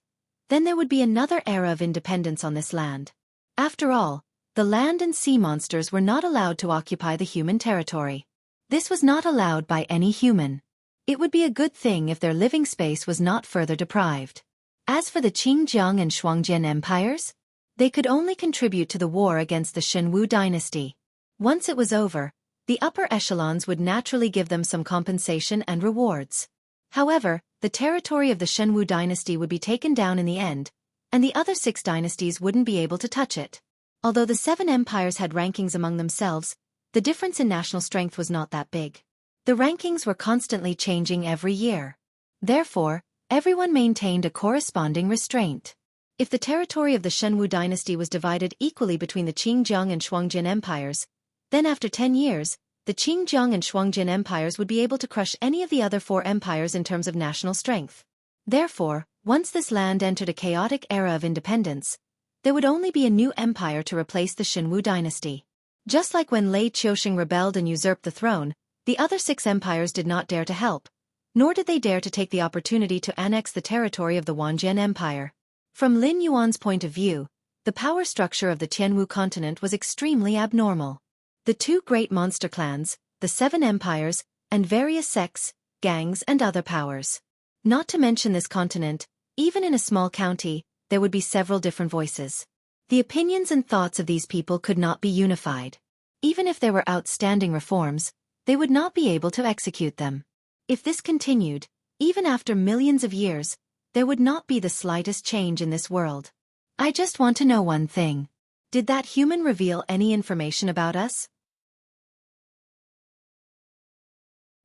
then there would be another era of independence on this land. After all, the land and sea monsters were not allowed to occupy the human territory. This was not allowed by any human. It would be a good thing if their living space was not further deprived. As for the Qingjiang and Shuangjian empires, they could only contribute to the war against the Shenwu dynasty. Once it was over, the upper echelons would naturally give them some compensation and rewards. However, the territory of the Shenwu dynasty would be taken down in the end, and the other 6 dynasties wouldn't be able to touch it. Although the 7 empires had rankings among themselves, the difference in national strength was not that big. The rankings were constantly changing every year. Therefore, everyone maintained a corresponding restraint. If the territory of the Shenwu dynasty was divided equally between the Qingjiang and Shuangjin empires, then after 10 years, the Qingjiang and Shuangjin empires would be able to crush any of the other 4 empires in terms of national strength. Therefore, once this land entered a chaotic era of independence, there would only be a new empire to replace the Shenwu dynasty. Just like when Lei Qiusheng rebelled and usurped the throne, the other 6 empires did not dare to help, nor did they dare to take the opportunity to annex the territory of the Wanjian Empire. From Lin Yuan's point of view, the power structure of the Tianwu continent was extremely abnormal. The 2 great monster clans, the 7 empires, and various sects, gangs and other powers. Not to mention this continent, even in a small county, there would be several different voices. The opinions and thoughts of these people could not be unified. Even if there were outstanding reforms, they would not be able to execute them. If this continued, even after millions of years, there would not be the slightest change in this world. I just want to know one thing. Did that human reveal any information about us?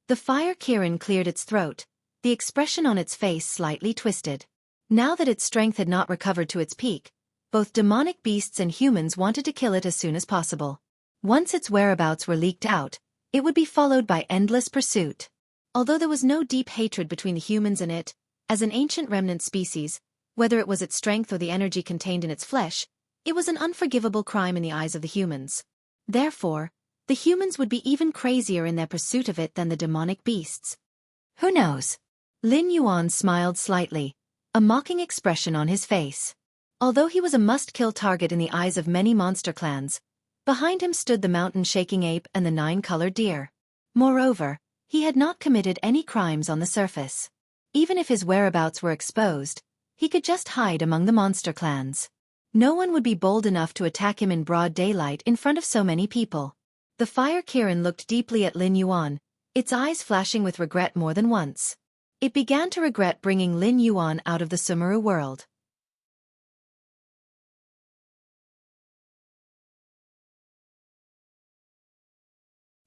The fire Kirin cleared its throat, the expression on its face slightly twisted. Now that its strength had not recovered to its peak, both demonic beasts and humans wanted to kill it as soon as possible. Once its whereabouts were leaked out, it would be followed by endless pursuit. Although there was no deep hatred between the humans and it, as an ancient remnant species, whether it was its strength or the energy contained in its flesh, it was an unforgivable crime in the eyes of the humans. Therefore, the humans would be even crazier in their pursuit of it than the demonic beasts. Who knows? Lin Yuan smiled slightly, a mocking expression on his face. Although he was a must-kill target in the eyes of many monster clans, behind him stood the mountain-shaking ape and the 9-colored deer. Moreover, he had not committed any crimes on the surface. Even if his whereabouts were exposed, he could just hide among the monster clans. No one would be bold enough to attack him in broad daylight in front of so many people. The fire Kirin looked deeply at Lin Yuan, its eyes flashing with regret more than once. It began to regret bringing Lin Yuan out of the Sumeru world.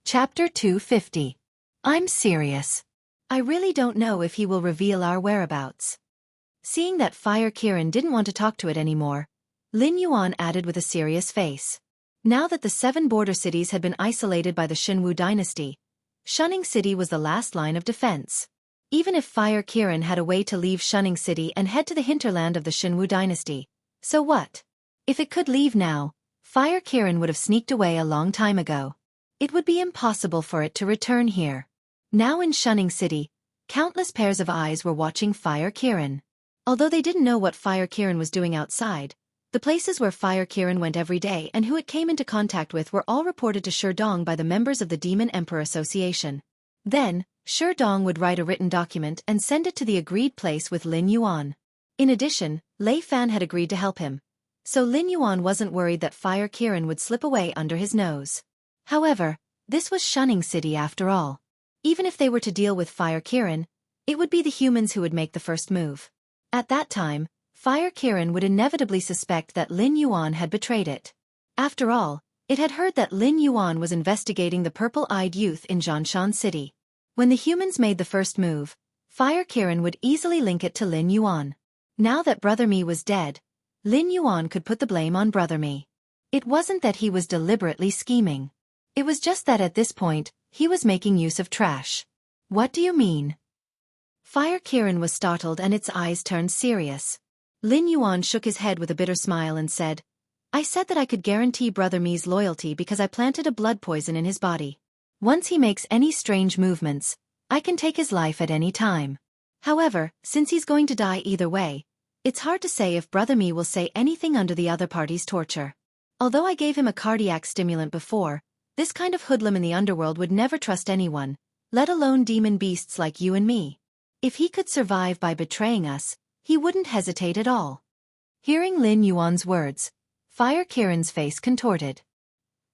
Chapter 250. I'm serious. I really don't know if he will reveal our whereabouts. Seeing that Fire Kirin didn't want to talk to it anymore, Lin Yuan added with a serious face. Now that the 7 border cities had been isolated by the Shenwu dynasty, Shunning City was the last line of defense. Even if Fire Kirin had a way to leave Shunning City and head to the hinterland of the Shenwu dynasty, so what? If it could leave now, Fire Kirin would have sneaked away a long time ago. It would be impossible for it to return here. Now in Shunning City, countless pairs of eyes were watching Fire Kirin. Although they didn't know what Fire Kirin was doing outside, the places where Fire Kirin went every day and who it came into contact with were all reported to Sherdong by the members of the Demon Emperor Association. Then, Sherdong would write a written document and send it to the agreed place with Lin Yuan. In addition, Lei Fan had agreed to help him, so Lin Yuan wasn't worried that Fire Kirin would slip away under his nose. However, this was Shunning City after all. Even if they were to deal with Fire Kirin, it would be the humans who would make the first move. At that time, Fire Kirin would inevitably suspect that Lin Yuan had betrayed it. After all, it had heard that Lin Yuan was investigating the purple-eyed youth in Zhongshan City. When the humans made the first move, Fire Kirin would easily link it to Lin Yuan. Now that Brother Mi was dead, Lin Yuan could put the blame on Brother Mi. It wasn't that he was deliberately scheming. It was just that at this point, he was making use of trash. What do you mean? Fire Kirin was startled and its eyes turned serious. Lin Yuan shook his head with a bitter smile and said, I said that I could guarantee Brother Mi's loyalty because I planted a blood poison in his body. Once he makes any strange movements, I can take his life at any time. However, since he's going to die either way, it's hard to say if Brother Mi will say anything under the other party's torture. Although I gave him a cardiac stimulant before, this kind of hoodlum in the underworld would never trust anyone, let alone demon beasts like you and me. If he could survive by betraying us, he wouldn't hesitate at all. Hearing Lin Yuan's words, Fire Kirin's face contorted.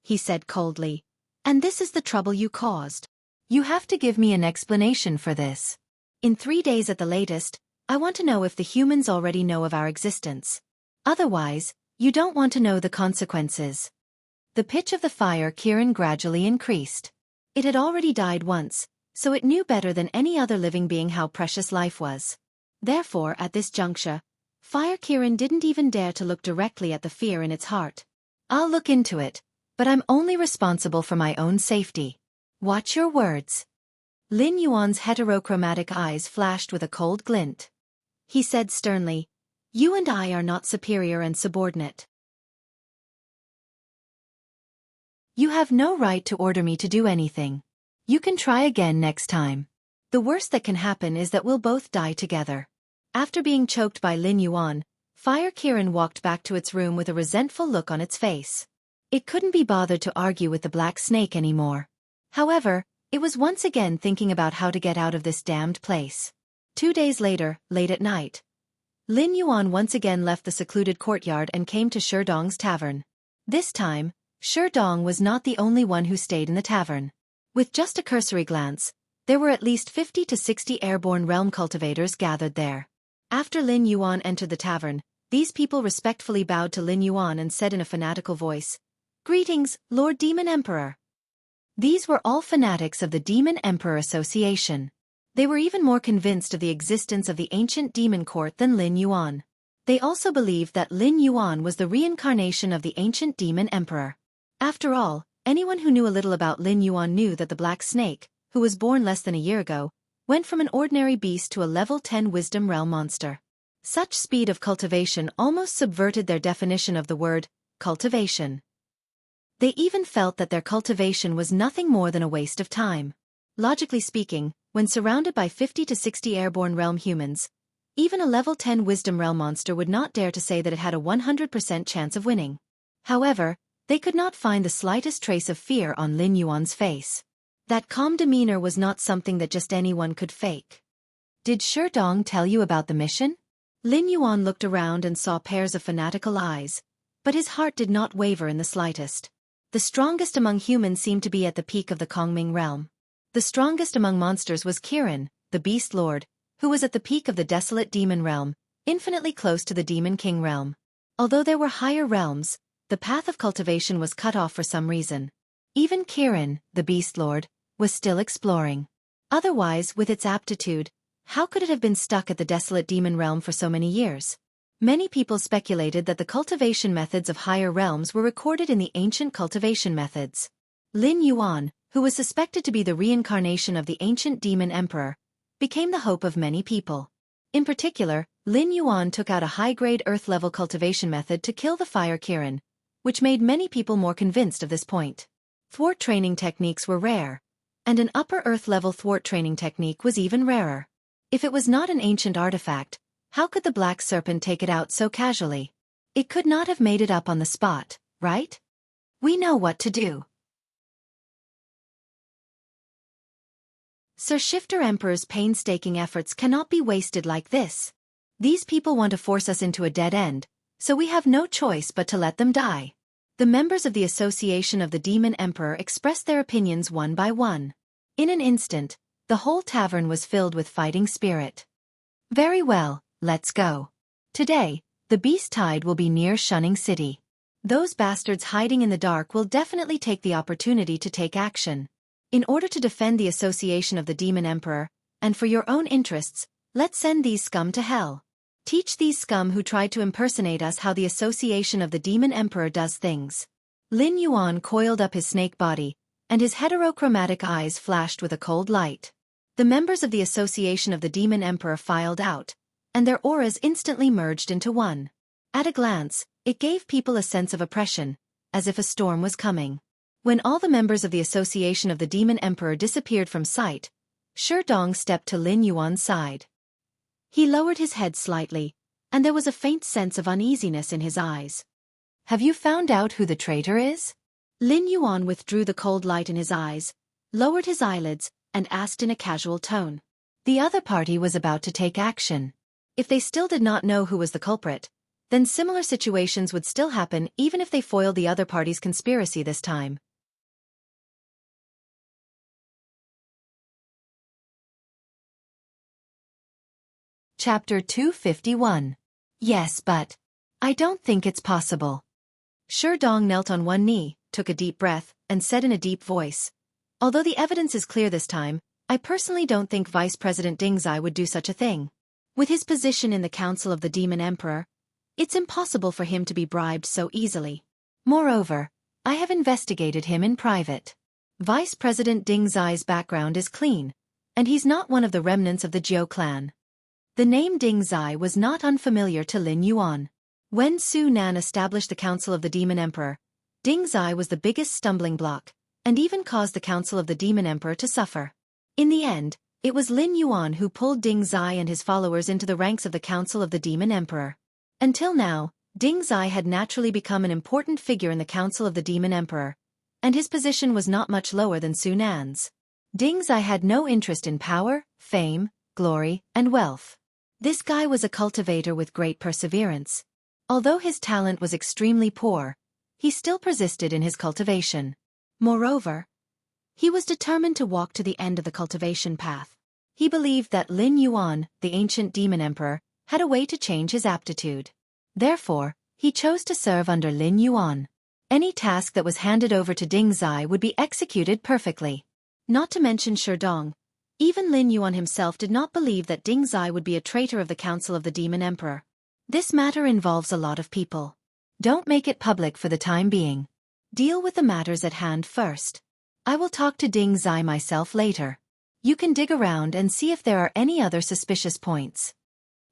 He said coldly, And this is the trouble you caused. You have to give me an explanation for this. In 3 days at the latest, I want to know if the humans already know of our existence. Otherwise, you don't want to know the consequences. The pitch of the fire Kirin gradually increased. It had already died once, so it knew better than any other living being how precious life was. Therefore, at this juncture, Fire Kirin didn't even dare to look directly at the fear in its heart. I'll look into it, but I'm only responsible for my own safety. Watch your words. Lin Yuan's heterochromatic eyes flashed with a cold glint. He said sternly, "You and I are not superior and subordinate. You have no right to order me to do anything. You can try again next time. The worst that can happen is that we'll both die together." After being choked by Lin Yuan, Fire Kirin walked back to its room with a resentful look on its face. It couldn't be bothered to argue with the black snake anymore. However, it was once again thinking about how to get out of this damned place. 2 days later, late at night, Lin Yuan once again left the secluded courtyard and came to Sherdong's tavern. This time, Sherdong was not the only one who stayed in the tavern. With just a cursory glance, there were at least 50 to 60 airborne realm cultivators gathered there. After Lin Yuan entered the tavern, these people respectfully bowed to Lin Yuan and said in a fanatical voice, "Greetings, Lord Demon Emperor." These were all fanatics of the Demon Emperor Association. They were even more convinced of the existence of the ancient demon court than Lin Yuan. They also believed that Lin Yuan was the reincarnation of the ancient demon emperor. After all, anyone who knew a little about Lin Yuan knew that the Black Snake, who was born less than a year ago, went from an ordinary beast to a level 10 wisdom realm monster. Such speed of cultivation almost subverted their definition of the word cultivation. They even felt that their cultivation was nothing more than a waste of time. Logically speaking, when surrounded by 50 to 60 airborne realm humans, even a level 10 wisdom realm monster would not dare to say that it had a 100% chance of winning. However, they could not find the slightest trace of fear on Lin Yuan's face. That calm demeanor was not something that just anyone could fake. "Did Sherdong tell you about the mission?" Lin Yuan looked around and saw pairs of fanatical eyes, but his heart did not waver in the slightest. The strongest among humans seemed to be at the peak of the Kongming realm. The strongest among monsters was Kirin, the Beast Lord, who was at the peak of the desolate demon realm, infinitely close to the Demon King realm. Although there were higher realms, the path of cultivation was cut off for some reason. Even Kirin, the Beast Lord, was still exploring. Otherwise, with its aptitude, how could it have been stuck at the desolate demon realm for so many years? Many people speculated that the cultivation methods of higher realms were recorded in the ancient cultivation methods. Lin Yuan, who was suspected to be the reincarnation of the ancient demon emperor, became the hope of many people. In particular, Lin Yuan took out a high-grade earth-level cultivation method to kill the Fire Kirin, which made many people more convinced of this point. Thwart training techniques were rare, and an upper earth-level thwart training technique was even rarer. If it was not an ancient artifact, how could the Black Serpent take it out so casually? It could not have made it up on the spot, right? We know what to do. Sir Shifter Emperor's painstaking efforts cannot be wasted like this. These people want to force us into a dead end, so we have no choice but to let them die. The members of the Association of the Demon Emperor expressed their opinions one by one. In an instant, the whole tavern was filled with fighting spirit. Very well, let's go. Today, the beast tide will be near Shunning City. Those bastards hiding in the dark will definitely take the opportunity to take action. In order to defend the Association of the Demon Emperor, and for your own interests, let's send these scum to hell. Teach these scum who tried to impersonate us how the Association of the Demon Emperor does things. Lin Yuan coiled up his snake body, and his heterochromatic eyes flashed with a cold light. The members of the Association of the Demon Emperor filed out, and their auras instantly merged into one. At a glance, it gave people a sense of oppression, as if a storm was coming. When all the members of the Association of the Demon Emperor disappeared from sight, Sherdong stepped to Lin Yuan's side. He lowered his head slightly, and there was a faint sense of uneasiness in his eyes. "Have you found out who the traitor is?" Lin Yuan withdrew the cold light in his eyes, lowered his eyelids, and asked in a casual tone. The other party was about to take action. If they still did not know who was the culprit, then similar situations would still happen even if they foiled the other party's conspiracy this time. Chapter 251. Yes, but... I don't think it's possible. Sherdong knelt on one knee, took a deep breath, and said in a deep voice, "Although the evidence is clear this time, I personally don't think Vice President Ding Zai would do such a thing. With his position in the Council of the Demon Emperor, it's impossible for him to be bribed so easily. Moreover, I have investigated him in private. Vice President Ding Zai's background is clean, and he's not one of the remnants of the Jiao clan." The name Ding Zai was not unfamiliar to Lin Yuan. When Su Nan established the Council of the Demon Emperor, Ding Zai was the biggest stumbling block, and even caused the Council of the Demon Emperor to suffer. In the end, it was Lin Yuan who pulled Ding Zai and his followers into the ranks of the Council of the Demon Emperor. Until now, Ding Zai had naturally become an important figure in the Council of the Demon Emperor, and his position was not much lower than Su Nan's. Ding Zai had no interest in power, fame, glory, and wealth. This guy was a cultivator with great perseverance. Although his talent was extremely poor, he still persisted in his cultivation. Moreover, he was determined to walk to the end of the cultivation path. He believed that Lin Yuan, the ancient demon emperor, had a way to change his aptitude. Therefore, he chose to serve under Lin Yuan. Any task that was handed over to Ding Zai would be executed perfectly. Not to mention Sherdong, even Lin Yuan himself did not believe that Ding Zai would be a traitor of the Council of the Demon Emperor. This matter involves a lot of people. Don't make it public for the time being. Deal with the matters at hand first. I will talk to Ding Zai myself later. You can dig around and see if there are any other suspicious points.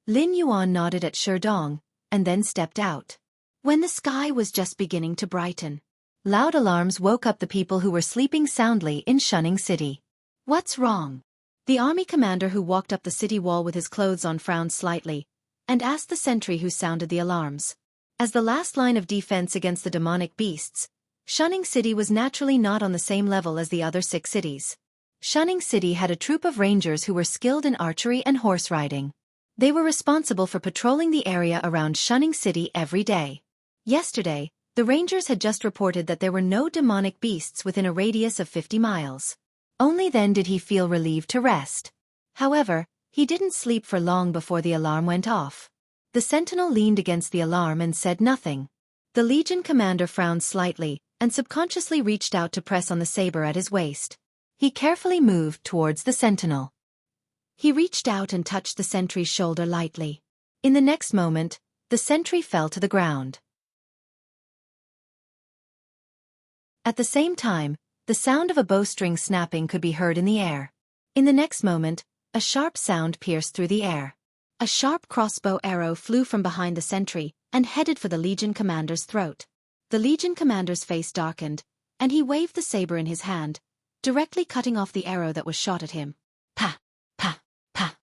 Lin Yuan nodded at Sherdong, and then stepped out. When the sky was just beginning to brighten, loud alarms woke up the people who were sleeping soundly in Shunning City. What's wrong? The army commander who walked up the city wall with his clothes on frowned slightly, and asked the sentry who sounded the alarms. As the last line of defense against the demonic beasts, Shunning City was naturally not on the same level as the other 6 cities. Shunning City had a troop of rangers who were skilled in archery and horse riding. They were responsible for patrolling the area around Shunning City every day. Yesterday, the rangers had just reported that there were no demonic beasts within a radius of 50 miles. Only then did he feel relieved to rest. However, he didn't sleep for long before the alarm went off. The sentinel leaned against the alarm and said nothing. The Legion commander frowned slightly, and subconsciously reached out to press on the saber at his waist. He carefully moved towards the sentinel. He reached out and touched the sentry's shoulder lightly. In the next moment, the sentry fell to the ground. At the same time, the sound of a bowstring snapping could be heard in the air. In the next moment, a sharp sound pierced through the air. A sharp crossbow arrow flew from behind the sentry and headed for the Legion commander's throat. The Legion commander's face darkened, and he waved the saber in his hand, directly cutting off the arrow that was shot at him. Pa! Pa! Pa!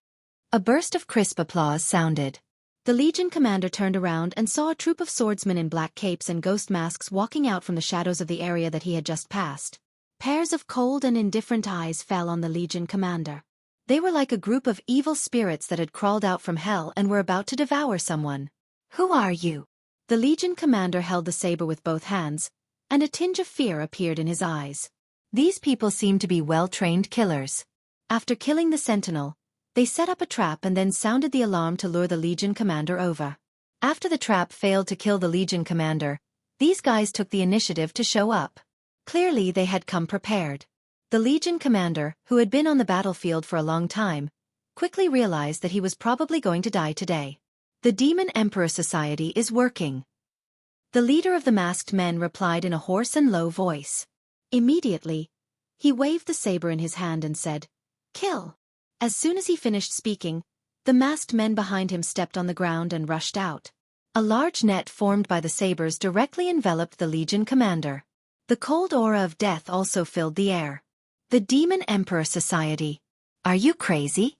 A burst of crisp applause sounded. The Legion commander turned around and saw a troop of swordsmen in black capes and ghost masks walking out from the shadows of the area that he had just passed. Pairs of cold and indifferent eyes fell on the Legion commander. They were like a group of evil spirits that had crawled out from hell and were about to devour someone. Who are you? The Legion commander held the saber with both hands, and a tinge of fear appeared in his eyes. These people seemed to be well-trained killers. After killing the sentinel, they set up a trap and then sounded the alarm to lure the Legion commander over. After the trap failed to kill the Legion commander, these guys took the initiative to show up. Clearly they had come prepared. The Legion commander, who had been on the battlefield for a long time, quickly realized that he was probably going to die today. The Demon Emperor Society is working. The leader of the masked men replied in a hoarse and low voice. Immediately, he waved the saber in his hand and said, "Kill." As soon as he finished speaking, the masked men behind him stepped on the ground and rushed out. A large net formed by the sabers directly enveloped the Legion commander. The cold aura of death also filled the air. The Demon Emperor Society. Are you crazy?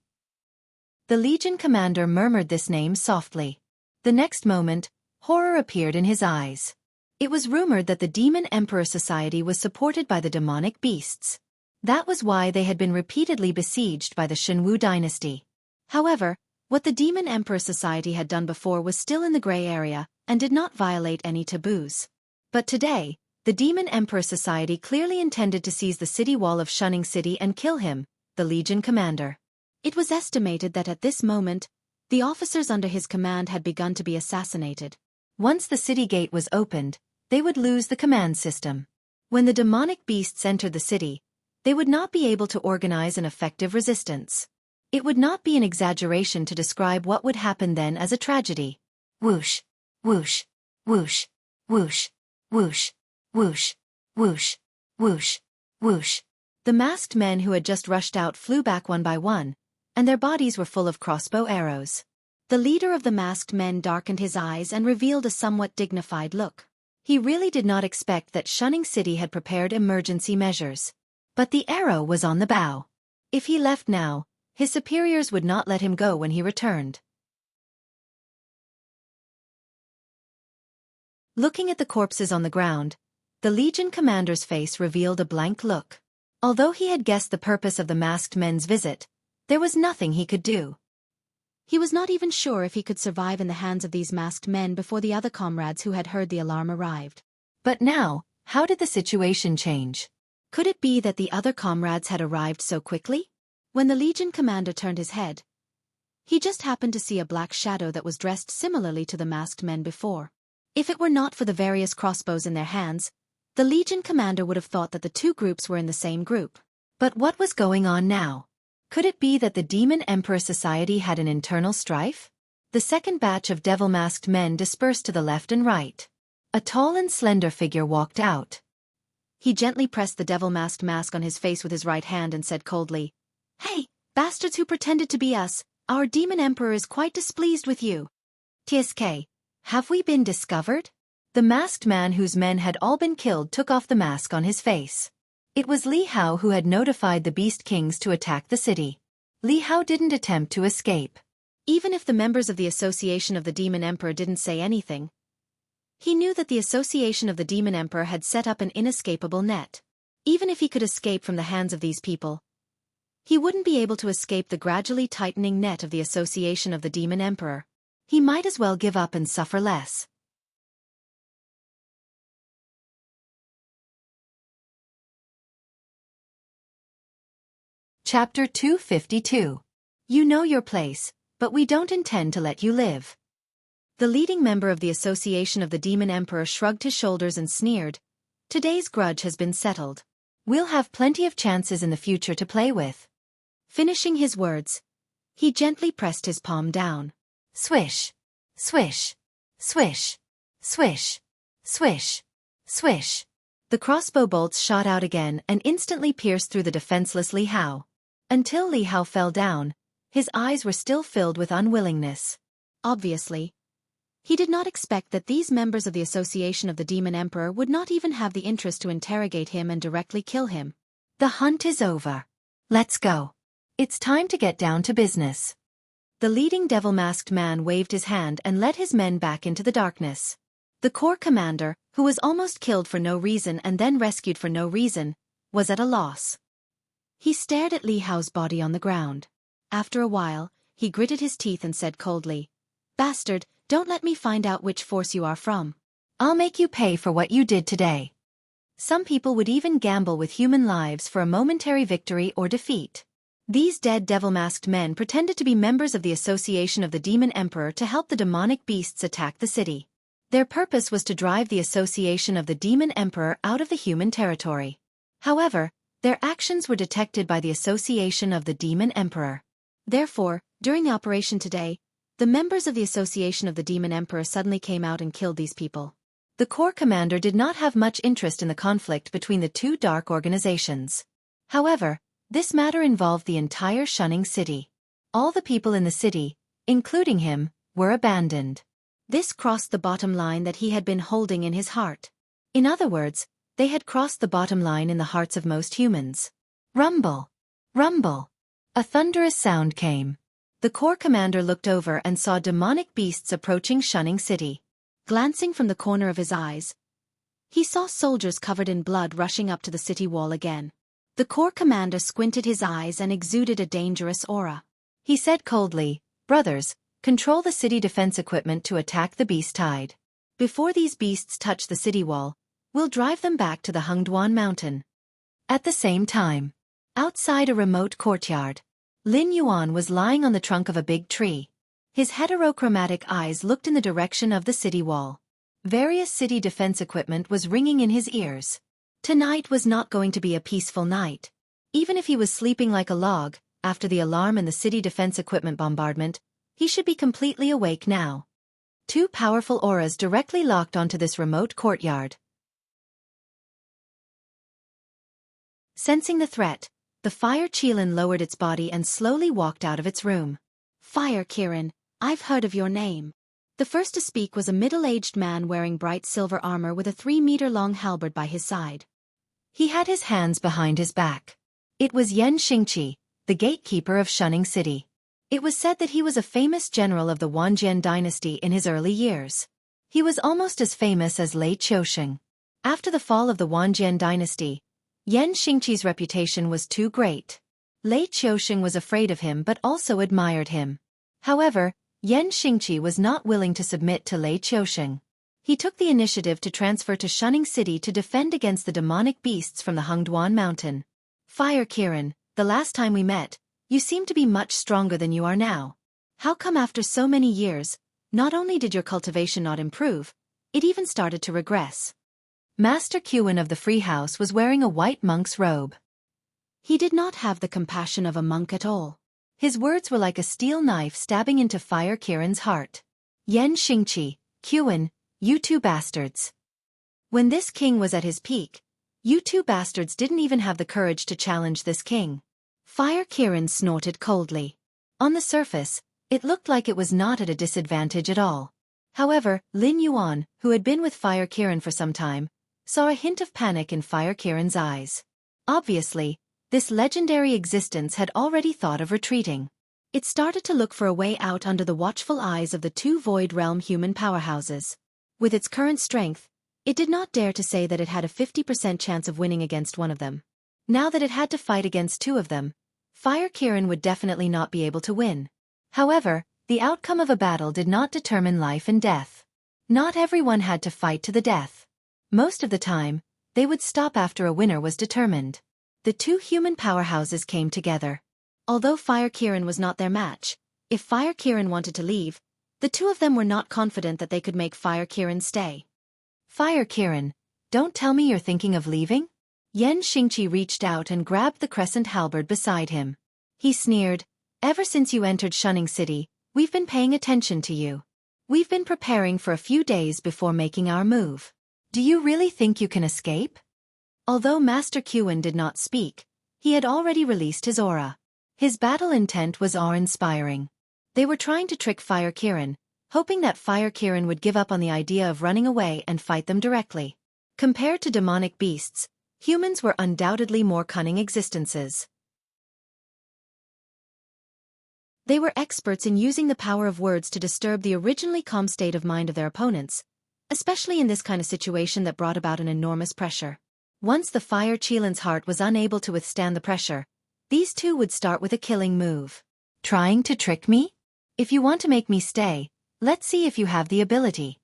The Legion commander murmured this name softly. The next moment, horror appeared in his eyes. It was rumored that the Demon Emperor Society was supported by the demonic beasts. That was why they had been repeatedly besieged by the Shenwu dynasty. However, what the Demon Emperor Society had done before was still in the gray area and did not violate any taboos. But today, the Demon Emperor Society clearly intended to seize the city wall of Shunning City and kill him, the Legion commander. It was estimated that at this moment, the officers under his command had begun to be assassinated. Once the city gate was opened, they would lose the command system. When the demonic beasts entered the city, they would not be able to organize an effective resistance. It would not be an exaggeration to describe what would happen then as a tragedy. Whoosh, whoosh, whoosh, whoosh, whoosh, whoosh, whoosh, whoosh, whoosh. The masked men who had just rushed out flew back one by one, and their bodies were full of crossbow arrows. The leader of the masked men darkened his eyes and revealed a somewhat dignified look. He really did not expect that Shunning City had prepared emergency measures. But the arrow was on the bow. If he left now, his superiors would not let him go when he returned. Looking at the corpses on the ground, the Legion commander's face revealed a blank look. Although he had guessed the purpose of the masked men's visit, there was nothing he could do. He was not even sure if he could survive in the hands of these masked men before the other comrades who had heard the alarm arrived. But now, how did the situation change? Could it be that the other comrades had arrived so quickly? When the Legion commander turned his head, he just happened to see a black shadow that was dressed similarly to the masked men before. If it were not for the various crossbows in their hands, the Legion commander would have thought that the two groups were in the same group. But what was going on now? Could it be that the Demon Emperor Society had an internal strife? The second batch of devil-masked men dispersed to the left and right. A tall and slender figure walked out. He gently pressed the devil-masked mask on his face with his right hand and said coldly, "Hey, bastards who pretended to be us, our Demon Emperor is quite displeased with you. TSK, have we been discovered?" The masked man whose men had all been killed took off the mask on his face. It was Li Hao who had notified the Beast Kings to attack the city. Li Hao didn't attempt to escape. Even if the members of the Association of the Demon Emperor didn't say anything, he knew that the Association of the Demon Emperor had set up an inescapable net. Even if he could escape from the hands of these people, he wouldn't be able to escape the gradually tightening net of the Association of the Demon Emperor. He might as well give up and suffer less. Chapter 252. You know your place, but we don't intend to let you live. The leading member of the Association of the Demon Emperor shrugged his shoulders and sneered. Today's grudge has been settled. We'll have plenty of chances in the future to play with. Finishing his words, he gently pressed his palm down. Swish, swish, swish, swish, swish, swish. The crossbow bolts shot out again and instantly pierced through the defenseless Li Hao. Until Li Hao fell down, his eyes were still filled with unwillingness. Obviously, he did not expect that these members of the Association of the Demon Emperor would not even have the interest to interrogate him and directly kill him. The hunt is over. Let's go. It's time to get down to business. The leading devil-masked man waved his hand and led his men back into the darkness. The corps commander, who was almost killed for no reason and then rescued for no reason, was at a loss. He stared at Li Hao's body on the ground. After a while, he gritted his teeth and said coldly, "Bastard, don't let me find out which force you are from. I'll make you pay for what you did today." Some people would even gamble with human lives for a momentary victory or defeat. These dead devil-masked men pretended to be members of the Association of the Demon Emperor to help the demonic beasts attack the city. Their purpose was to drive the Association of the Demon Emperor out of the human territory. However, their actions were detected by the Association of the Demon Emperor. Therefore, during the operation today, the members of the Association of the Demon Emperor suddenly came out and killed these people. The corps commander did not have much interest in the conflict between the two dark organizations. However, this matter involved the entire Shunning City. All the people in the city, including him, were abandoned. This crossed the bottom line that he had been holding in his heart. In other words, they had crossed the bottom line in the hearts of most humans. Rumble! Rumble! A thunderous sound came. The corps commander looked over and saw demonic beasts approaching Shunning City. Glancing from the corner of his eyes, he saw soldiers covered in blood rushing up to the city wall again. The corps commander squinted his eyes and exuded a dangerous aura. He said coldly, "Brothers, control the city defense equipment to attack the beast tide. Before these beasts touch the city wall, we'll drive them back to the Hengduan mountain." At the same time, outside a remote courtyard, Lin Yuan was lying on the trunk of a big tree. His heterochromatic eyes looked in the direction of the city wall. Various city defense equipment was ringing in his ears. Tonight was not going to be a peaceful night. Even if he was sleeping like a log, after the alarm and the city defense equipment bombardment, he should be completely awake now. Two powerful auras directly locked onto this remote courtyard. Sensing the threat, the Fire Qilin lowered its body and slowly walked out of its room. Fire Kirin, I've heard of your name. The first to speak was a middle-aged man wearing bright silver armor with a 3-meter-long halberd by his side. He had his hands behind his back. It was Yan Xingqi, the gatekeeper of Shunning City. It was said that he was a famous general of the Wanjian dynasty in his early years. He was almost as famous as Lei Qiusheng. After the fall of the Wanjian dynasty, Yan Xingqi's reputation was too great. Lei Qiusheng was afraid of him but also admired him. However, Yan Xingqi was not willing to submit to Lei Qiusheng. He took the initiative to transfer to Shunning City to defend against the demonic beasts from the Hengduan mountain. Fire Kirin, the last time we met, you seemed to be much stronger than you are now. How come after so many years, not only did your cultivation not improve, it even started to regress? Master Qin of the Free House was wearing a white monk's robe. He did not have the compassion of a monk at all. His words were like a steel knife stabbing into Fire Kirin's heart. Yan Xingqi, Qin, you two bastards. When this king was at his peak, you two bastards didn't even have the courage to challenge this king. Fire Kirin snorted coldly. On the surface, it looked like it was not at a disadvantage at all. However, Lin Yuan, who had been with Fire Kirin for some time, saw a hint of panic in Fire Kirin's eyes. Obviously, this legendary existence had already thought of retreating. It started to look for a way out under the watchful eyes of the two Void Realm human powerhouses. With its current strength, it did not dare to say that it had a 50% chance of winning against one of them. Now that it had to fight against two of them, Fire Kirin would definitely not be able to win. However, the outcome of a battle did not determine life and death. Not everyone had to fight to the death. Most of the time, they would stop after a winner was determined. The two human powerhouses came together. Although Fire Kirin was not their match, if Fire Kirin wanted to leave, the two of them were not confident that they could make Fire Kirin stay. Fire Kirin, don't tell me you're thinking of leaving? Yan Xingqi reached out and grabbed the crescent halberd beside him. He sneered, ever since you entered Shunning City, we've been paying attention to you. We've been preparing for a few days before making our move. Do you really think you can escape? Although Master Qin did not speak, he had already released his aura. His battle intent was awe-inspiring. They were trying to trick Fire Kirin, hoping that Fire Kirin would give up on the idea of running away and fight them directly. Compared to demonic beasts, humans were undoubtedly more cunning existences. They were experts in using the power of words to disturb the originally calm state of mind of their opponents, especially in this kind of situation that brought about an enormous pressure. Once the Fire Qilin's heart was unable to withstand the pressure, these two would start with a killing move. Trying to trick me? If you want to make me stay, let's see if you have the ability.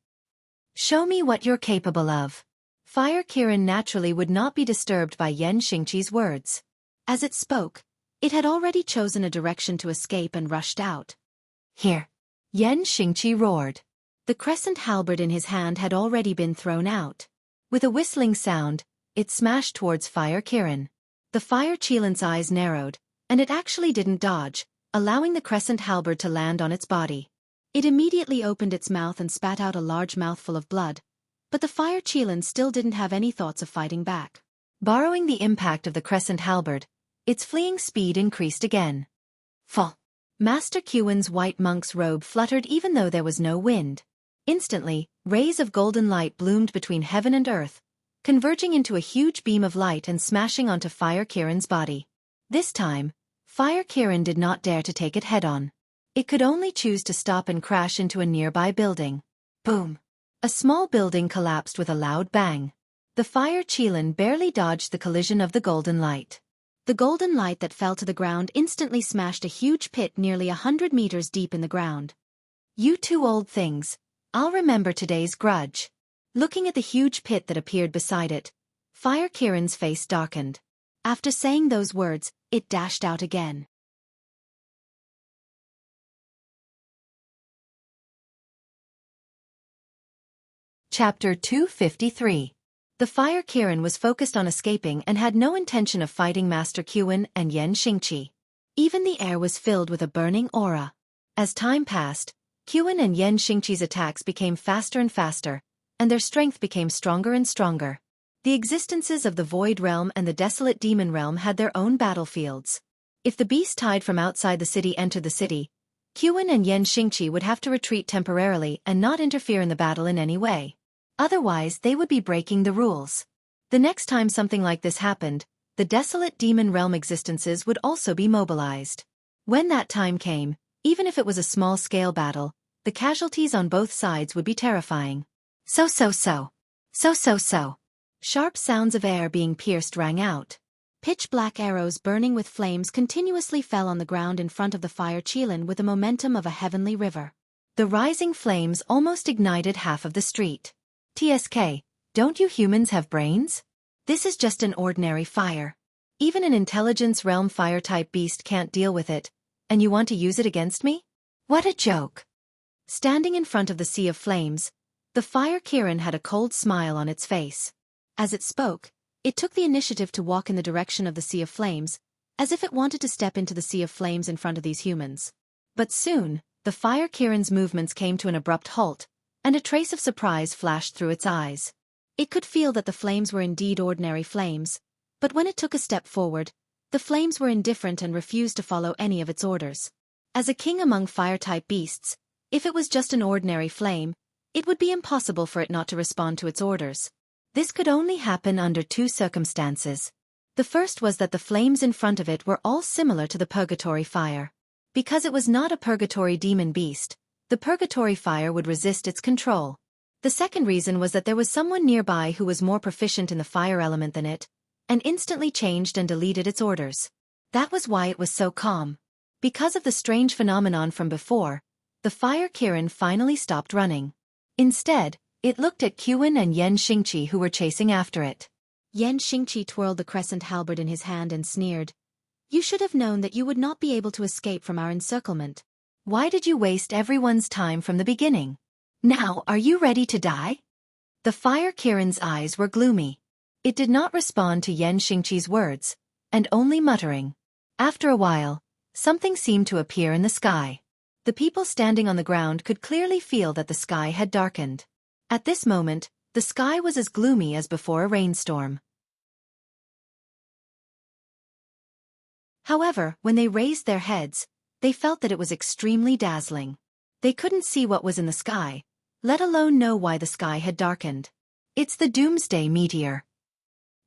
Show me what you're capable of. Fire Kirin naturally would not be disturbed by Yan Xingqi's words. As it spoke, it had already chosen a direction to escape and rushed out. Here! Yan Xingqi roared. The crescent halberd in his hand had already been thrown out. With a whistling sound, it smashed towards Fire Kirin. The Fire Qilin's eyes narrowed, and it actually didn't dodge, allowing the crescent halberd to land on its body. It immediately opened its mouth and spat out a large mouthful of blood, but the Fire Qilin still didn't have any thoughts of fighting back. Borrowing the impact of the crescent halberd, its fleeing speed increased again. Fall! Master Qin's white monk's robe fluttered even though there was no wind. Instantly, rays of golden light bloomed between heaven and earth, converging into a huge beam of light and smashing onto Fire Kirin's body. This time, Fire Kirin did not dare to take it head-on. It could only choose to stop and crash into a nearby building. Boom! A small building collapsed with a loud bang. The Fire Qilin barely dodged the collision of the golden light. The golden light that fell to the ground instantly smashed a huge pit nearly 100 meters deep in the ground. You two old things, I'll remember today's grudge. Looking at the huge pit that appeared beside it, Fire Kirin's face darkened. After saying those words, it dashed out again. Chapter 253. The Fire Kirin was focused on escaping and had no intention of fighting Master Qin and Yan Xingqi. Even the air was filled with a burning aura. As time passed, Qin and Yan Xingqi's attacks became faster and faster, and their strength became stronger and stronger. The existences of the Void Realm and the Desolate Demon Realm had their own battlefields. If the beast tide from outside the city entered the city, Qin and Yan Xingqi would have to retreat temporarily and not interfere in the battle in any way. Otherwise, they would be breaking the rules. The next time something like this happened, the Desolate Demon Realm existences would also be mobilized. When that time came, even if it was a small-scale battle, the casualties on both sides would be terrifying. So. Sharp sounds of air being pierced rang out. Pitch-black arrows burning with flames continuously fell on the ground in front of the Fire Qilin with the momentum of a heavenly river. The rising flames almost ignited half of the street. TSK, don't you humans have brains? This is just an ordinary fire. Even an intelligence realm fire-type beast can't deal with it, and you want to use it against me? What a joke. Standing in front of the sea of flames, the Fire Kirin had a cold smile on its face. As it spoke, it took the initiative to walk in the direction of the sea of flames, as if it wanted to step into the sea of flames in front of these humans. But soon, the Fire Kirin's movements came to an abrupt halt, and a trace of surprise flashed through its eyes. It could feel that the flames were indeed ordinary flames, but when it took a step forward, the flames were indifferent and refused to follow any of its orders. As a king among fire-type beasts, if it was just an ordinary flame, it would be impossible for it not to respond to its orders. This could only happen under two circumstances. The first was that the flames in front of it were all similar to the purgatory fire. Because it was not a purgatory demon beast, the purgatory fire would resist its control. The second reason was that there was someone nearby who was more proficient in the fire element than it, and instantly changed and deleted its orders. That was why it was so calm. Because of the strange phenomenon from before, the Fire Kirin finally stopped running. Instead, it looked at Qin and Yan Xingqi who were chasing after it. Yan Xingqi twirled the crescent halberd in his hand and sneered. You should have known that you would not be able to escape from our encirclement. Why did you waste everyone's time from the beginning? Now, are you ready to die? The Fire Kirin's eyes were gloomy. It did not respond to Yan Xingqi's words, and only muttering. After a while, something seemed to appear in the sky. The people standing on the ground could clearly feel that the sky had darkened. At this moment, the sky was as gloomy as before a rainstorm. However, when they raised their heads, they felt that it was extremely dazzling. They couldn't see what was in the sky, let alone know why the sky had darkened. It's the Doomsday Meteor.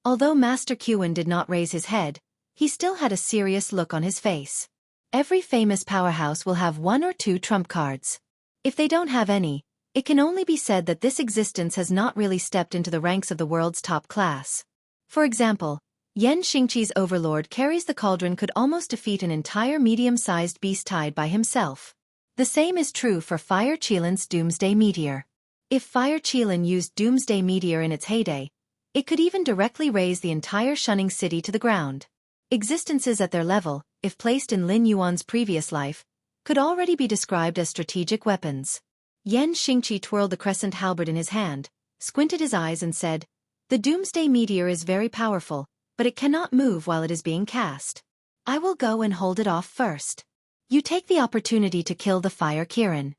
Although Master Qin did not raise his head, he still had a serious look on his face. Every famous powerhouse will have one or two trump cards. If they don't have any, it can only be said that this existence has not really stepped into the ranks of the world's top class. For example, Yan Xingqi's overlord carries the cauldron could almost defeat an entire medium-sized beast tide by himself. The same is true for Fire Qilin's Doomsday Meteor. If Fire Qilin used Doomsday Meteor in its heyday, it could even directly raise the entire Shunning City to the ground. Existences at their level, if placed in Lin Yuan's previous life, could already be described as strategic weapons. Yan Xingqi twirled the crescent halberd in his hand, squinted his eyes and said, The Doomsday Meteor is very powerful, but it cannot move while it is being cast. I will go and hold it off first. You take the opportunity to kill the Fire Kirin.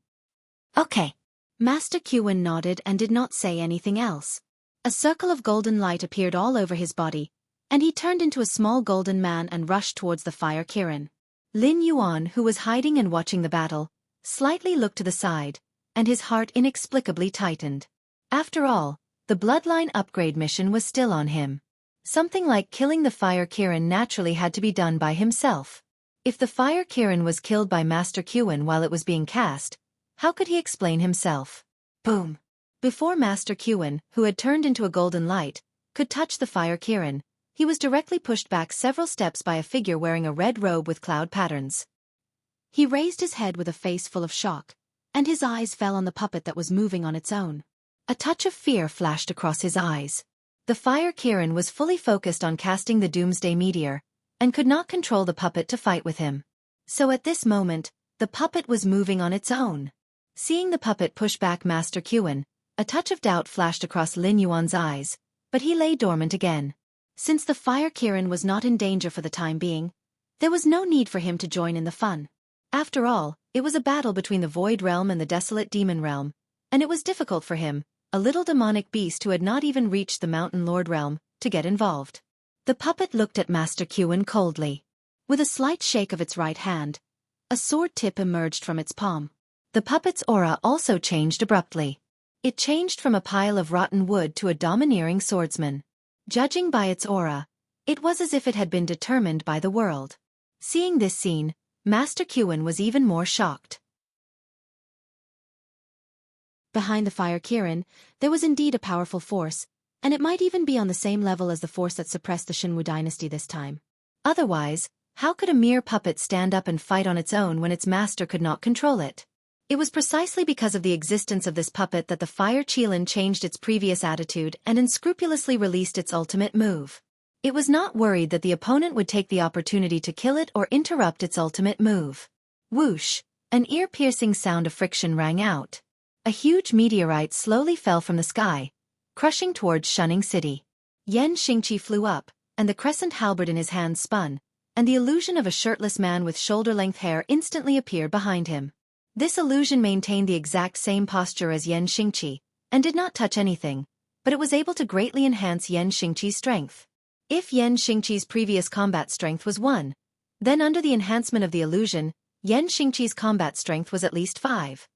Okay. Master Qin nodded and did not say anything else. A circle of golden light appeared all over his body, and he turned into a small golden man and rushed towards the Fire Kirin. Lin Yuan, who was hiding and watching the battle, slightly looked to the side, and his heart inexplicably tightened. After all, the bloodline upgrade mission was still on him. Something like killing the Fire Kirin naturally had to be done by himself. If the Fire Kirin was killed by Master Qin while it was being cast, how could he explain himself? Boom! Before Master Qin, who had turned into a golden light, could touch the Fire Kirin, he was directly pushed back several steps by a figure wearing a red robe with cloud patterns. He raised his head with a face full of shock, and his eyes fell on the puppet that was moving on its own. A touch of fear flashed across his eyes. The Fire Kirin was fully focused on casting the Doomsday Meteor, and could not control the puppet to fight with him. So at this moment, the puppet was moving on its own. Seeing the puppet push back Master Qin, A touch of doubt flashed across Lin Yuan's eyes, but he lay dormant again. Since the fire Kirin was not in danger for the time being, there was no need for him to join in the fun. After all, it was a battle between the Void Realm and the Desolate Demon Realm, and it was difficult for him, a little demonic beast who had not even reached the Mountain Lord Realm, to get involved. The puppet looked at Master Qian coldly. With a slight shake of its right hand, a sword tip emerged from its palm. The puppet's aura also changed abruptly. It changed from a pile of rotten wood to a domineering swordsman. Judging by its aura, it was as if it had been determined by the world. Seeing this scene, Master Qian was even more shocked. Behind the fire Kirin, there was indeed a powerful force, and it might even be on the same level as the force that suppressed the Xinwu dynasty this time. Otherwise, how could a mere puppet stand up and fight on its own when its master could not control it? It was precisely because of the existence of this puppet that the fire Qilin changed its previous attitude and unscrupulously released its ultimate move. It was not worried that the opponent would take the opportunity to kill it or interrupt its ultimate move. Whoosh! An ear-piercing sound of friction rang out. A huge meteorite slowly fell from the sky, crushing towards Shunning City. Yan Xingqi flew up, and the crescent halberd in his hand spun, and the illusion of a shirtless man with shoulder-length hair instantly appeared behind him. This illusion maintained the exact same posture as Yan Xingqi, and did not touch anything, but it was able to greatly enhance Yan Xingqi's strength. If Yan Xingqi's previous combat strength was 1, then under the enhancement of the illusion, Yan Xingqi's combat strength was at least 5.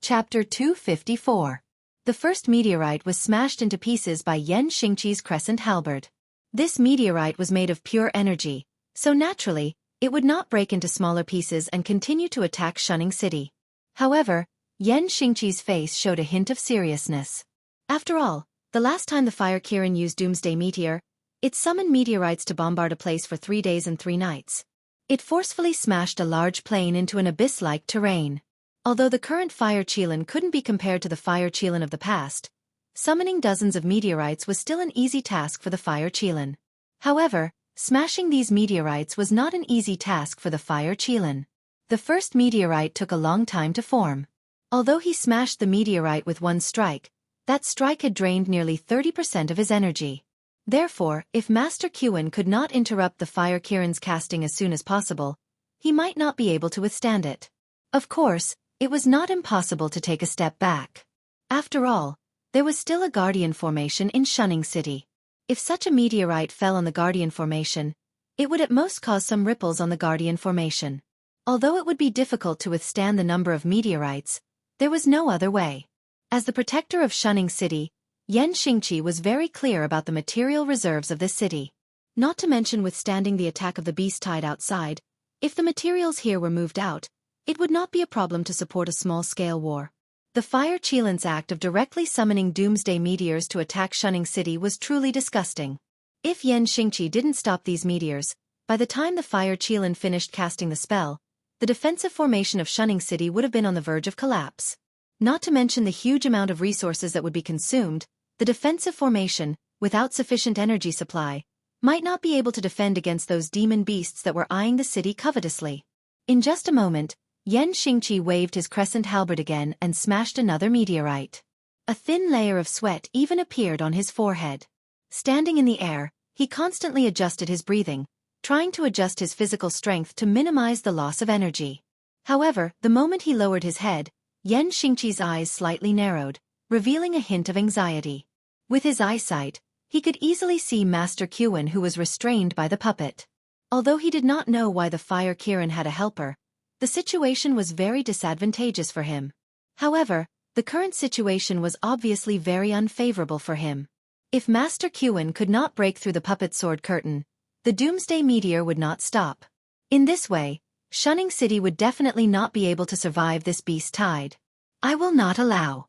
Chapter 254. The first meteorite was smashed into pieces by Yan Xingqi's crescent halberd. This meteorite was made of pure energy, so naturally, it would not break into smaller pieces and continue to attack Shunning City. However, Yan Xingqi's face showed a hint of seriousness. After all, the last time the fire Kirin used Doomsday Meteor, it summoned meteorites to bombard a place for 3 days and 3 nights. It forcefully smashed a large plain into an abyss-like terrain. Although the current fire Qilin couldn't be compared to the fire Qilin of the past, summoning dozens of meteorites was still an easy task for the fire Qilin. However, smashing these meteorites was not an easy task for the fire Qilin. The first meteorite took a long time to form. Although he smashed the meteorite with one strike, that strike had drained nearly 30% of his energy. Therefore, if Master Qian could not interrupt the fire Kirin's casting as soon as possible, he might not be able to withstand it. Of course, it was not impossible to take a step back. After all, there was still a Guardian Formation in Shunning City. If such a meteorite fell on the Guardian Formation, it would at most cause some ripples on the Guardian Formation. Although it would be difficult to withstand the number of meteorites, there was no other way. As the protector of Shunning City, Yan Xingqi was very clear about the material reserves of this city. Not to mention withstanding the attack of the beast tide outside, if the materials here were moved out, it would not be a problem to support a small-scale war. The fire Qilin's act of directly summoning doomsday meteors to attack Shunning City was truly disgusting. If Yan Xingqi didn't stop these meteors, by the time the fire Qilin finished casting the spell, the defensive formation of Shunning City would have been on the verge of collapse. Not to mention the huge amount of resources that would be consumed, the defensive formation, without sufficient energy supply, might not be able to defend against those demon beasts that were eyeing the city covetously. In just a moment, Yan Xingqi waved his crescent halberd again and smashed another meteorite. A thin layer of sweat even appeared on his forehead. Standing in the air, he constantly adjusted his breathing, trying to adjust his physical strength to minimize the loss of energy. However, the moment he lowered his head, Yan Xingqi's eyes slightly narrowed, revealing a hint of anxiety. With his eyesight, he could easily see Master Qian, who was restrained by the puppet. Although he did not know why the fire Kirin had a helper, the situation was very disadvantageous for him. However, the current situation was obviously very unfavorable for him. If Master Qian could not break through the puppet's sword curtain, the doomsday meteor would not stop. In this way, Shunning City would definitely not be able to survive this beast tide. I will not allow.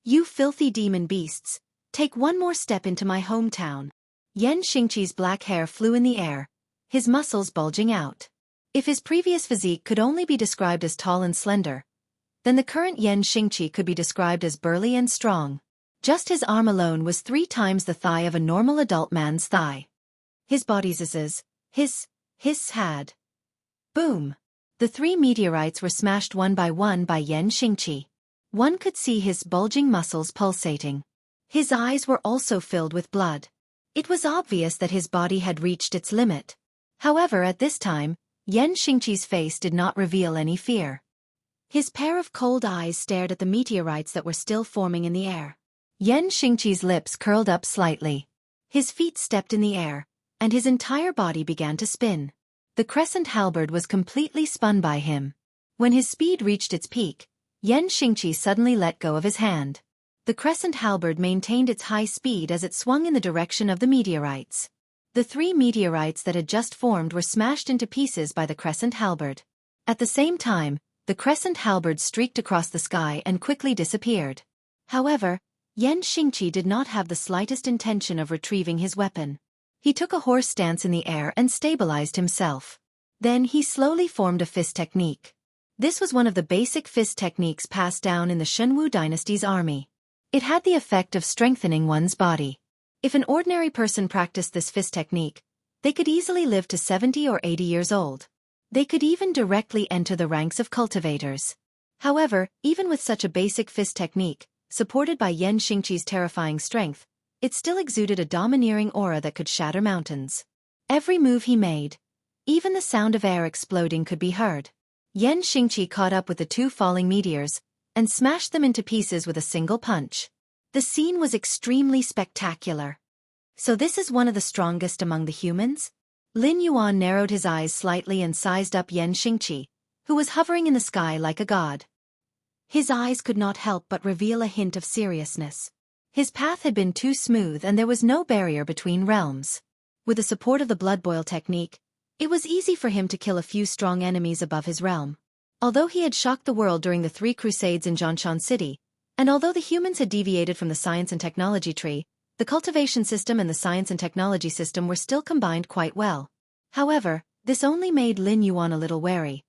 You filthy demon beasts, take one more step into my hometown. Yan Xingqi's black hair flew in the air, his muscles bulging out. If his previous physique could only be described as tall and slender, then the current Yan Xingqi could be described as burly and strong. Just his arm alone was 3 times the thigh of a normal adult man's thigh. His body's his had. Boom! The 3 meteorites were smashed one by Yan Xingqi. One could see his bulging muscles pulsating. His eyes were also filled with blood. It was obvious that his body had reached its limit. However, at this time, Yan Xingqi's face did not reveal any fear. His pair of cold eyes stared at the meteorites that were still forming in the air. Yan Xingqi's lips curled up slightly. His feet stepped in the air, and his entire body began to spin. The crescent halberd was completely spun by him. When his speed reached its peak, Yan Xingqi suddenly let go of his hand. The crescent halberd maintained its high speed as it swung in the direction of the meteorites. The 3 meteorites that had just formed were smashed into pieces by the crescent halberd. At the same time, the crescent halberd streaked across the sky and quickly disappeared. However, Yan Xingqi did not have the slightest intention of retrieving his weapon. He took a horse stance in the air and stabilized himself. Then he slowly formed a fist technique. This was one of the basic fist techniques passed down in the Shenwu dynasty's army. It had the effect of strengthening one's body. If an ordinary person practiced this fist technique, they could easily live to 70 or 80 years old. They could even directly enter the ranks of cultivators. However, even with such a basic fist technique, supported by Yan Xingqi's terrifying strength, it still exuded a domineering aura that could shatter mountains. Every move he made, even the sound of air exploding could be heard. Yan Xingqi caught up with the 2 falling meteors, and smashed them into pieces with a single punch. The scene was extremely spectacular. So this is one of the strongest among the humans? Lin Yuan narrowed his eyes slightly and sized up Yan Xingqi, who was hovering in the sky like a god. His eyes could not help but reveal a hint of seriousness. His path had been too smooth and there was no barrier between realms. With the support of the blood boil technique, it was easy for him to kill a few strong enemies above his realm. Although he had shocked the world during the 3 crusades in Zhongshan City, and although the humans had deviated from the science and technology tree, the cultivation system and the science and technology system were still combined quite well. However, this only made Lin Yuan a little wary,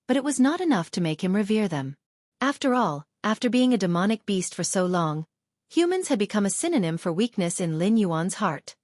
but it was not enough to make him revere them. After all, after being a demonic beast for so long, humans had become a synonym for weakness in Lin Yuan's heart.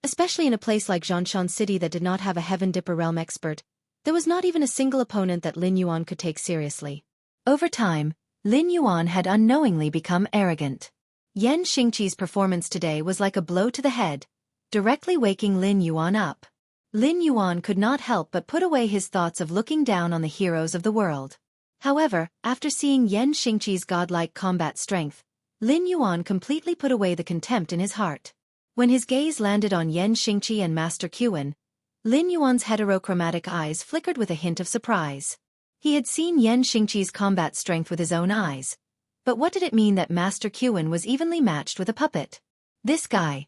Especially in a place like Zhongshan City that did not have a Heaven Dipper realm expert, there was not even a single opponent that Lin Yuan could take seriously. Over time, Lin Yuan had unknowingly become arrogant. Yan Xingqi's performance today was like a blow to the head, directly waking Lin Yuan up. Lin Yuan could not help but put away his thoughts of looking down on the heroes of the world. However, after seeing Yan Xingqi's godlike combat strength, Lin Yuan completely put away the contempt in his heart. When his gaze landed on Yan Xingqi and Master Qin, Lin Yuan's heterochromatic eyes flickered with a hint of surprise. He had seen Yan Xingqi's combat strength with his own eyes. But what did it mean that Master Qin was evenly matched with a puppet? This guy.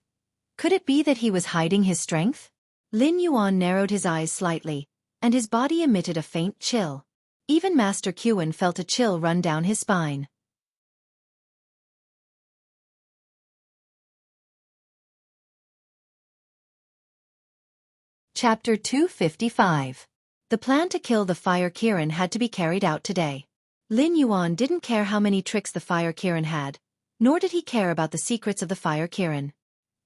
Could it be that he was hiding his strength? Lin Yuan narrowed his eyes slightly, and his body emitted a faint chill. Even Master Qin felt a chill run down his spine. Chapter 255. The plan to kill the Fire Kirin had to be carried out today. Lin Yuan didn't care how many tricks the Fire Kirin had, nor did he care about the secrets of the Fire Kirin.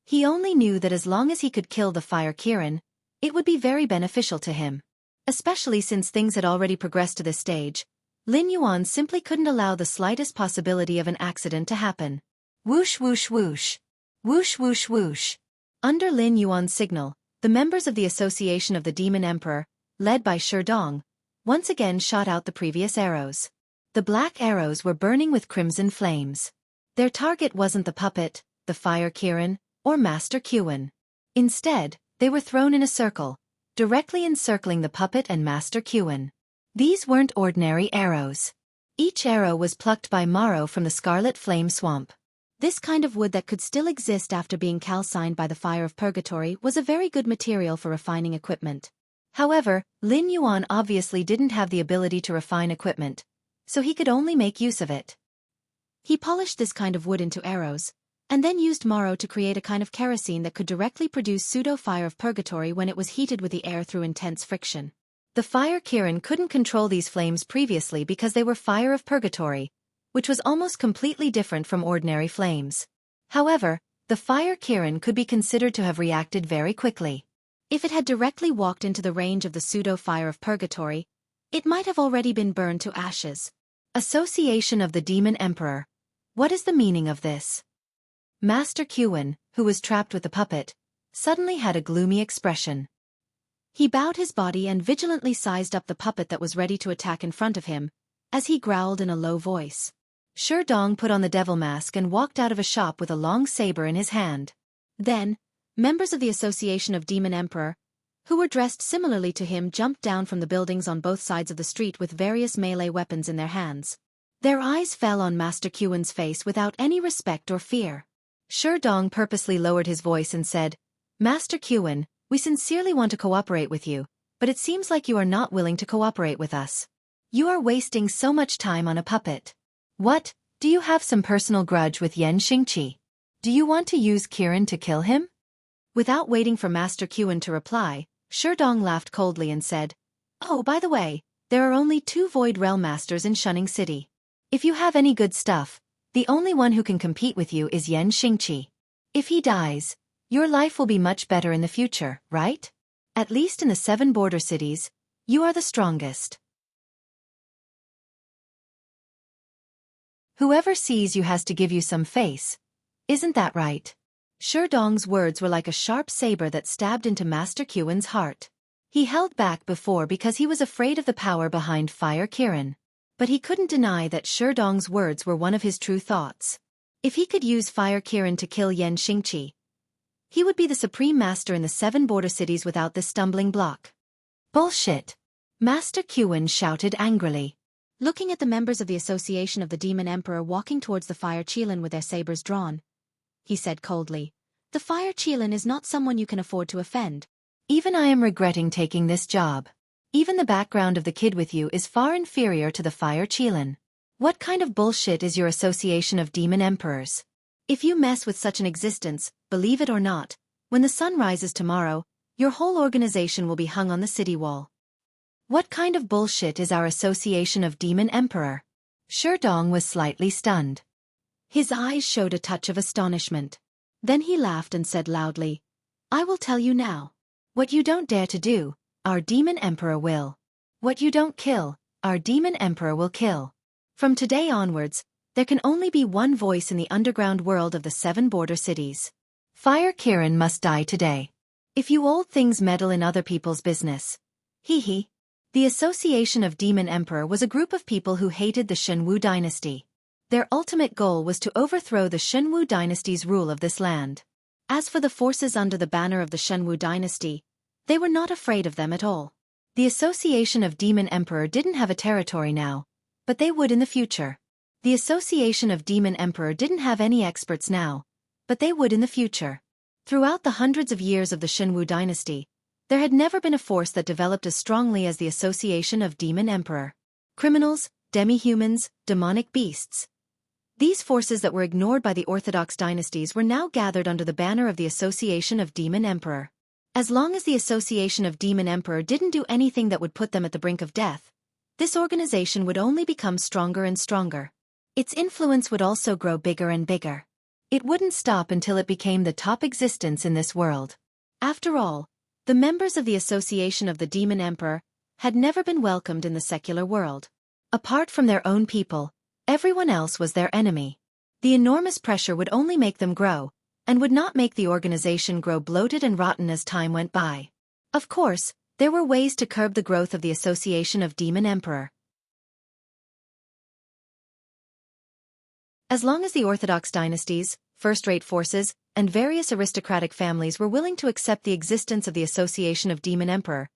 He only knew that as long as he could kill the Fire Kirin, it would be very beneficial to him. Especially since things had already progressed to this stage, Lin Yuan simply couldn't allow the slightest possibility of an accident to happen. Whoosh whoosh whoosh. Whoosh whoosh whoosh. Under Lin Yuan's signal, the members of the Association of the Demon Emperor, led by Shi Dong, once again shot out the previous arrows. The black arrows were burning with crimson flames. Their target wasn't the puppet, the Fire Kirin, or Master Qin. Instead, they were thrown in a circle, directly encircling the puppet and Master Qin. These weren't ordinary arrows. Each arrow was plucked by Maro from the Scarlet Flame Swamp. This kind of wood that could still exist after being calcined by the fire of purgatory was a very good material for refining equipment. However, Lin Yuan obviously didn't have the ability to refine equipment, so he could only make use of it. He polished this kind of wood into arrows, and then used Maro to create a kind of kerosene that could directly produce pseudo-fire of purgatory when it was heated with the air through intense friction. The Fire Kirin couldn't control these flames previously because they were fire of purgatory, which was almost completely different from ordinary flames. However, the fire Kirin could be considered to have reacted very quickly. If it had directly walked into the range of the pseudo-fire of purgatory, it might have already been burned to ashes. Association of the Demon Emperor. What is the meaning of this? Master Qin, who was trapped with the puppet, suddenly had a gloomy expression. He bowed his body and vigilantly sized up the puppet that was ready to attack in front of him, as he growled in a low voice. Shi Dong put on the devil mask and walked out of a shop with a long saber in his hand. Then, members of the Association of Demon Emperor, who were dressed similarly to him, jumped down from the buildings on both sides of the street with various melee weapons in their hands. Their eyes fell on Master Qin's face without any respect or fear. Shi Dong purposely lowered his voice and said, "Master Qin, we sincerely want to cooperate with you, but it seems like you are not willing to cooperate with us. You are wasting so much time on a puppet. What, do you have some personal grudge with Yan Xingqi? Do you want to use Kirin to kill him?" Without waiting for Master Qin to reply, Shi Dong laughed coldly and said, "Oh, by the way, there are only 2 Void Realm Masters in Shunning City. If you have any good stuff, the only one who can compete with you is Yan Xingqi. If he dies, your life will be much better in the future, right? At least in the 7 border cities, you are the strongest. Whoever sees you has to give you some face. Isn't that right?" Shi Dong's words were like a sharp saber that stabbed into Master Qin's heart. He held back before because he was afraid of the power behind Fire Kirin. But he couldn't deny that Shi Dong's words were one of his true thoughts. If he could use Fire Kirin to kill Yan Xingqi, he would be the supreme master in the 7 border cities without this stumbling block. "Bullshit!" Master Qin shouted angrily. Looking at the members of the Association of the Demon Emperor walking towards the Fire Qilin with their sabers drawn, he said coldly, "The Fire Qilin is not someone you can afford to offend. Even I am regretting taking this job. Even the background of the kid with you is far inferior to the Fire Qilin. What kind of bullshit is your Association of Demon Emperors? If you mess with such an existence, believe it or not, when the sun rises tomorrow, your whole organization will be hung on the city wall. What kind of bullshit is our Association of Demon Emperor?" Shi Dong was slightly stunned. His eyes showed a touch of astonishment. Then he laughed and said loudly, "I will tell you now. What you don't dare to do, our Demon Emperor will. What you don't kill, our Demon Emperor will kill. From today onwards, there can only be one voice in the underground world of the 7 border cities. Fire Kirin must die today. If you old things meddle in other people's business. Hee hee." The Association of Demon Emperor was a group of people who hated the Shenwu dynasty. Their ultimate goal was to overthrow the Shenwu dynasty's rule of this land. As for the forces under the banner of the Shenwu dynasty, they were not afraid of them at all. The Association of Demon Emperor didn't have a territory now, but they would in the future. The Association of Demon Emperor didn't have any experts now, but they would in the future. Throughout the hundreds of years of the Shenwu dynasty, there had never been a force that developed as strongly as the Association of Demon Emperor. Criminals, demi-humans, demonic beasts. These forces that were ignored by the orthodox dynasties were now gathered under the banner of the Association of Demon Emperor. As long as the Association of Demon Emperor didn't do anything that would put them at the brink of death, this organization would only become stronger and stronger. Its influence would also grow bigger and bigger. It wouldn't stop until it became the top existence in this world. After all, the members of the Association of the Demon Emperor had never been welcomed in the secular world. Apart from their own people, everyone else was their enemy. The enormous pressure would only make them grow, and would not make the organization grow bloated and rotten as time went by. Of course, there were ways to curb the growth of the Association of Demon Emperor. As long as the orthodox dynasties, first-rate forces, and various aristocratic families were willing to accept the existence of the Association of Demon Emperor,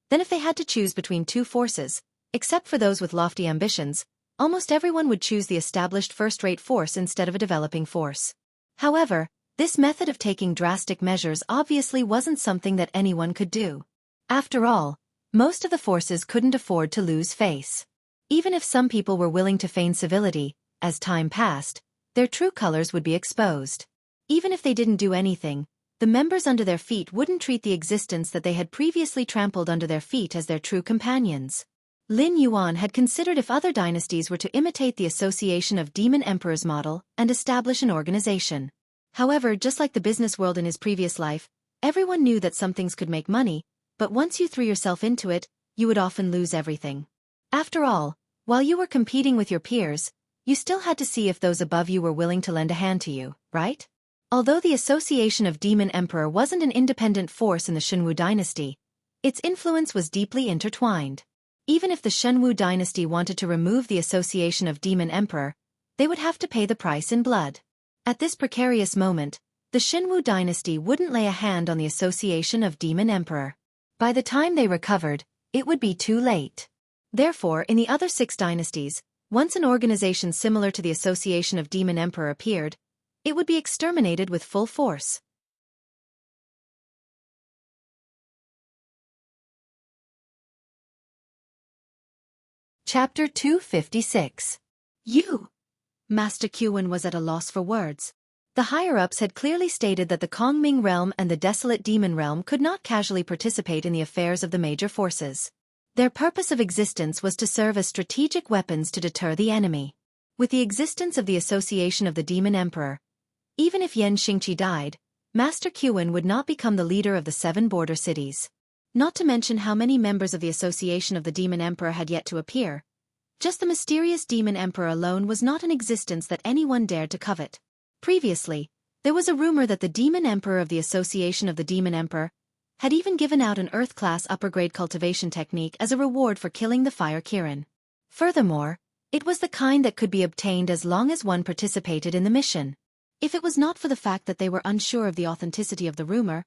then if they had to choose between 2 forces, except for those with lofty ambitions, almost everyone would choose the established first-rate force instead of a developing force. However, this method of taking drastic measures obviously wasn't something that anyone could do. After all, most of the forces couldn't afford to lose face. Even if some people were willing to feign civility, as time passed, their true colors would be exposed. Even if they didn't do anything, the members under their feet wouldn't treat the existence that they had previously trampled under their feet as their true companions. Lin Yuan had considered if other dynasties were to imitate the Association of Demon Emperors model and establish an organization. However, just like the business world in his previous life, everyone knew that some things could make money, but once you threw yourself into it, you would often lose everything. After all, while you were competing with your peers, you still had to see if those above you were willing to lend a hand to you, right? Although the Association of Demon Emperor wasn't an independent force in the Shenwu dynasty, its influence was deeply intertwined. Even if the Shenwu dynasty wanted to remove the Association of Demon Emperor, they would have to pay the price in blood. At this precarious moment, the Shenwu dynasty wouldn't lay a hand on the Association of Demon Emperor. By the time they recovered, it would be too late. Therefore, in the other 6 dynasties, once an organization similar to the Association of Demon Emperor appeared, it would be exterminated with full force. Chapter 256. Master Qiwen was at a loss for words. The higher-ups had clearly stated that the Kongming realm and the Desolate Demon realm could not casually participate in the affairs of the major forces. Their purpose of existence was to serve as strategic weapons to deter the enemy. With the existence of the Association of the Demon Emperor, even if Yan Xingqi died, Master Qiwen would not become the leader of the 7 border cities. Not to mention how many members of the Association of the Demon Emperor had yet to appear. Just the mysterious Demon Emperor alone was not an existence that anyone dared to covet. Previously, there was a rumor that the Demon Emperor of the Association of the Demon Emperor had even given out an Earth-class upper-grade cultivation technique as a reward for killing the Fire Kirin. Furthermore, it was the kind that could be obtained as long as one participated in the mission. If it was not for the fact that they were unsure of the authenticity of the rumor,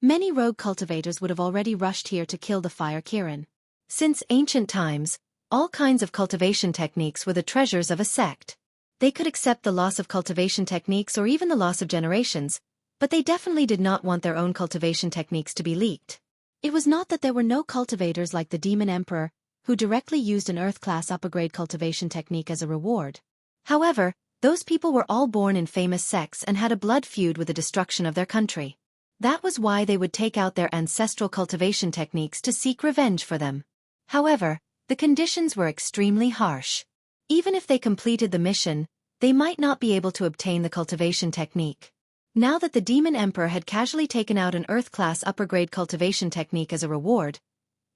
many rogue cultivators would have already rushed here to kill the Fire Kirin. Since ancient times, all kinds of cultivation techniques were the treasures of a sect. They could accept the loss of cultivation techniques or even the loss of generations, but they definitely did not want their own cultivation techniques to be leaked. It was not that there were no cultivators like the Demon Emperor, who directly used an Earth-class upper-grade cultivation technique as a reward. However, those people were all born in famous sects and had a blood feud with the destruction of their country. That was why they would take out their ancestral cultivation techniques to seek revenge for them. However, the conditions were extremely harsh. Even if they completed the mission, they might not be able to obtain the cultivation technique. Now that the Demon Emperor had casually taken out an Earth-class upper-grade cultivation technique as a reward,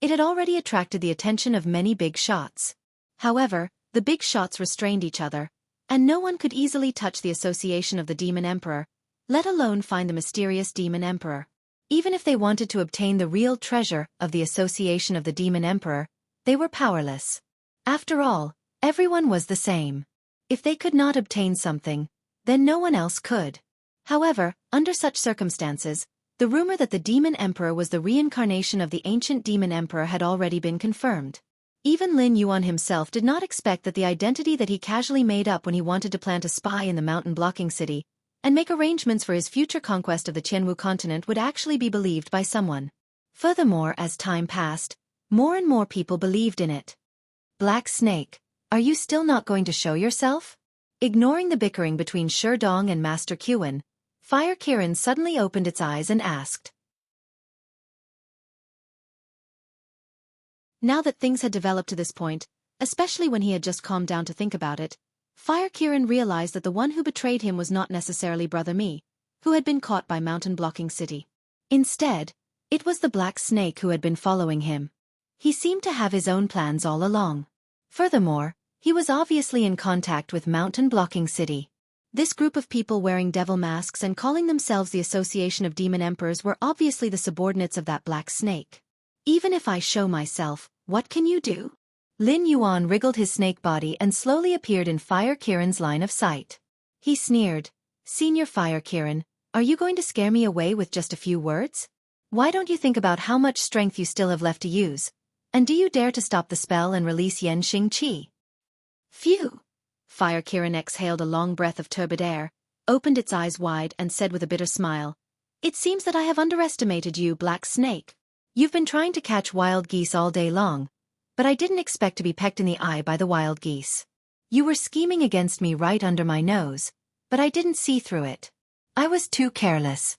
it had already attracted the attention of many big shots. However, the big shots restrained each other, and no one could easily touch the Association of the Demon Emperor, let alone find the mysterious Demon Emperor. Even if they wanted to obtain the real treasure of the Association of the Demon Emperor, they were powerless. After all, everyone was the same. If they could not obtain something, then no one else could. However, under such circumstances, the rumor that the Demon Emperor was the reincarnation of the ancient Demon Emperor had already been confirmed. Even Lin Yuan himself did not expect that the identity that he casually made up when he wanted to plant a spy in the mountain-blocking city and make arrangements for his future conquest of the Qianwu continent would actually be believed by someone. Furthermore, as time passed, more and more people believed in it. Black Snake, are you still not going to show yourself? Ignoring the bickering between Sherdong and Master Qiwen, Fire Kirin suddenly opened its eyes and asked. Now that things had developed to this point, especially when he had just calmed down to think about it, Fire Kirin realized that the one who betrayed him was not necessarily Brother Mi, who had been caught by mountain-blocking city. Instead, it was the Black Snake who had been following him. He seemed to have his own plans all along. Furthermore, he was obviously in contact with mountain-blocking city. This group of people wearing devil masks and calling themselves the Association of Demon Emperors were obviously the subordinates of that Black Snake. Even if I show myself, what can you do? Lin Yuan wriggled his snake body and slowly appeared in Fire Kirin's line of sight. He sneered, "Senior Fire Kirin, are you going to scare me away with just a few words? Why don't you think about how much strength you still have left to use? And do you dare to stop the spell and release Yan Xingqi?" Phew! Fire Kirin exhaled a long breath of turbid air, opened its eyes wide and said with a bitter smile, "It seems that I have underestimated you, Black Snake. You've been trying to catch wild geese all day long, but I didn't expect to be pecked in the eye by the wild geese. You were scheming against me right under my nose, but I didn't see through it. I was too careless."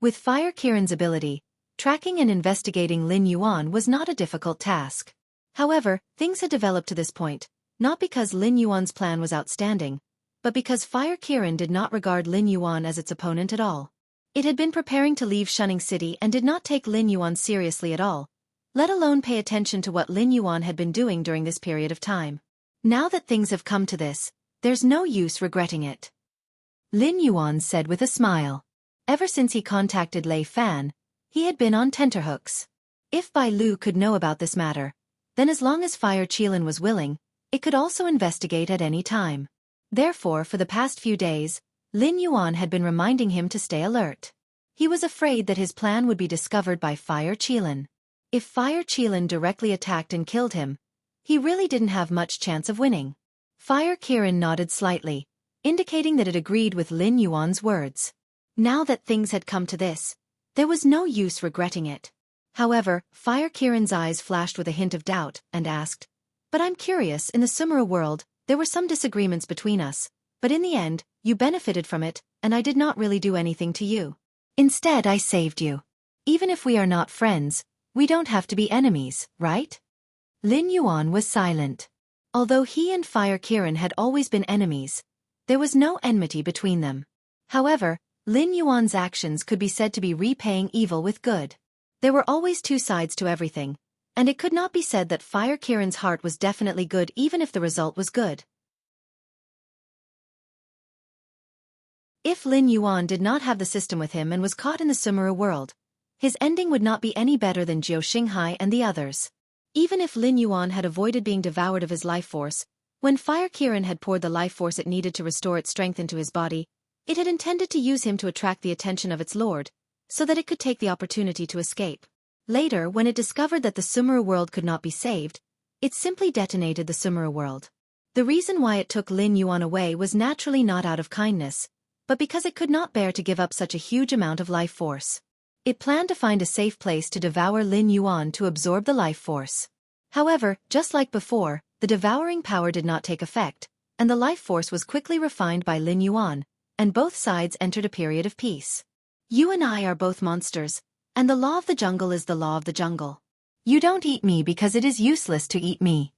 With Fire Kirin's ability, tracking and investigating Lin Yuan was not a difficult task. However, things had developed to this point, not because Lin Yuan's plan was outstanding, but because Fire Kirin did not regard Lin Yuan as its opponent at all. It had been preparing to leave Shunning City and did not take Lin Yuan seriously at all, let alone pay attention to what Lin Yuan had been doing during this period of time. Now that things have come to this, there's no use regretting it. Lin Yuan said with a smile. Ever since he contacted Lei Fan, he had been on tenterhooks. If Bai Lu could know about this matter, then as long as Fire Qilin was willing, it could also investigate at any time. Therefore, for the past few days, Lin Yuan had been reminding him to stay alert. He was afraid that his plan would be discovered by Fire Qilin. If Fire Qilin directly attacked and killed him, he really didn't have much chance of winning. Fire Kirin nodded slightly, indicating that it agreed with Lin Yuan's words. Now that things had come to this, there was no use regretting it. However, Fire Kirin's eyes flashed with a hint of doubt, and asked, "But I'm curious, in the Sumera world, there were some disagreements between us, but in the end, you benefited from it, and I did not really do anything to you. Instead, I saved you. Even if we are not friends, we don't have to be enemies, right?" Lin Yuan was silent. Although he and Fire Kirin had always been enemies, there was no enmity between them. However, Lin Yuan's actions could be said to be repaying evil with good. There were always two sides to everything, and it could not be said that Fire Kirin's heart was definitely good even if the result was good. If Lin Yuan did not have the system with him and was caught in the Sumera world, his ending would not be any better than Jiao Xinghai and the others. Even if Lin Yuan had avoided being devoured of his life force, when Fire Kirin had poured the life force it needed to restore its strength into his body, it had intended to use him to attract the attention of its lord, so that it could take the opportunity to escape. Later, when it discovered that the Sumera world could not be saved, it simply detonated the Sumera world. The reason why it took Lin Yuan away was naturally not out of kindness, but because it could not bear to give up such a huge amount of life force. It planned to find a safe place to devour Lin Yuan to absorb the life force. However, just like before, the devouring power did not take effect, and the life force was quickly refined by Lin Yuan, and both sides entered a period of peace. You and I are both monsters, and the law of the jungle is the law of the jungle. You don't eat me because it is useless to eat me.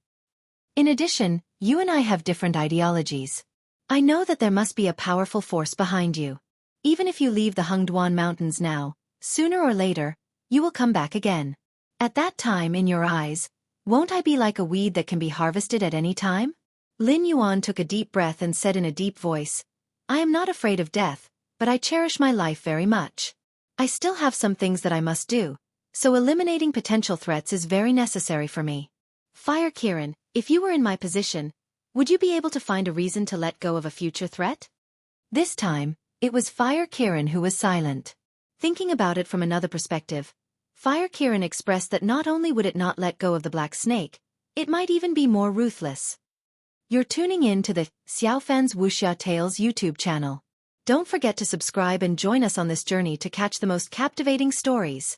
In addition, you and I have different ideologies. I know that there must be a powerful force behind you. Even if you leave the Hengduan Mountains now, sooner or later, you will come back again. At that time, in your eyes, won't I be like a weed that can be harvested at any time? Lin Yuan took a deep breath and said in a deep voice, "I am not afraid of death, but I cherish my life very much. I still have some things that I must do, so eliminating potential threats is very necessary for me. Fire Kirin, if you were in my position, would you be able to find a reason to let go of a future threat?" This time, it was Fire Kirin who was silent. Thinking about it from another perspective, Fire Kirin expressed that not only would it not let go of the black snake, it might even be more ruthless. You're tuning in to the Xiaofan's Wuxia Tales YouTube channel. Don't forget to subscribe and join us on this journey to catch the most captivating stories.